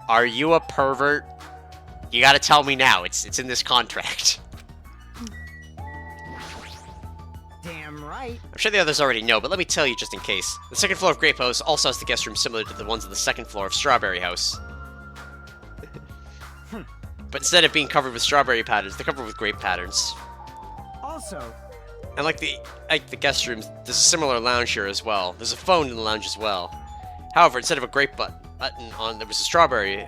[SPEAKER 2] Are you a pervert? You gotta tell me now. It's in this contract.
[SPEAKER 3] Damn right.
[SPEAKER 2] I'm sure the others already know, but let me tell you just in case. The second floor of Grape House also has the guest room similar to the ones on the second floor of Strawberry House. But instead of being covered with strawberry patterns, they're covered with grape patterns.
[SPEAKER 3] Also,
[SPEAKER 2] And like the guest rooms, there's a similar lounge here as well. There's a phone in the lounge as well. However, instead of a grape button on, there was a strawberry.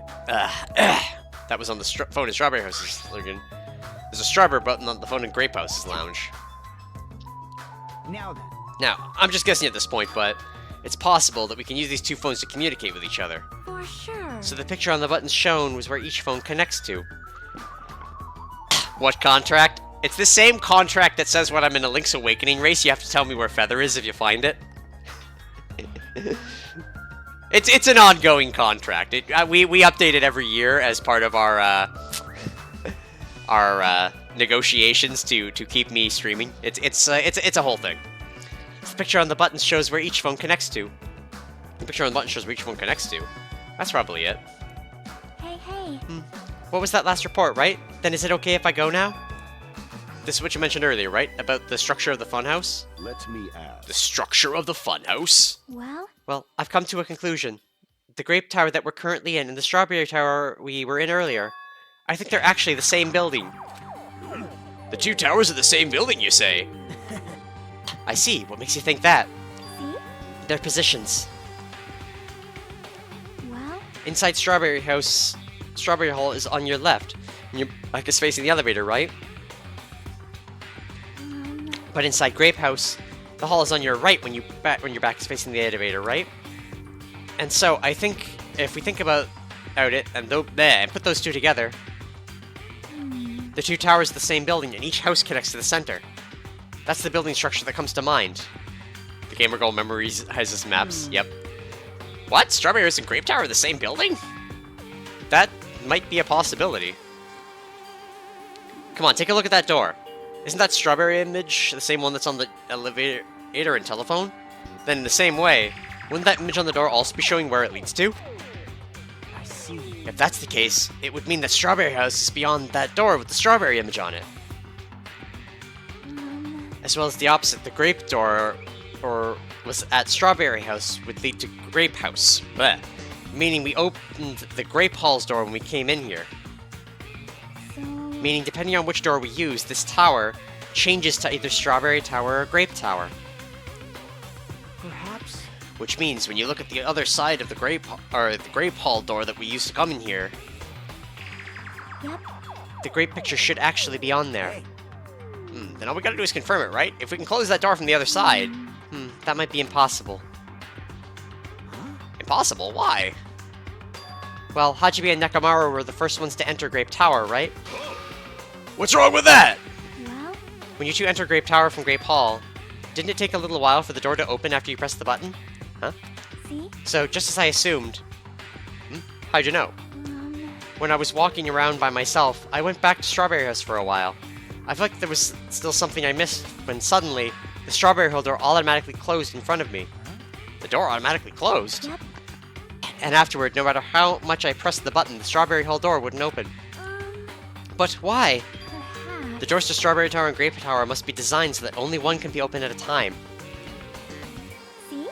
[SPEAKER 2] That was on the phone in Strawberry House's lounge. There's a strawberry button on the phone in Grape House's lounge.
[SPEAKER 3] now then.
[SPEAKER 2] Now, I'm just guessing at this point, but it's possible that we can use these two phones to communicate with each other.
[SPEAKER 6] For sure.
[SPEAKER 2] So the picture on the button shown was where each phone connects to. What contract?
[SPEAKER 1] It's the same contract that says when I'm in a Link's Awakening race, you have to tell me where Feather is if you find it. It's an ongoing contract. We update it every year as part of our negotiations to keep me streaming. It's a whole thing. The picture on the button shows where each phone connects to. The picture on the button shows where each phone connects to. That's probably it.
[SPEAKER 6] Hey, hey.
[SPEAKER 1] What was that last report, right? Then is it okay if I go now? This is what you mentioned earlier, right? About the structure of the funhouse?
[SPEAKER 5] Let me ask.
[SPEAKER 1] The structure of the funhouse?
[SPEAKER 6] Well,
[SPEAKER 1] Well, I've come to a conclusion. The grape tower that we're currently in and the strawberry tower we were in earlier, I think they're actually the same building. The two towers are the same building, you say? I see. What makes you think that?
[SPEAKER 6] see?
[SPEAKER 1] Their positions.
[SPEAKER 6] Well,
[SPEAKER 1] Inside Strawberry House, Strawberry Hall is on your left. And your back is facing the elevator, right? But inside Grape House, the hall is on your right when your back is facing the elevator, right? And so I think if we think about it and put those two together, the two towers are the same building, and each house connects to the center. That's the building structure that comes to mind. The Gamer Girl Memories has his maps. Yep. What? Strawberry House and Grape Tower are the same building? That might be a possibility. Come on, take a look at that door. Isn't that strawberry image the same one that's on the elevator and telephone? Then in the same way, wouldn't that image on the door also be showing where it leads to?
[SPEAKER 3] I see.
[SPEAKER 1] If that's the case, it would mean that Strawberry House is beyond that door with the strawberry image on it. As well as the opposite, the grape door, or was at Strawberry House, would lead to Grape House. Blech. Meaning we opened the Grape Hall's door when we came in here.
[SPEAKER 6] so...
[SPEAKER 1] Meaning depending on which door we use, this tower changes to either Strawberry Tower or Grape Tower.
[SPEAKER 3] Perhaps.
[SPEAKER 1] Which means when you look at the other side of the Grape Hall door that we used to come in here,
[SPEAKER 6] Yep.
[SPEAKER 1] the Grape picture should actually be on there.
[SPEAKER 3] Hey.
[SPEAKER 1] Then all we gotta do is confirm it, right? If we can close that door from the other side, that might be impossible. Impossible? Why? Well, Hajime and Nekomaru were the first ones to enter Grape Tower, right? What's wrong with that?
[SPEAKER 6] Well,
[SPEAKER 1] When you two enter Grape Tower from Grape Hall, didn't it take a little while for the door to open after you pressed the button? Huh?
[SPEAKER 6] see?
[SPEAKER 1] So, just as I assumed. How'd you know? When I was walking around by myself, I went back to Strawberry House for a while. I felt like there was still something I missed when suddenly, the Strawberry Hill door automatically closed in front of me. The door automatically closed?
[SPEAKER 6] Yep.
[SPEAKER 1] And afterward, no matter how much I pressed the button, the Strawberry Hill door wouldn't open. But why?
[SPEAKER 6] Perhaps.
[SPEAKER 1] The doors to Strawberry Tower and Grape Tower must be designed so that only one can be opened at a time.
[SPEAKER 6] See?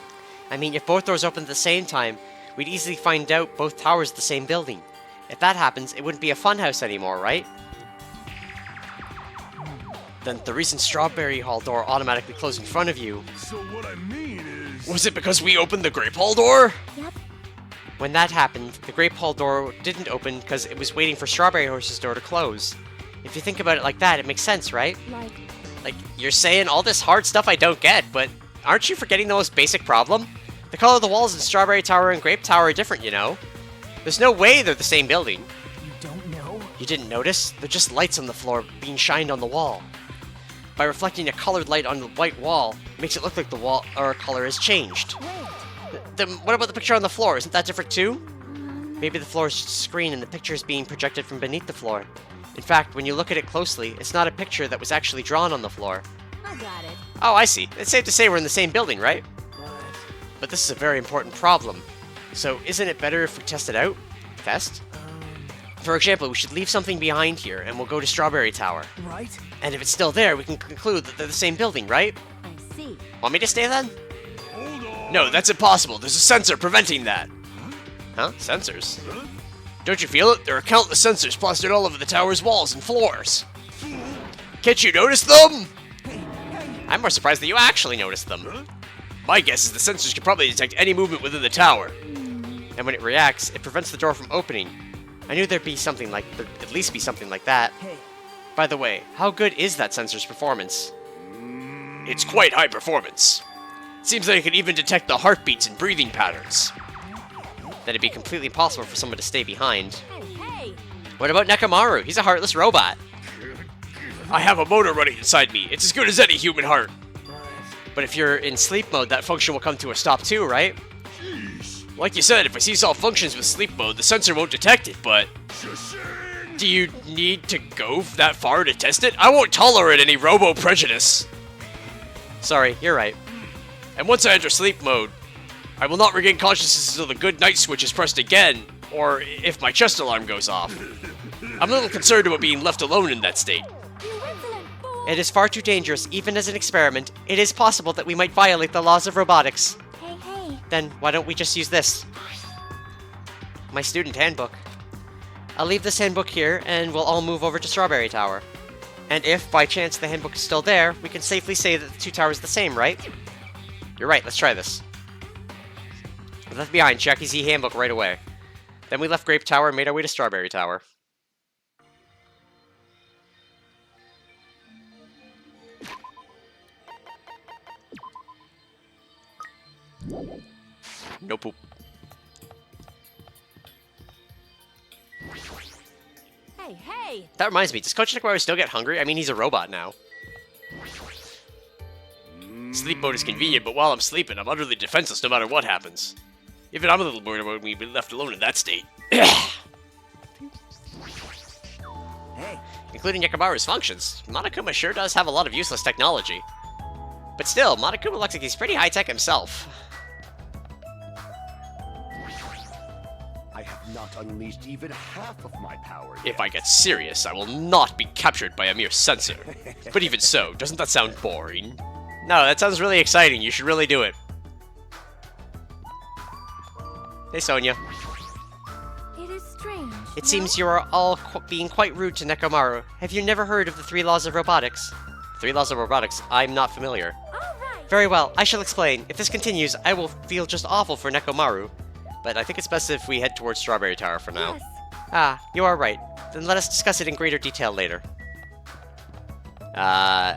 [SPEAKER 1] I mean, if both doors opened at the same time, we'd easily find out both towers are the same building. If that happens, it wouldn't be a funhouse anymore, right? Then the reason Strawberry Hall door automatically closed in front of you...
[SPEAKER 5] So what I mean is...
[SPEAKER 1] Was it because we opened the Grape Hall door?
[SPEAKER 6] Yep.
[SPEAKER 1] When that happened, the Grape Hall door didn't open because it was waiting for Strawberry Horse's door to close. If you think about it like that, it makes sense, right? Like, you're saying all this hard stuff I don't get, but aren't you forgetting the most basic problem? The color of the walls in Strawberry Tower and Grape Tower are different, you know? There's no way they're the same building.
[SPEAKER 3] You don't know?
[SPEAKER 1] You didn't notice? They're just lights on the floor being shined on the wall. By reflecting a colored light on the white wall, it makes it look like the wall or color has changed. Then what about the picture on the floor? Isn't that different too? Maybe the floor is just a screen and the picture is being projected from beneath the floor. In fact, when you look at it closely, it's not a picture that was actually drawn on the floor.
[SPEAKER 4] I got it.
[SPEAKER 1] Oh, I see. It's safe to say we're in the same building, right? But this is a very important problem. So isn't it better if we test it out? Test? For example, we should leave something behind here and we'll go to Strawberry Tower.
[SPEAKER 3] Right?
[SPEAKER 1] And if it's still there, we can conclude that they're the same building, right?
[SPEAKER 4] I see.
[SPEAKER 1] Want me to stay then?
[SPEAKER 5] Hold on.
[SPEAKER 1] No, that's impossible. There's a sensor preventing that. Huh? Sensors? Don't you feel it? There are countless sensors plastered all over the tower's walls and floors. Can't you notice them? I'm more surprised that you actually noticed them. My guess is the sensors can probably detect any movement within the tower. And when it reacts, it prevents the door from opening. I knew there'd at least be something like that.
[SPEAKER 3] Hey.
[SPEAKER 1] By the way, how good is that sensor's performance? It's quite high performance. Seems like it can even detect the heartbeats and breathing patterns. Then it'd be completely impossible for someone to stay behind.
[SPEAKER 4] Hey, hey!
[SPEAKER 1] What about Nekomaru? He's a heartless robot.
[SPEAKER 2] I have a motor running inside me. It's as good as any human heart. But if you're in sleep mode, that function will come to a stop too, right? Like you said, if I cease all functions with sleep mode, the sensor won't detect it, but... Do you need to go that far to test it? I won't tolerate any robo-prejudice. Sorry, you're right. And once I enter sleep mode, I will not regain consciousness until the good night switch is pressed again, or if my chest alarm goes off. I'm a little concerned about being left alone in that state.
[SPEAKER 1] It is far too dangerous, even as an experiment. It is possible that we might violate the laws of robotics.
[SPEAKER 6] Hey.
[SPEAKER 1] Then why don't we just use this? My student handbook. I'll leave this handbook here, and we'll all move over to Strawberry Tower. And if, by chance, the handbook is still there, we can safely say that the two towers are the same, right? You're right, let's try this. We left behind Jackie's handbook right away. Then we left Grape Tower and made our way to Strawberry Tower. No poop.
[SPEAKER 4] Hey!
[SPEAKER 1] That reminds me, does Coach Nekomaru still get hungry? I mean, he's a robot now. Sleep mode is convenient, but while I'm sleeping, I'm utterly defenseless no matter what happens. Even I'm a little worried about me being left alone in that state.
[SPEAKER 3] Hey,
[SPEAKER 1] Including Nekomaru's functions, Monokuma sure does have a lot of useless technology. But still, Monokuma looks like he's pretty high-tech himself.
[SPEAKER 3] I have not unleashed even half of my power yet.
[SPEAKER 2] If I get serious, I will not be captured by a mere sensor. But even so, doesn't that sound boring?
[SPEAKER 1] No, that sounds really exciting. You should really do it. Hey, Sonia.
[SPEAKER 6] It is strange.
[SPEAKER 1] It seems you are all being quite rude to Nekomaru. Have you never heard of the 3 laws of robotics? 3 laws of robotics? I'm not familiar.
[SPEAKER 6] All right.
[SPEAKER 1] Very well, I shall explain. If this continues, I will feel just awful for Nekomaru. But I think it's best if we head towards Strawberry Tower for now.
[SPEAKER 6] Yes.
[SPEAKER 1] Ah, you are right. Then let us discuss it in greater detail later. I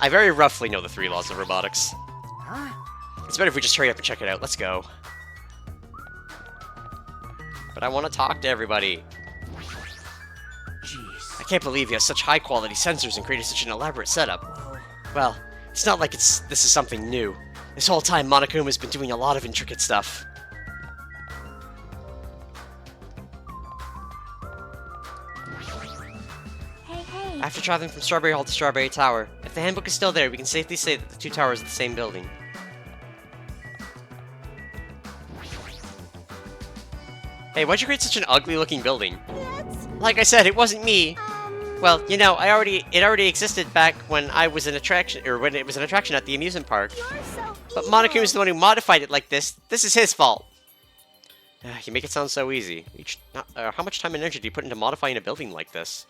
[SPEAKER 1] very roughly know the 3 laws of robotics.
[SPEAKER 3] Huh?
[SPEAKER 1] It's better if we just hurry up and check it out. Let's go. But I want to talk to everybody.
[SPEAKER 3] Jeez.
[SPEAKER 1] I can't believe you have such high-quality sensors and created such an elaborate setup. Well, it's not like this is something new. This whole time, Monokuma's been doing a lot of intricate stuff.
[SPEAKER 6] Hey.
[SPEAKER 1] After traveling from Strawberry Hall to Strawberry Tower, if the handbook is still there, we can safely say that the 2 towers are the same building. Hey, why'd you create such an ugly-looking building?
[SPEAKER 6] That's,
[SPEAKER 1] Like I said, it wasn't me. Well, you know, it already existed back when I was an attraction, or when it was an attraction at the amusement park.
[SPEAKER 6] you're so
[SPEAKER 1] But
[SPEAKER 6] evil.
[SPEAKER 1] Monokuma's the one who modified it like this. This is his fault. You make it sound so easy. How much time and energy do you put into modifying a building like this?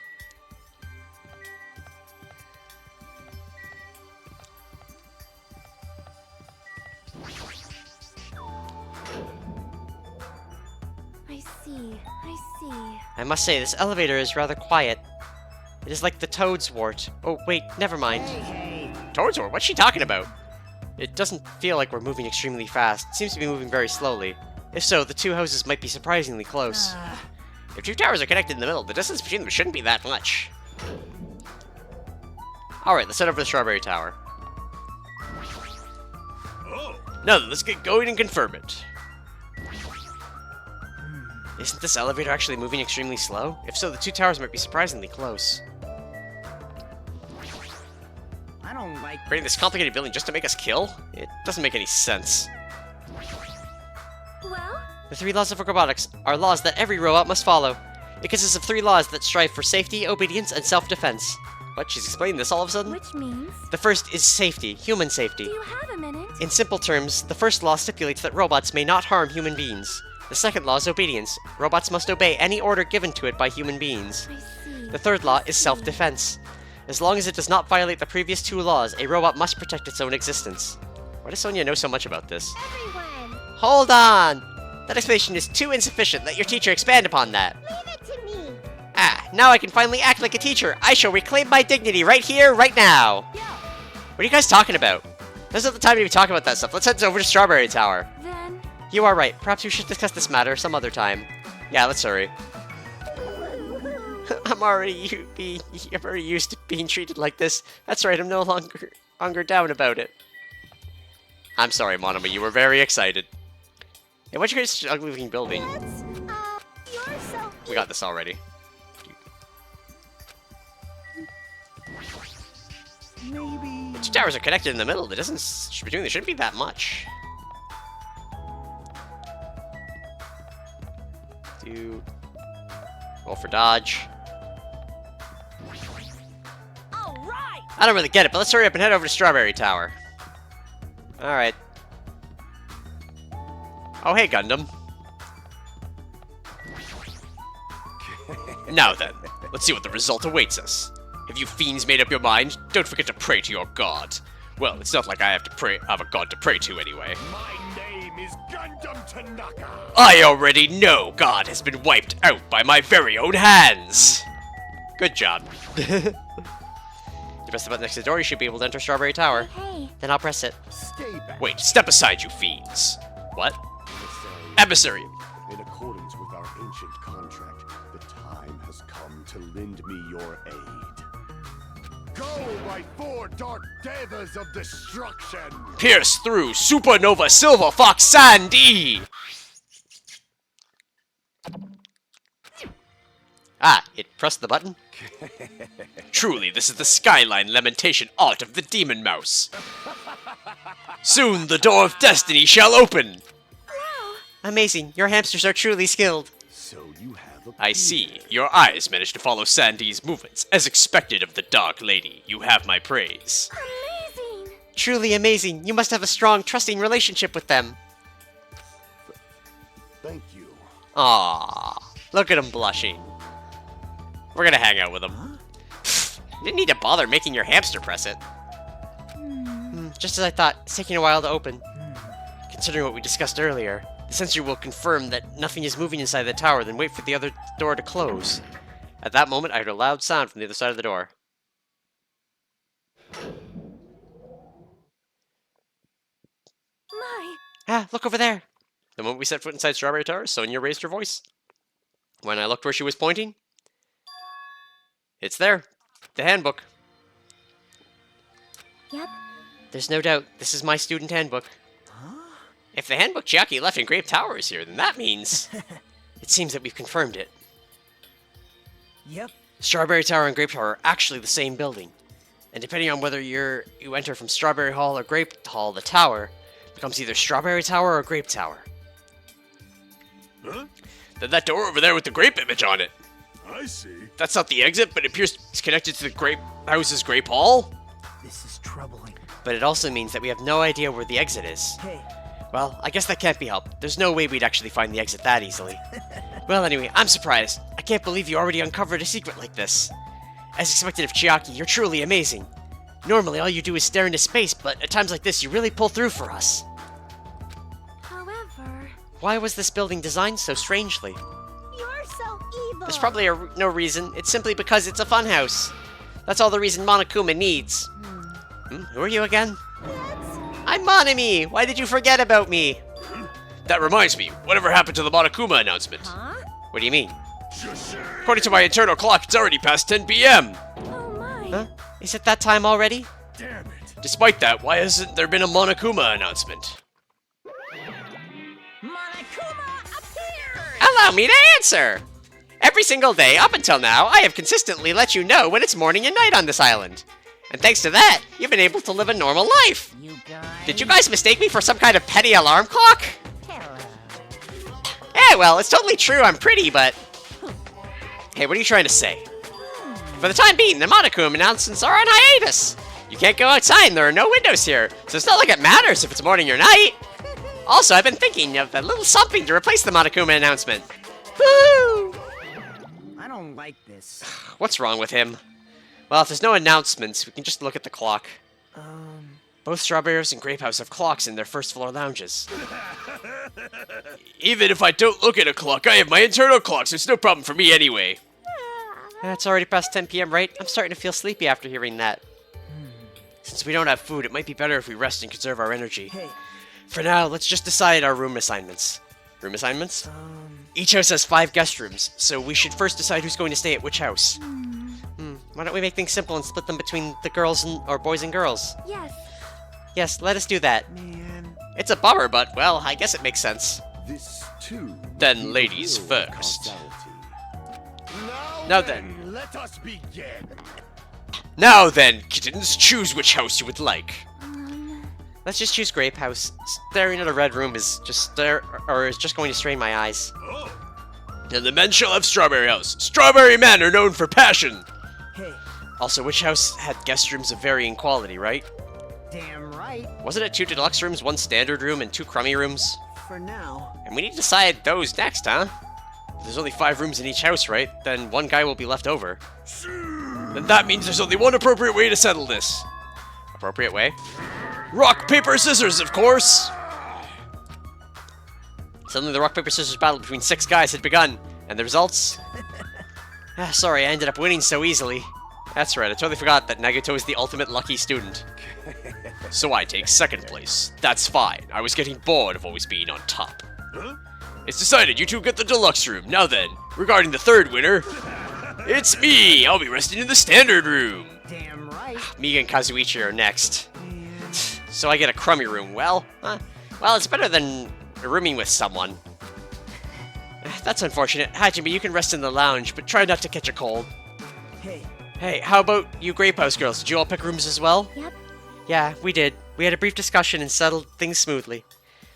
[SPEAKER 6] I see.
[SPEAKER 1] I must say, this elevator is rather quiet. It is like the Toad's Wart. Oh, wait, never mind.
[SPEAKER 2] Towards her? What's she talking about?
[SPEAKER 1] It doesn't feel like we're moving extremely fast. It seems to be moving very slowly. If so, the 2 houses might be surprisingly close.
[SPEAKER 2] If 2 towers are connected in the middle, the distance between them shouldn't be that much.
[SPEAKER 1] Alright, let's head over to Strawberry Tower.
[SPEAKER 5] Oh,
[SPEAKER 2] Now then, let's get going and confirm it.
[SPEAKER 1] Isn't this elevator actually moving extremely slow? If so, the 2 towers might be surprisingly close.
[SPEAKER 3] I don't like
[SPEAKER 2] Creating this complicated building just to make us kill? It doesn't make any sense.
[SPEAKER 6] Well,
[SPEAKER 1] The 3 laws of robotics are laws that every robot must follow. It consists of 3 laws that strive for safety, obedience, and self-defense.
[SPEAKER 2] What? She's explaining this all of a sudden?
[SPEAKER 6] which means...
[SPEAKER 1] The first is safety, human safety.
[SPEAKER 6] Do you have a minute?
[SPEAKER 1] In simple terms, the first law stipulates that robots may not harm human beings. The second law is obedience. Robots must obey any order given to it by human beings.
[SPEAKER 6] I see.
[SPEAKER 1] The third law is self-defense. As long as it does not violate the previous 2 laws, a robot must protect its own existence. Why does Sonia know so much about this?
[SPEAKER 6] Everyone,
[SPEAKER 1] Hold on! That explanation is too insufficient. Let your teacher expand upon that.
[SPEAKER 6] leave it to me.
[SPEAKER 1] Ah, now I can finally act like a teacher. I shall reclaim my dignity right here, right now. What are you guys talking about? This isn't the time to be talking about that stuff. Let's head over to Strawberry Tower.
[SPEAKER 6] Then,
[SPEAKER 1] You are right. Perhaps we should discuss this matter some other time. Yeah, let's hurry. I'm already used to being treated like this. That's right, I'm no longer down about it. I'm sorry, Monoma, you were very excited. Hey, what's your guys' ugly-looking building?
[SPEAKER 6] That's, you're so
[SPEAKER 1] We got this already.
[SPEAKER 3] Maybe.
[SPEAKER 1] Two towers are connected in the middle. There shouldn't be that much. Roll for dodge.
[SPEAKER 4] All right.
[SPEAKER 1] I don't really get it, but let's hurry up and head over to Strawberry Tower. Alright. Oh, hey, Gundam. Now then, let's see what the result awaits us. Have you fiends made up your mind? Don't forget to pray to your god. Well, it's not like I have a god to pray to anyway.
[SPEAKER 5] My name is Gundam Tanaka.
[SPEAKER 1] I already know God has been wiped out by my very own hands. Good job. You press the button next to the door, you should be able to enter Strawberry Tower.
[SPEAKER 6] Hey,
[SPEAKER 1] Then I'll press it.
[SPEAKER 3] Stay back.
[SPEAKER 1] Wait, step aside, you fiends. What?
[SPEAKER 5] Emissary.
[SPEAKER 1] Emissary.
[SPEAKER 5] In accordance with our ancient contract, the time has come to lend me your aid. Go, my 4 dark devas of destruction!
[SPEAKER 1] Pierce through Supernova Silver Fox Sandy! Ah, it pressed the button? Truly, this is the skyline lamentation art of the Demon Mouse. Soon the door of destiny shall open! Amazing, your hamsters are truly skilled.
[SPEAKER 5] So you have a
[SPEAKER 1] I see. Your eyes managed to follow Sandy's movements. As expected of the Dark Lady, you have my praise.
[SPEAKER 6] amazing.
[SPEAKER 1] Truly amazing. You must have a strong, trusting relationship with them.
[SPEAKER 5] Thank you.
[SPEAKER 1] Aww. Look at him blushing. We're gonna hang out with him. You didn't need to bother making your hamster press it. Just as I thought, it's taking a while to open. Considering what we discussed earlier, the sensor will confirm that nothing is moving inside the tower, then wait for the other door to close. At that moment, I heard a loud sound from the other side of the door.
[SPEAKER 6] My,
[SPEAKER 1] Ah, look over there! The moment we set foot inside Strawberry Tower, Sonia raised her voice. When I looked where she was pointing, it's there. The handbook.
[SPEAKER 6] yep.
[SPEAKER 1] There's no doubt, this is my student handbook. If the handbook Chiaki left in Grape Tower is here, then that means... it seems that we've confirmed it.
[SPEAKER 3] Yep.
[SPEAKER 1] Strawberry Tower and Grape Tower are actually the same building. And depending on whether you enter from Strawberry Hall or Grape Hall, the tower becomes either Strawberry Tower or Grape Tower.
[SPEAKER 5] Huh?
[SPEAKER 1] Then that door over there with the grape image on it.
[SPEAKER 5] I see.
[SPEAKER 1] That's not the exit, but it appears it's connected to the Grape House's Grape Hall.
[SPEAKER 3] This is troubling.
[SPEAKER 1] But it also means that we have no idea where the exit is.
[SPEAKER 3] Hey,
[SPEAKER 1] Well, I guess that can't be helped. There's no way we'd actually find the exit that easily. Well, anyway, I'm surprised. I can't believe you already uncovered a secret like this. As expected of Chiaki, you're truly amazing. Normally, all you do is stare into space, but at times like this, you really pull through for us.
[SPEAKER 6] However,
[SPEAKER 1] Why was this building designed so strangely?
[SPEAKER 6] you're so evil.
[SPEAKER 1] There's probably no reason. It's simply because it's a funhouse. That's all the reason Monokuma needs. Who are you again? I'm Monami! Why did you forget about me? That reminds me, whatever happened to the Monokuma announcement?
[SPEAKER 6] Huh?
[SPEAKER 1] What do you mean? According to my internal clock, it's already past 10 p.m.
[SPEAKER 6] Oh my.
[SPEAKER 1] Huh? Is it that time already?
[SPEAKER 5] Damn it.
[SPEAKER 1] Despite that, why hasn't there been a Monokuma announcement?
[SPEAKER 4] Monokuma appears!
[SPEAKER 1] Allow me to answer! Every single day, up until now, I have consistently let you know when it's morning and night on this island. And thanks to that, you've been able to live a normal life.
[SPEAKER 4] You guys...
[SPEAKER 1] Did you guys mistake me for some kind of petty alarm clock?
[SPEAKER 4] Hello.
[SPEAKER 1] Yeah, well, it's totally true I'm pretty, but... Hey, what are you trying to say? For the time being, the Monokuma announcements are on hiatus. You can't go outside and there are no windows here, so it's not like it matters if it's morning or night. Also, I've been thinking of a little something to replace the Monokuma announcement. Woo!
[SPEAKER 3] I don't like this.
[SPEAKER 1] What's wrong with him? Well, if there's no announcements, we can just look at the clock. Both Strawberries and Grape House have clocks in their first floor lounges. Even if I don't look at a clock, I have my internal clock, so it's no problem for me anyway. It's already past 10 p.m., right? I'm starting to feel sleepy after hearing that. Since we don't have food, it might be better if we rest and conserve our energy.
[SPEAKER 3] Hey,
[SPEAKER 1] For now, let's just decide our room assignments. Room assignments? Each house has 5 guest rooms, so we should first decide who's going to stay at which house. Why don't we make things simple and split them between the girls or boys and girls?
[SPEAKER 6] Yes.
[SPEAKER 1] Yes, let us do that.
[SPEAKER 3] Man,
[SPEAKER 2] It's a bummer, but, well, I guess it makes sense.
[SPEAKER 5] This too.
[SPEAKER 1] Then ladies first.
[SPEAKER 5] Now
[SPEAKER 1] then.
[SPEAKER 5] let us begin.
[SPEAKER 1] Now then, kittens, choose which house you would like.
[SPEAKER 6] Um,
[SPEAKER 1] Let's just choose Grape House. Staring at a red room is just going to strain my eyes.
[SPEAKER 5] Oh,
[SPEAKER 1] And the men shall have Strawberry House. Strawberry men are known for passion.
[SPEAKER 3] hey,
[SPEAKER 1] Also, which house had guest rooms of varying quality, right?
[SPEAKER 3] damn right.
[SPEAKER 1] Wasn't it 2 deluxe rooms, 1 standard room, and 2 crummy rooms?
[SPEAKER 3] For now.
[SPEAKER 1] And we need to decide those next, huh? If there's only 5 rooms in each house, right? Then 1 guy will be left over. Then that means there's only one appropriate way to settle this. Appropriate way? Rock, paper, scissors, of course! Suddenly the rock, paper, scissors battle between 6 guys had begun, and the results? Sorry, I ended up winning so easily. That's right, I totally forgot that Nagato is the ultimate lucky student. So I take 2nd place. That's fine. I was getting bored of always being on top.
[SPEAKER 5] huh?
[SPEAKER 1] It's decided you two get the deluxe room. Now then, regarding the 3rd winner, it's me! I'll be resting in the standard room.
[SPEAKER 3] Damn right.
[SPEAKER 1] Me and Kazuichi are next.
[SPEAKER 3] Man.
[SPEAKER 1] So I get a crummy room. Well, it's better than rooming with someone. That's unfortunate. Hajime, you can rest in the lounge, but try not to catch a cold.
[SPEAKER 3] Hey,
[SPEAKER 1] Hey, how about you Grape House girls? Did you all pick rooms as well?
[SPEAKER 6] Yep.
[SPEAKER 1] Yeah, we did. We had a brief discussion and settled things smoothly.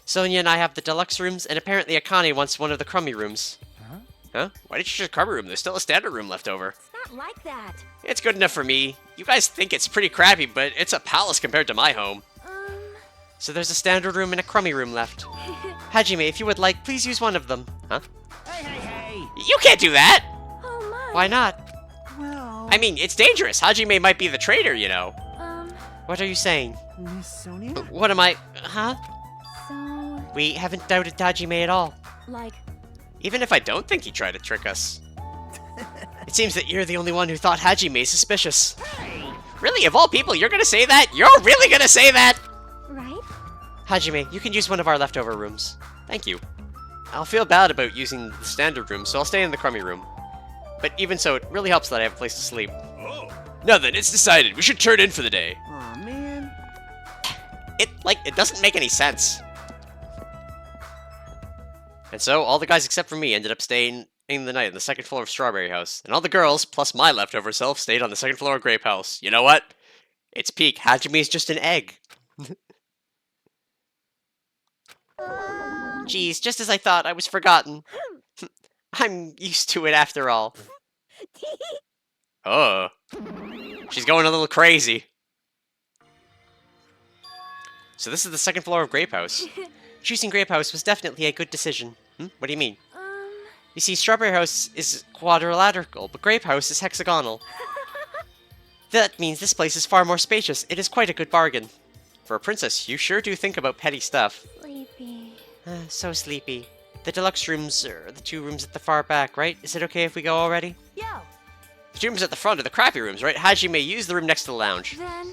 [SPEAKER 1] Sonia and I have the deluxe rooms, and apparently Akane wants one of the crummy rooms. Huh? Why did you choose a crummy room? There's still a standard room left over.
[SPEAKER 6] It's not like that.
[SPEAKER 1] It's good enough for me. You guys think it's pretty crappy, but it's a palace compared to my home. So there's a standard room and a crummy room left. Hajime, if you would like, please use one of them. Huh?
[SPEAKER 3] hey, hey, hey.
[SPEAKER 2] You can't do that!
[SPEAKER 6] Oh my.
[SPEAKER 1] Why not?
[SPEAKER 3] Well,
[SPEAKER 2] I mean, it's dangerous. Hajime might be the traitor, you know.
[SPEAKER 1] What are you saying?
[SPEAKER 3] Miss Sonia?
[SPEAKER 1] What am I... Huh?
[SPEAKER 6] So,
[SPEAKER 1] We haven't doubted Hajime at all.
[SPEAKER 6] like,
[SPEAKER 2] Even if I don't think he tried to trick us.
[SPEAKER 1] It seems that you're the only one who thought Hajime is suspicious.
[SPEAKER 2] Really, of all people, you're gonna say that? You're really gonna say that?
[SPEAKER 6] right?
[SPEAKER 1] Hajime, you can use one of our leftover rooms. Thank you. I'll feel bad about using the standard room, so I'll stay in the crummy room. But even so, it really helps that I have a place to sleep.
[SPEAKER 5] Oh,
[SPEAKER 1] Now then, it's decided. We should turn in for the day.
[SPEAKER 3] Aw, man.
[SPEAKER 2] It doesn't make any sense.
[SPEAKER 1] And so, all the guys except for me ended up staying in the night on the 2nd floor of Strawberry House. And all the girls, plus my leftover self, stayed on the 2nd floor of Grape House. You know what? It's peak. Hajime is just an egg. Geez, just as I thought, I was forgotten. I'm used to it after all. Oh. She's going a little crazy. So this is the 2nd floor of Grape House. Choosing Grape House was definitely a good decision. What do you mean? You see, Strawberry House is quadrilateral, but Grape House is hexagonal. That means this place is far more spacious. It is quite a good bargain. For a princess, you sure do think about petty stuff.
[SPEAKER 6] Sleepy.
[SPEAKER 1] So sleepy. The deluxe rooms are the 2 rooms at the far back, right? Is it okay if we go already?
[SPEAKER 6] Yo,
[SPEAKER 1] The 2 rooms at the front are the crappy rooms, right? Hajime, use the room next to the lounge.
[SPEAKER 6] then,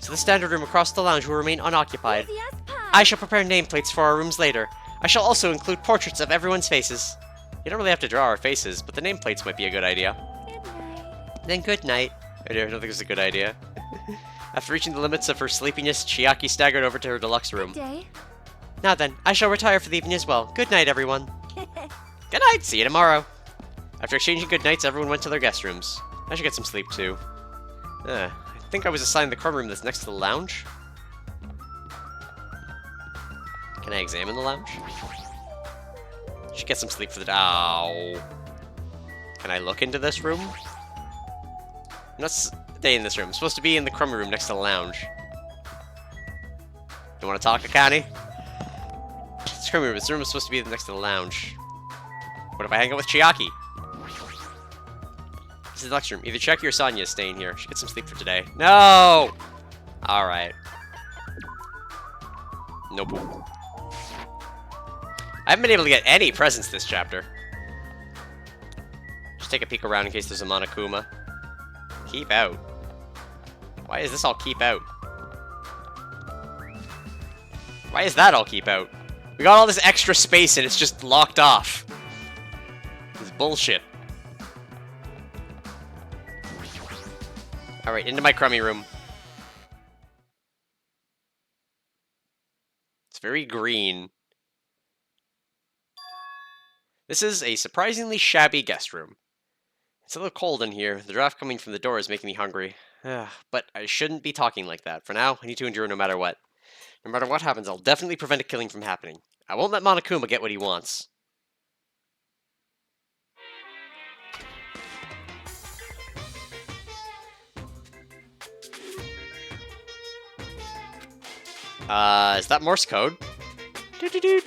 [SPEAKER 1] So the standard room across the lounge will remain unoccupied.
[SPEAKER 6] yes, pie.
[SPEAKER 1] I shall prepare nameplates for our rooms later. I shall also include portraits of everyone's faces. You don't really have to draw our faces, but the nameplates might be a good idea.
[SPEAKER 6] Good night.
[SPEAKER 1] Then good night. I don't think it's a good idea. After reaching the limits of her sleepiness, Chiaki staggered over to her deluxe room.
[SPEAKER 6] Day.
[SPEAKER 1] Now then, I shall retire for the evening as well. Good night, everyone.
[SPEAKER 2] Good night.
[SPEAKER 1] See you tomorrow. After exchanging good nights, everyone went to their guest rooms. I should get some sleep too. I think I was assigned the crumb room that's next to the lounge. Can I examine the lounge? Should get some sleep for the day. Ow. Can I look into this room? I'm not staying in this room. I'm supposed to be in the crummy room next to the lounge. You want to talk to Connie? This crummy room. This room is supposed to be next to the lounge. What if I hang out with Chiaki? This is the next room. Either Chiaki or Sonya is staying here. Should get some sleep for today. No! Alright. Nope. I haven't been able to get any presents this chapter. Just take a peek around in case there's a Monokuma. Keep out. Why is this all keep out? Why is that all keep out? We got all this extra space and it's just locked off. bullshit. Alright, into my crummy room. It's very green. This is a surprisingly shabby guest room. It's a little cold in here. The draft coming from the door is making me hungry. But I shouldn't be talking like that. For now, I need to endure no matter what. No matter what happens, I'll definitely prevent a killing from happening. I won't let Monokuma get what he wants. Is that Morse code?
[SPEAKER 4] To tell you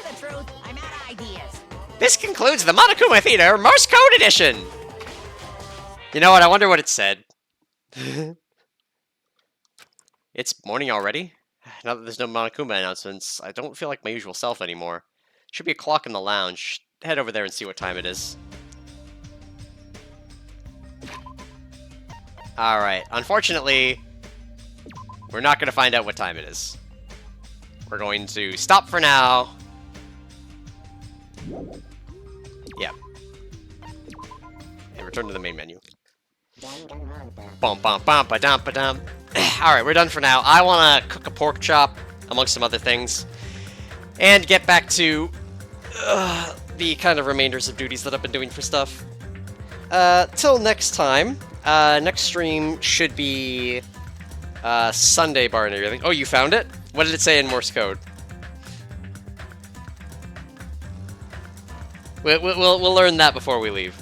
[SPEAKER 4] the truth, I'm out of ideas.
[SPEAKER 1] This concludes the Monokuma Theater Morse Code Edition! You know what, I wonder what it said. It's morning already? Now that there's no Monokuma announcements, I don't feel like my usual self anymore. Should be a clock in the lounge. Head over there and see what time it is. Alright, unfortunately, we're not going to find out what time it is. We're going to stop for now. Yeah. And return to the main menu. Bum bum bum ba dum ba dum. Alright, we're done for now. I want to cook a pork chop, amongst some other things, and get back to the kind of remainders of duties that I've been doing for stuff. Till next time. Next stream should be Sunday bar and everything. Oh, you found it? What did it say in Morse code? We'll learn that before we leave.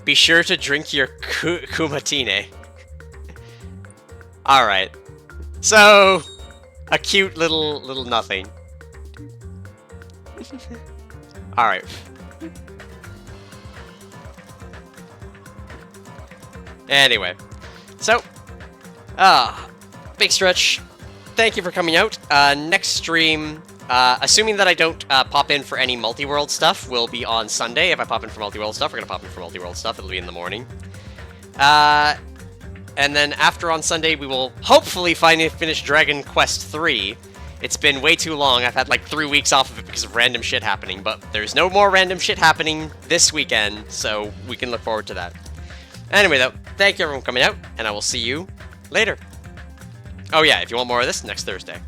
[SPEAKER 1] Be sure to drink your kumatine. Alright. So, a cute little nothing. Alright. Anyway. So, big stretch. Thank you for coming out. Next stream, assuming that I don't pop in for any multi-world stuff, will be on Sunday. If I pop in for multi-world stuff, we're gonna pop in for multi-world stuff. It'll be in the morning. And then after on Sunday, we will hopefully finally finish Dragon Quest III. It's been way too long. I've had like 3 weeks off of it because of random shit happening, but there's no more random shit happening this weekend, so we can look forward to that. Anyway, though, thank you everyone for coming out, and I will see you later. Oh yeah, if you want more of this, next Thursday.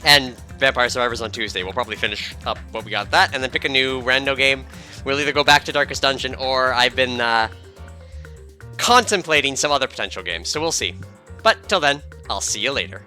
[SPEAKER 1] And Vampire Survivors on Tuesday. We'll probably finish up what we got that, and then pick a new rando game. We'll either go back to Darkest Dungeon, or I've been contemplating some other potential games, so we'll see. But till then, I'll see you later.